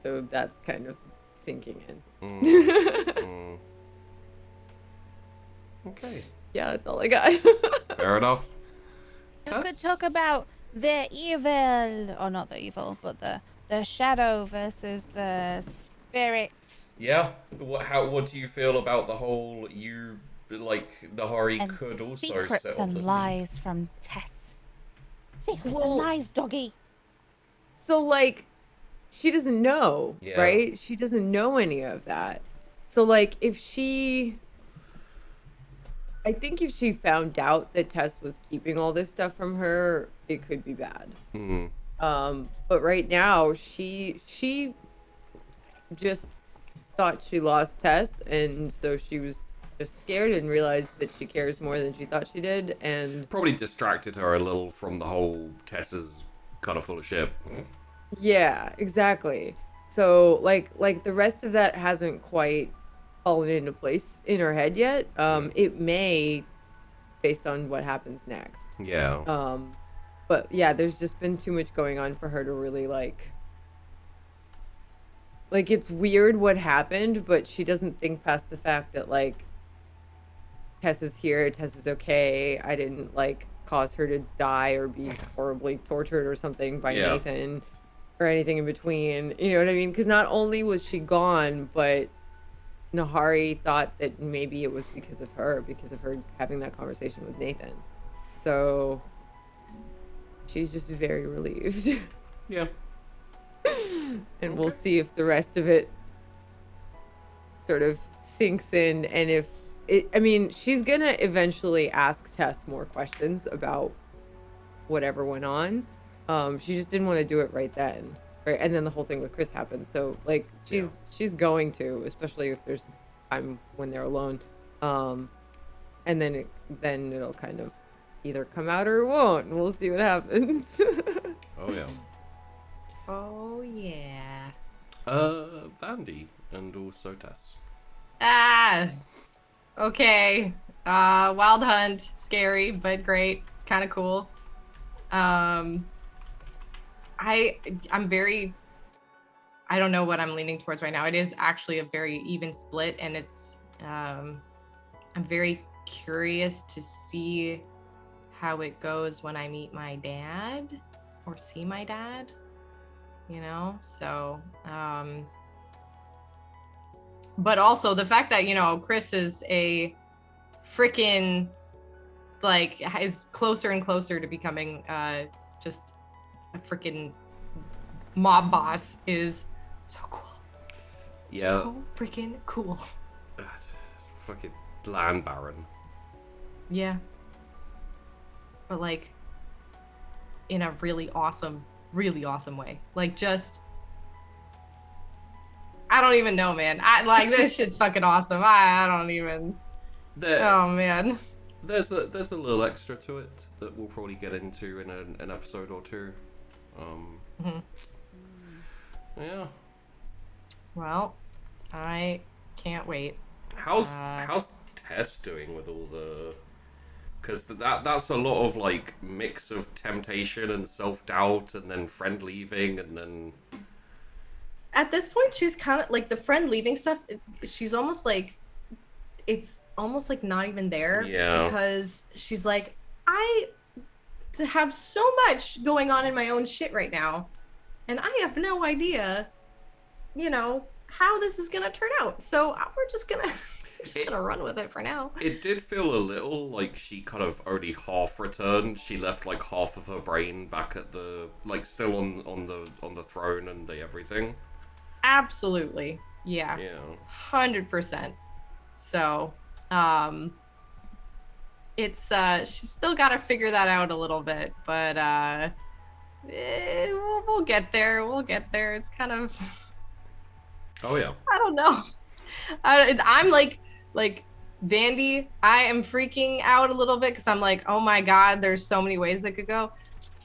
So that's kind of sinking in. Mm. Okay. Yeah, that's all I got. Fair enough. You could Tess? talk about the evil, or not the evil, but the shadow versus the spirit. Yeah. What do you feel about the whole Nahari And could also secrets set up and the lies from Tess. Secrets Well- and lies, doggy. So, like, she doesn't know, Yeah. right? She doesn't know any of that. So, like, I think if she found out that Tess was keeping all this stuff from her, it could be bad. Hmm. But right now, she just thought she lost Tess, and so she was just scared and realized that she cares more than she thought she did, and Probably distracted her a little from the whole Tessa's kind of full of shit. yeah, exactly. So like the rest of that hasn't quite fallen into place in her head yet. It may, based on what happens next. Yeah. But yeah, there's just been too much going on for her to really like like it's weird what happened, but she doesn't think past the fact that like Tess is here, Tess is okay. I didn't like cause her to die or be horribly tortured or something by Yeah. Nathan or anything in between. You know what I mean? Because not only was she gone, but Nahari thought that maybe it was because of her having that conversation with Nathan. So she's just very relieved. Yeah. And we'll see if the rest of it sort of sinks in, and if it, I mean, she's gonna eventually ask Tess more questions about whatever went on. She just didn't want to do it right then, right? And then the whole thing with Chris happened. So like she's going to, especially if there's time when they're alone. And then it'll kind of either come out or it won't, and we'll see what happens. Oh yeah. Oh yeah. Vandy and also Tess. Ah. Okay. Wild Hunt, scary but great, kind of cool. I'm very. I don't know what I'm leaning towards right now. It is actually a very even split, and it's. I'm very curious to see how it goes when I meet my dad or see my dad. You know, so. But also the fact that, you know, Chris is a freaking, like, is closer and closer to becoming just a freaking mob boss is so cool. Yeah. So freaking cool. Fucking land baron. Yeah. But, like, in a really awesome way. Like, just... I don't even know, man. I like this shit's fucking awesome. I don't even. Oh man. There's a little extra to it that we'll probably get into in an episode or two. Yeah. Well, I can't wait. How's Tess doing with all the? Because that's a lot of like mix of temptation and self-doubt, and then friend leaving, and then. At this point, she's kind of like the friend leaving stuff. She's almost like, it's almost like not even there. Yeah. Because she's like, I have so much going on in my own shit right now, and I have no idea, you know, how this is gonna turn out. So we're just gonna run with it for now. It did feel a little like she kind of only half returned. She left like half of her brain back at the like still on the throne and the everything. Absolutely. Yeah. Yeah. 100%. So, it's she's still got to figure that out a little bit, but we'll get there. We'll get there. It's kind of. Oh yeah. I don't know. I'm like Vandy. I am freaking out a little bit because I'm like, oh my god, there's so many ways that could go,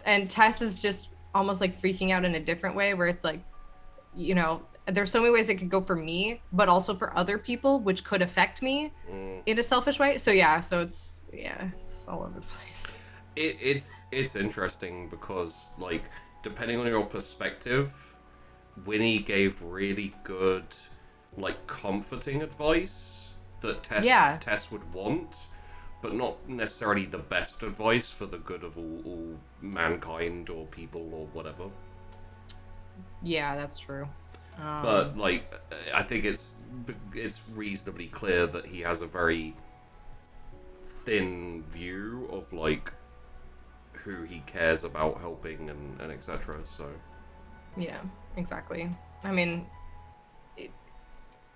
and Tess is just almost like freaking out in a different way where it's like, you know, there's so many ways it could go for me, but also for other people, which could affect me in a selfish way. So yeah, it's all over the place. It's interesting because like depending on your perspective, Winnie gave really good like comforting advice that Tess would want, but not necessarily the best advice for the good of all mankind or people or whatever. Yeah, that's true. But like, I think it's reasonably clear that he has a very thin view of like who he cares about helping and etc. So yeah, exactly. I mean,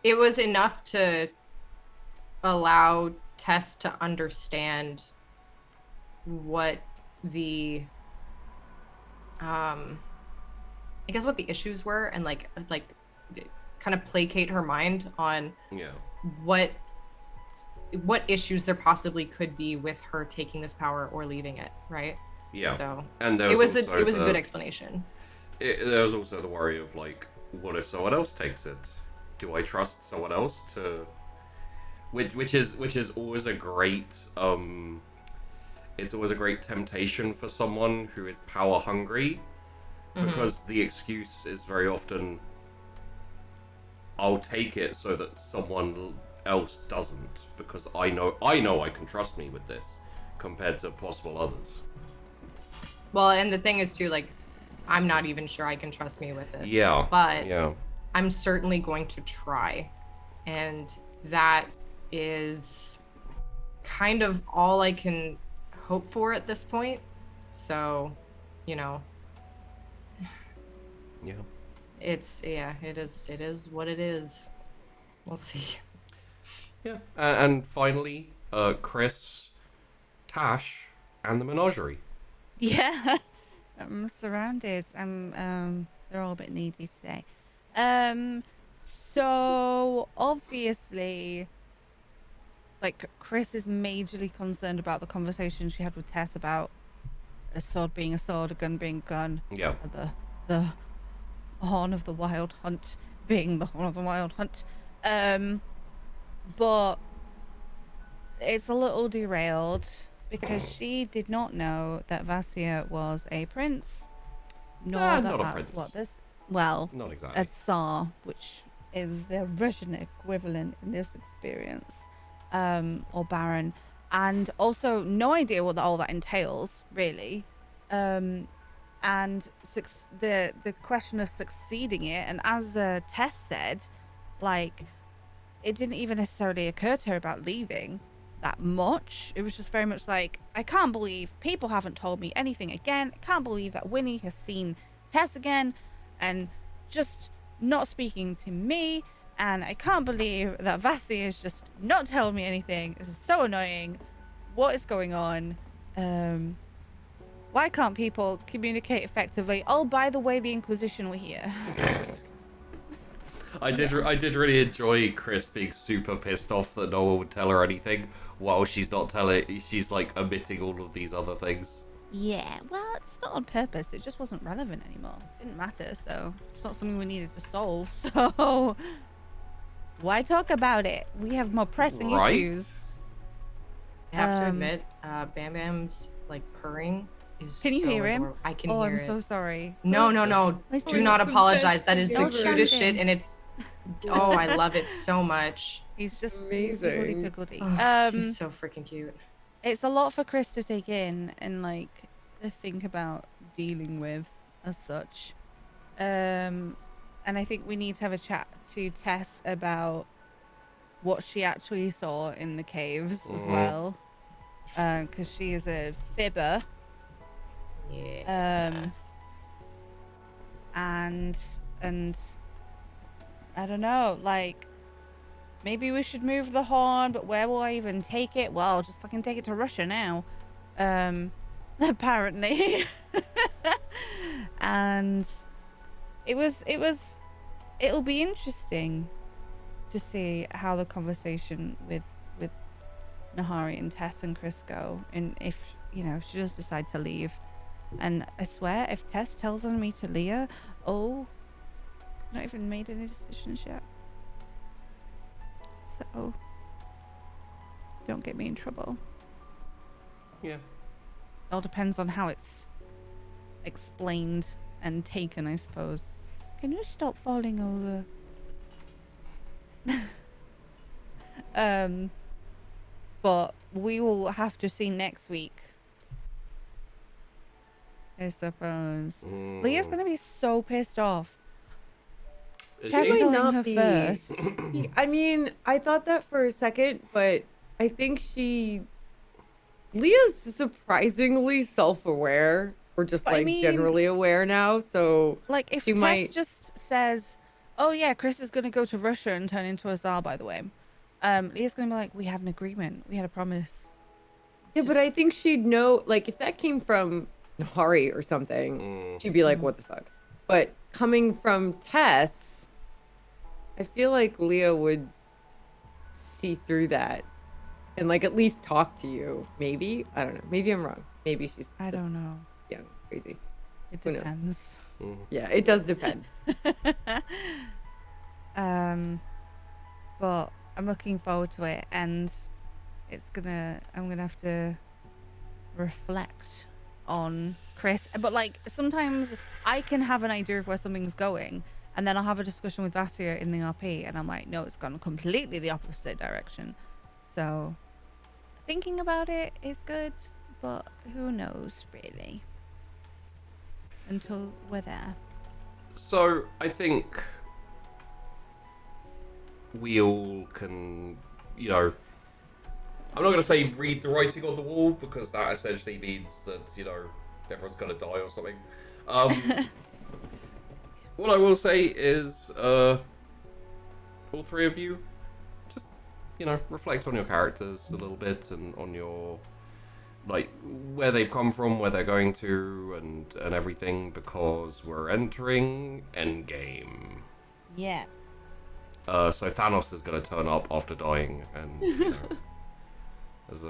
it was enough to allow Tess to understand what the I guess what the issues were, and like kind of placate her mind on what issues there possibly could be with her taking this power or leaving it, right? Yeah. So and it was a good explanation. There was also the worry of like, what if someone else takes it? Do I trust someone else to? Which is always a great it's always a great temptation for someone who is power hungry. Because the excuse is very often, I'll take it so that someone else doesn't, because I know I can trust me with this compared to possible others. Well, and the thing is too, like, I'm not even sure I can trust me with this. Yeah. But yeah. I'm certainly going to try. And that is kind of all I can hope for at this point. So, you know, Yeah. it is what it is. We'll see. Yeah. And finally, Chris, Tash, and the menagerie. Yeah, I'm surrounded. They're all a bit needy today. So obviously, like, Chris is majorly concerned about the conversation she had with Tess about a sword being a sword, a gun being a gun, Yeah. the horn of the wild hunt being the horn of the wild hunt. But it's a little derailed because she did not know that Vasya was a prince, nor that not a that's prince. what this. Well, Not exactly. a Tsar, which is the Russian equivalent in this experience, or Baron, and also no idea what all that entails, really. And the question of succeeding it, and as Tess said, like, it didn't even necessarily occur to her about leaving that much. It was just very much like, I can't believe people haven't told me anything again. I can't believe that Winnie has seen Tess again and just not speaking to me. And I can't believe that Vasya is just not telling me anything. This is so annoying. What is going on? Why can't people communicate effectively? Oh, by the way, the Inquisition were here. I did really enjoy Chris being super pissed off that no one would tell her anything, while she's not telling. She's like omitting all of these other things. Yeah, well, it's not on purpose. It just wasn't relevant anymore. It didn't matter, so it's not something we needed to solve. So why talk about it? We have more pressing Right? issues. I have to Um, admit, Bam Bam's like purring is Can you so hear him? adorable. I can Oh, hear I'm it. so sorry. No. Nice Do to not That's the apologize. best That is the thing ever. cutest shit, and it's. Oh, I love it so much. He's just Amazing. piggledy. Oh, he's so freaking cute. It's a lot for Chris to take in and like to think about dealing with as such. And I think we need to have a chat to Tess about what she actually saw in the caves as Mhm. well. Because she is a fibber. Yeah. And I don't know, like, maybe we should move the horn, but where will I even take it? Well, I'll just fucking take it to Russia now. Apparently. And it'll be interesting to see how the conversation with Nahari and Tess and Chris go, and if, you know, she does decide to leave. And I swear, if Tess tells on me to Leah, not even made any decisions yet. So, don't get me in trouble. Yeah. All depends on how it's explained and taken, I suppose. Can you stop falling over? But we will have to see next week, I suppose. Leah's gonna be so pissed off. Is Tess she? is Might telling not her be. first. I mean, I thought that for a second, but I think Leah's surprisingly self-aware, or just But I like mean- generally aware now. So Like, if She Tess might- just says, "Oh yeah, Chris is gonna go to Russia and turn into a Tsar," by the way, Leah's gonna be like, "We had an agreement. We had a promise." yeah, but I think she'd know. Like, if that came from Nahari or something, she'd be like, "What the fuck?" But coming from Tess, I feel like Leah would see through that and like at least talk to you. Maybe, I don't know. Maybe I'm wrong. Maybe she's I just don't know. young, crazy. It Who knows? depends. Yeah, it does depend. But I'm looking forward to it, and I'm gonna have to reflect on Chris. But like, sometimes I can have an idea of where something's going, And then I'll have a discussion with Vatia in the RP, and I'm like, no, it's gone completely the opposite direction. So thinking about it is good, but who knows, really, until we're there. So I think we all can, you know, I'm not going to say read the writing on the wall, because that essentially means that, you know, everyone's going to die or something. What I will say is, all three of you, just, you know, reflect on your characters a little bit, and on your, like, where they've come from, where they're going to, and everything, because we're entering Endgame. Yeah. So Thanos is going to turn up after dying, and, you know,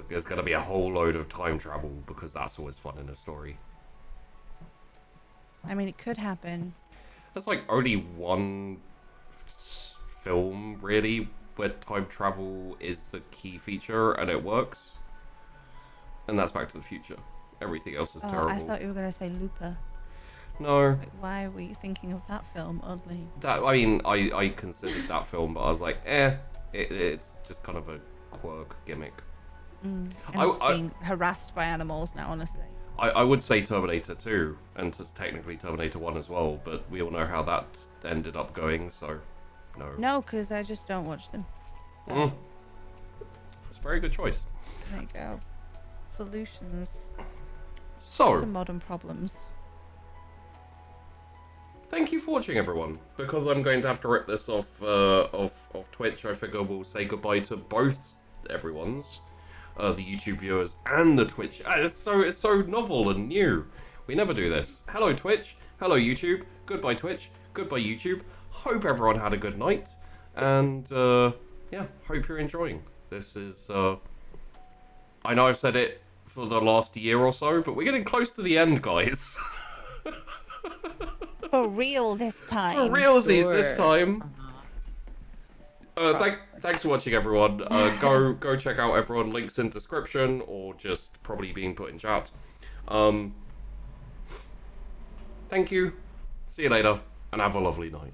there's going to be a whole load of time travel, because that's always fun in a story. I mean, it could happen. There's like only one film really where time travel is the key feature and it works, and that's Back to the Future. Everything else is terrible. I thought you were going to say Looper. No. Like, why were you thinking of that film only? That, I mean, I considered that film, but I was like, it's just kind of a quirk gimmick. I'm just being harassed by animals now, honestly. I would say Terminator 2, and technically Terminator 1 as well, but we all know how that ended up going, so no. No, because I just don't watch them. It's a very good choice. There you go. Solutions to So, modern problems. thank you for watching, everyone. Because I'm going to have to rip this off Twitch, I figure we'll say goodbye to both everyone's. The YouTube viewers and the Twitch. It's so novel and new. We never do this. Hello Twitch. Hello YouTube. Goodbye Twitch. Goodbye YouTube. Hope everyone had a good night. And yeah, hope you're enjoying. This is I know I've said it for the last year or so, but we're getting close to the end, guys. For real this time. For realsies Sure. this time. Thanks for watching, everyone. Go check out everyone. Links in description, or just probably being put in chat. Thank you. See you later, and have a lovely night.